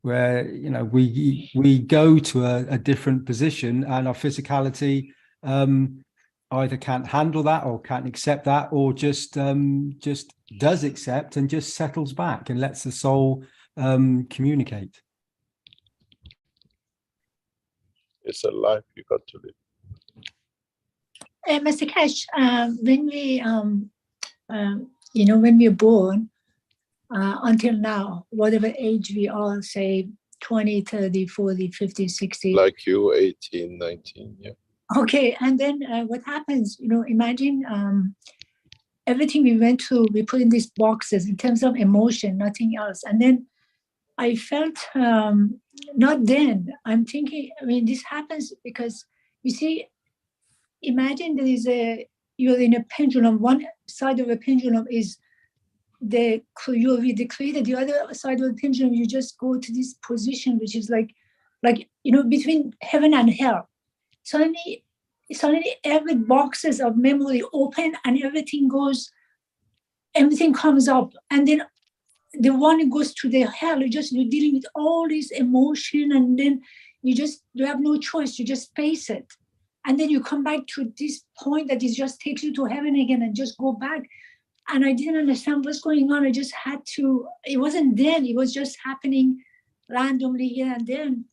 where, you know, we go to a different position and our physicality either can't handle that or can't accept that, or just does accept and just settles back and lets the soul communicate. It's a life you got to live. Mr. Keshe, when we, you know, when we're born, until now, whatever age we are, say 20, 30, 40, 50, 60. Like you, 18, 19, yeah. Okay, and then what happens, you know, imagine everything we went through, we put in these boxes in terms of emotion, nothing else. And then I felt, not then, I'm thinking, I mean, this happens because, you see, imagine you're in a pendulum, one side of a pendulum is you're with the creator, the other side of the pendulum, you just go to this position, which is like, you know, between heaven and hell. Suddenly every boxes of memory open and everything comes up. And then the one who goes to the hell, you're dealing with all this emotion, and then you have no choice, you just face it. And then you come back to this point that it just takes you to heaven again and just go back. And I didn't understand what's going on. I just had to, it wasn't then, it was just happening randomly here and then.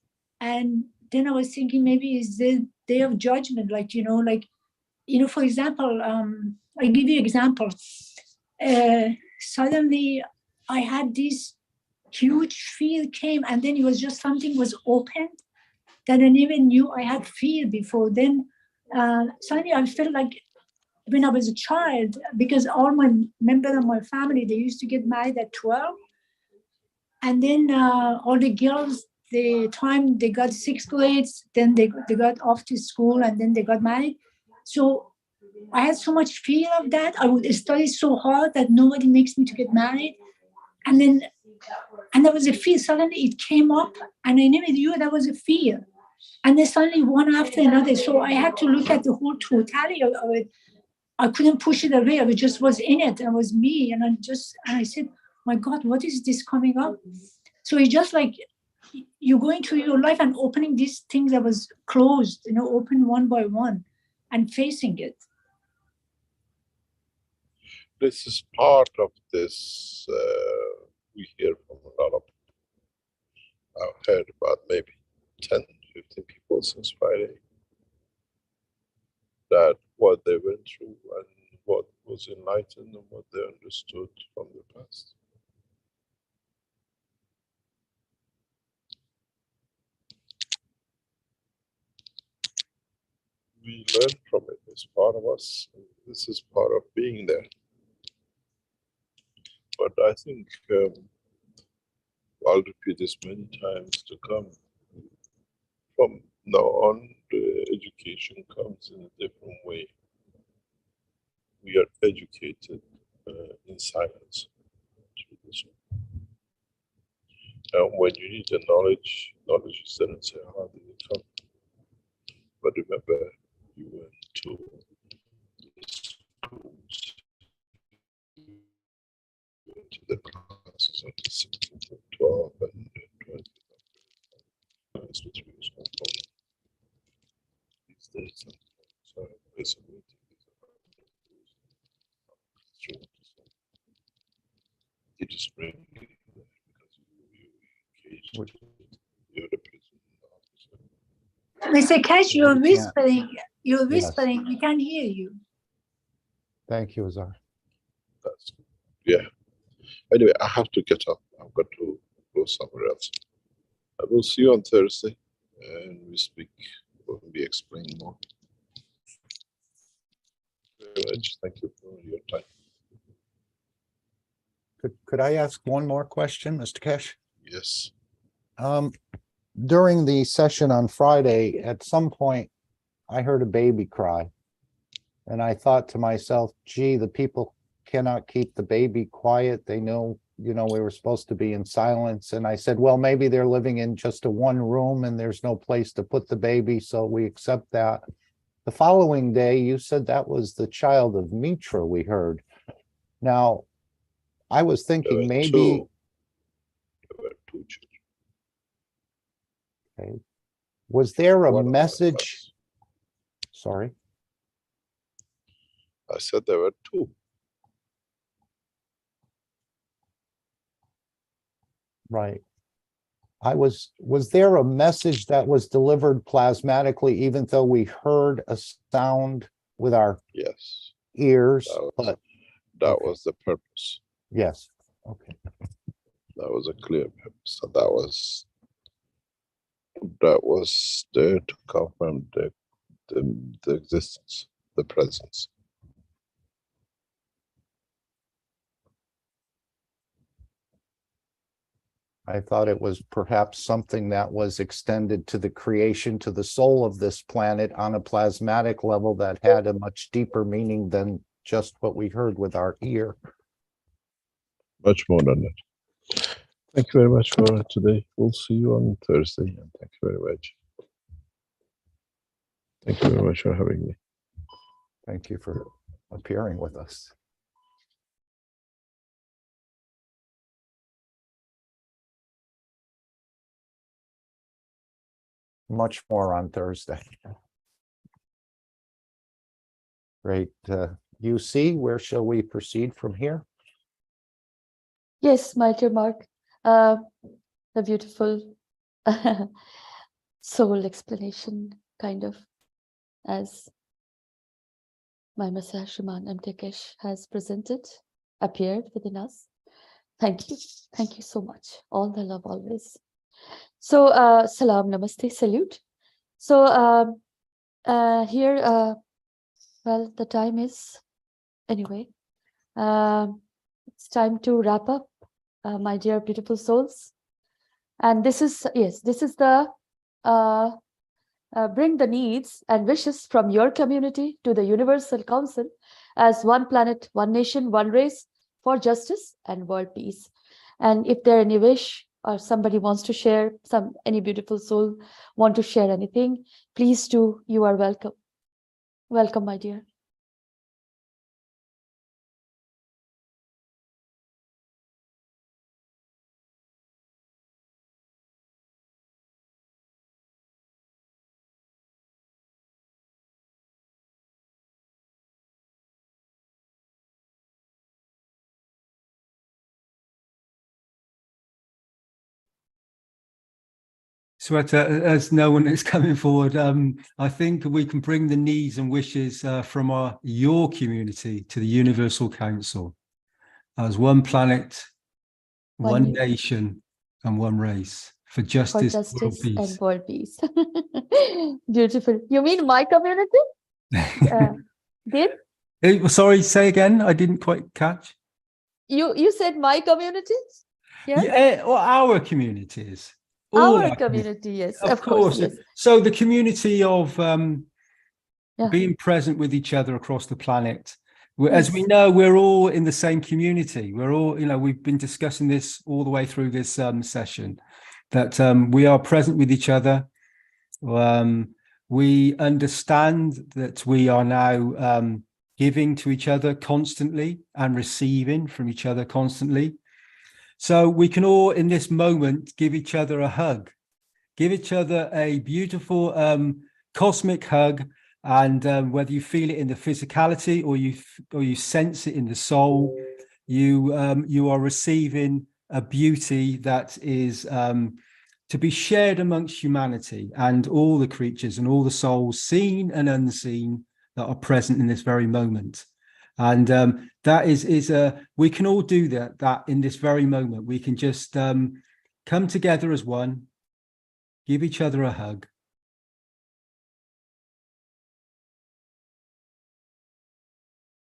And then I was thinking maybe it's the day of judgment, for example, I give you an example. Suddenly I had this huge field came, and then it was just something was opened that I never knew I had field before. Then suddenly I felt like when I was a child, because all my members of my family, they used to get married at 12. And then all the girls, the time they got 6th grades, then they got off to school and then they got married. So I had so much fear of that. I would study so hard that nobody makes me to get married. And there was a fear. Suddenly it came up and I never knew that was a fear. And then suddenly one after another. So I had to look at the whole totality of it. I couldn't push it away. I just was in it. I was me. And I said, my God, what is this coming up? So it's just like you going through your life and opening these things that was closed, open one by one and facing it. This is part of this, we hear from a lot of people. I've heard about maybe 10, 15 people since Friday, that what they went through and what was enlightened and what they understood from the past. We learn from it. It's part of us. This is part of being there. But I think I'll repeat this many times to come. From now on, the education comes in a different way. We are educated in silence through this. And when you need the knowledge, knowledge is there and say, how did it come? But remember, you went to the schools, you went to the classes of the 6 and 12 and 20. These days, so basically, you just bring it because you engaged, you're the Mr. Keshe, you're We can't- whispering. You're Yes. whispering. We can't hear you. Thank you, Azar. That's, yeah. Anyway, I have to get up. I've got to go somewhere else. I will see you on Thursday, and we speak. We'll be explaining more. Very much. Thank you for your time. Could I ask one more question, Mr. Keshe? Yes. During the session on Friday, at some point, I heard a baby cry. And I thought to myself, gee, the people cannot keep the baby quiet. They know, we were supposed to be in silence. And I said, well, maybe they're living in just a one room and there's no place to put the baby, so we accept that. The following day, you said that was the child of Mitra we heard. Now, I was thinking maybe... There were two children. Okay. Was there a One message? Sorry. I said there were two. Right. Was there a message that was delivered plasmatically, even though we heard a sound with our ears? That was the purpose. Yes. Okay. That was a clear purpose. So that was there to confirm the existence, the presence. I thought it was perhaps something that was extended to the creation, to the soul of this planet on a plasmatic level that had a much deeper meaning than just what we heard with our ear. Much more than that. Thank you very much for today. We'll see you on Thursday. And thank you very much. Thank you very much for having me. Thank you for appearing with us. Much more on Thursday. Great. UC, where shall we proceed from here? Yes, my dear Mark, the beautiful soul explanation, kind of, as my Messiah Shriman M. Keshe has presented, appeared within us. Thank you. Thank you so much. All the love always. So, salam, namaste, salute. So, here, well, the time is, anyway, it's time to wrap up, my dear beautiful souls. And this is, yes, this is the bring the needs and wishes from your community to the Universal Council as one planet, one nation, one race for justice and world peace. And if there any wish or somebody wants to share, any beautiful soul want to share anything, please do. You are welcome. Welcome, my dear. Sweta, as no one is coming forward, I think we can bring the needs and wishes from your community to the Universal Council as one planet, one One nation, and one race for for justice, world justice and peace. world peace. Beautiful. You mean my community? Did Sorry, say again. I didn't quite catch. you said my community? Yeah. Yeah, well, our communities. All Our our community, yes, Of of course, course. yes. So the community of Yeah. being present with each other across the planet. As we Yes. know, we're all in the same community. We're all, we've been discussing this all the way through this session, that we are present with each other. We understand that we are now giving to each other constantly and receiving from each other constantly. So we can all, in this moment, give each other a hug, give each other a beautiful cosmic hug. And whether you feel it in the physicality or you sense it in the soul, you are receiving a beauty that is to be shared amongst humanity and all the creatures and all the souls, seen and unseen, that are present in this very moment. And that is we can all do that in this very moment. We can just come together as one, give each other a hug.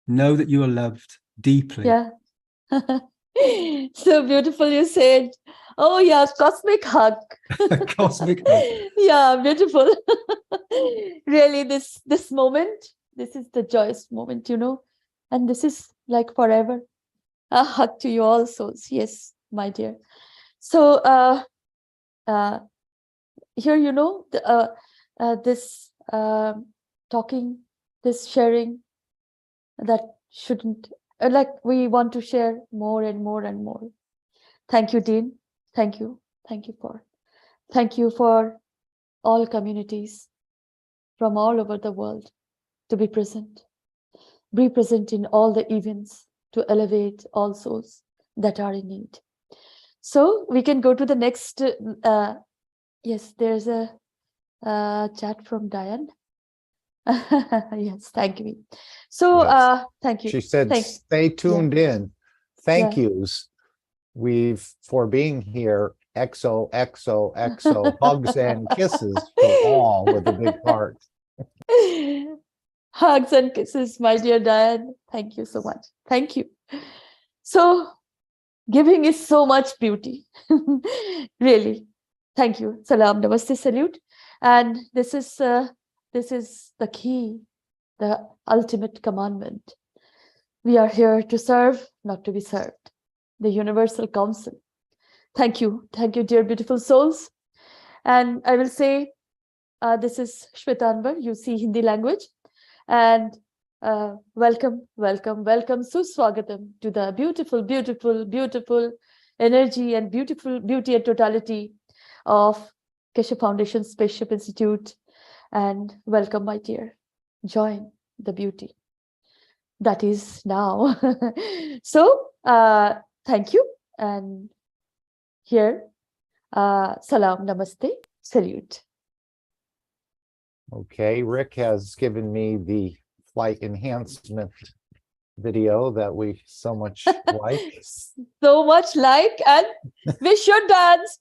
Know that you are loved deeply. Yeah. So beautiful you said. Oh yeah, cosmic hug. Cosmic hug. Yeah, beautiful. Really, this moment, this is the joyous moment, and this is like forever. A hug to you all souls. Yes, my dear. So here, this talking, this sharing, that shouldn't, like, we want to share more and more and more. Thank you, Dean. Thank you for all communities from all over the world to be present in all the events to elevate all souls that are in need. So we can go to the next. Yes, there's a chat from Diane. Yes, thank you. So Yes. thank you. She said, Thanks. stay tuned in. Thank Yeah. yous. For being here. XOXOXO hugs and kisses to all with a big heart. Hugs and kisses, my dear Diane. Thank you so much. Thank you. So giving is so much beauty. Really. Thank you. Salam, namaste, salute. And this is the key, the ultimate commandment. We are here to serve, not to be served. The Universal Council. Thank you, dear beautiful souls. And I will say, this is Shweta Anwar, you see Hindi language, and welcome, suswagatam to the beautiful energy and beauty and totality of Keshe Foundation Spaceship Institute. And welcome, my dear. Join the beauty that is now. So thank you. And here, salam, namaste, salute. Okay, Rick has given me the flight enhancement video that we so much like. So much like, and we should dance.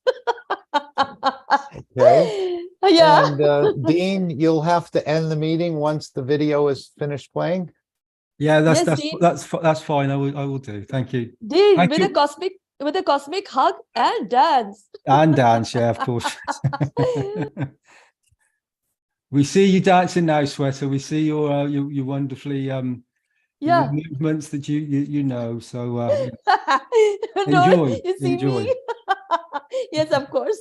Okay. Yeah. And Dean, you'll have to end the meeting once the video is finished playing. Yeah, Yes, Dean. that's fine. I will do. Thank you. Dean, Thank with you. a cosmic hug and dance. And dance, yeah, of course. We see you dancing now, Sweater. We see your wonderfully your movements that you know. So No, enjoy. you see enjoy. me. Yes, of course.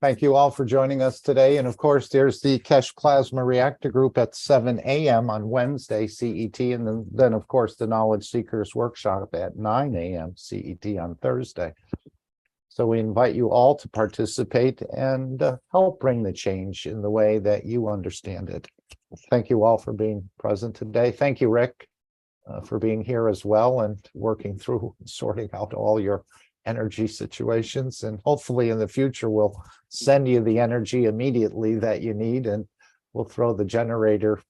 Thank you all for joining us today. And of course, there's the Keshe Plasma Reactor Group at 7 a.m. on Wednesday, CET. And then, of course, the Knowledge Seekers Workshop at 9 a.m. CET on Thursday. So we invite you all to participate and help bring the change in the way that you understand it. Thank you all for being present today. Thank you, Rick, for being here as well and working through sorting out all your energy situations. And hopefully in the future, we'll send you the energy immediately that you need, and we'll throw the generator,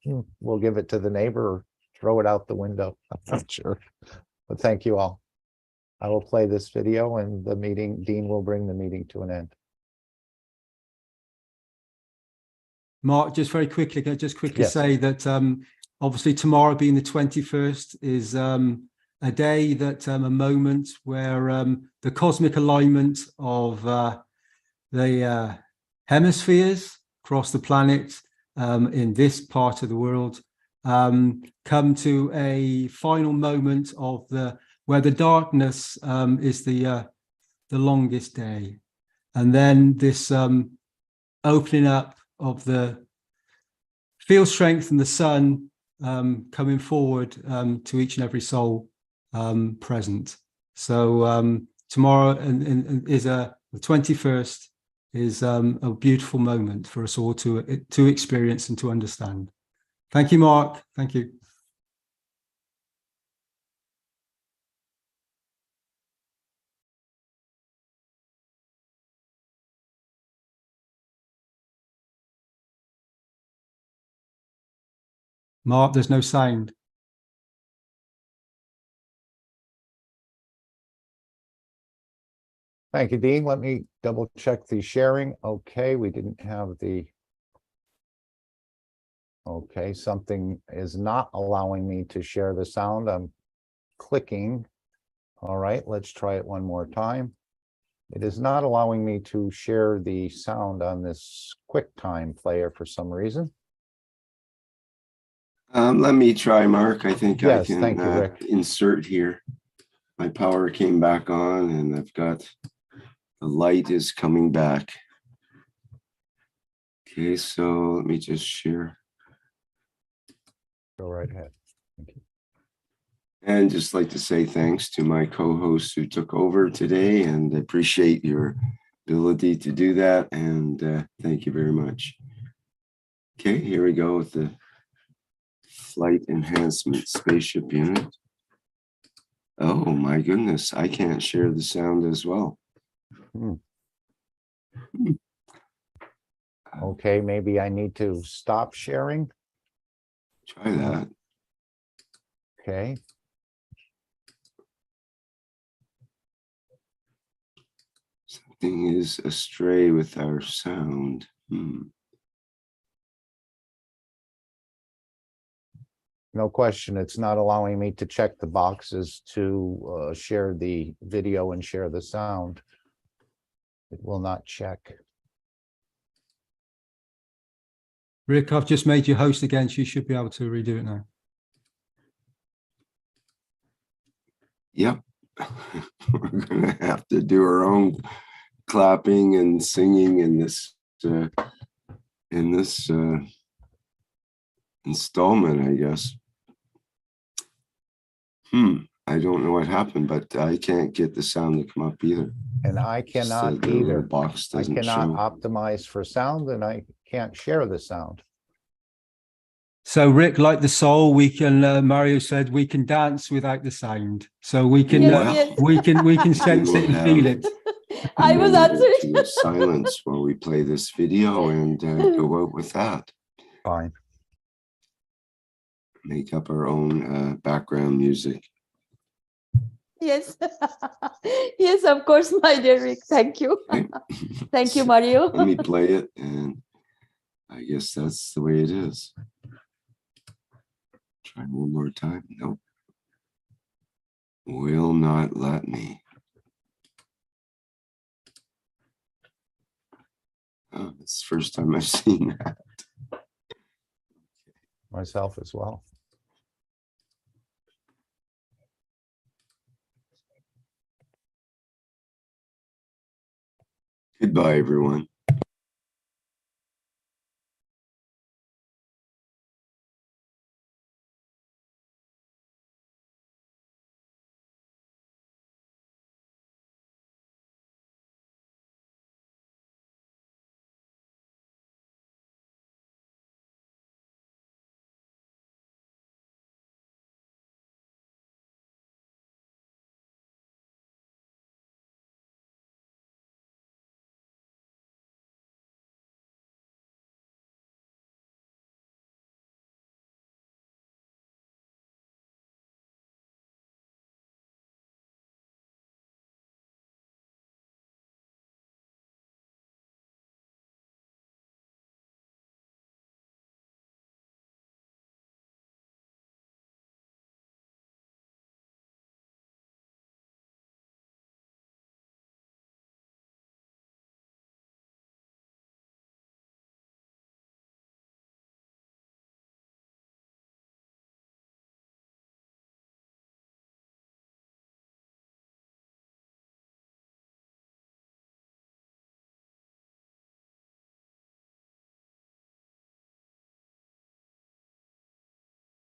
we'll give it to the neighbor or throw it out the window. I'm not sure. But thank you all. I will play this video, and the meeting, Dean will bring the meeting to an end. Mark, just very quickly, can I just quickly Yes. say that obviously tomorrow being the 21st is a day that a moment where the cosmic alignment of the hemispheres across the planet in this part of the world come to a final moment of where the darkness is the longest day, and then this opening up of the field strength and the sun coming forward to each and every soul present. So tomorrow is the 21st is a beautiful moment for us all to experience and to understand. Thank you, Mark. Thank you. Mark, there's no sound. Thank you, Dean. Let me double check the sharing. Okay, we didn't have the. Okay, something is not allowing me to share the sound. I'm clicking. All right, let's try it one more time. It is not allowing me to share the sound on this QuickTime player for some reason. Let me try, Mark. I think Yes, I can thank you, Rick. insert here. My power came back on, and I've got the light is coming back. Okay, so let me just share. Go right ahead. Thank you. And just like to say thanks to my co-hosts who took over today, and appreciate your ability to do that. And thank you very much. Okay, here we go with the flight enhancement spaceship unit. Oh my goodness, I can't share the sound as well. Okay, maybe I need to stop sharing. Try that. Okay. Something is astray with our sound. No question, it's not allowing me to check the boxes to share the video and share the sound. It will not check. Rick, I've just made you host again, so you should be able to redo it now. Yep. We're gonna have to do our own clapping and singing in this installment, I guess. I don't know what happened, but I can't get the sound to come up either. And I cannot The little either. box I doesn't cannot show. optimize for sound, and I can't share the sound. So Rick, like the soul, we can, Mario said, we can dance without the sound. So we can, Yes. we can sense it and feel it. I was answering. To silence while we play this video and go out with that. Fine. Make up our own background music. Yes. Yes, of course, my dear Rick. Thank you. Okay. Thank you, Mario. Let me play it, and I guess that's the way it is. Try one more time. Nope. Will not let me. Oh, it's the first time I've seen that. Myself as well. Goodbye, everyone.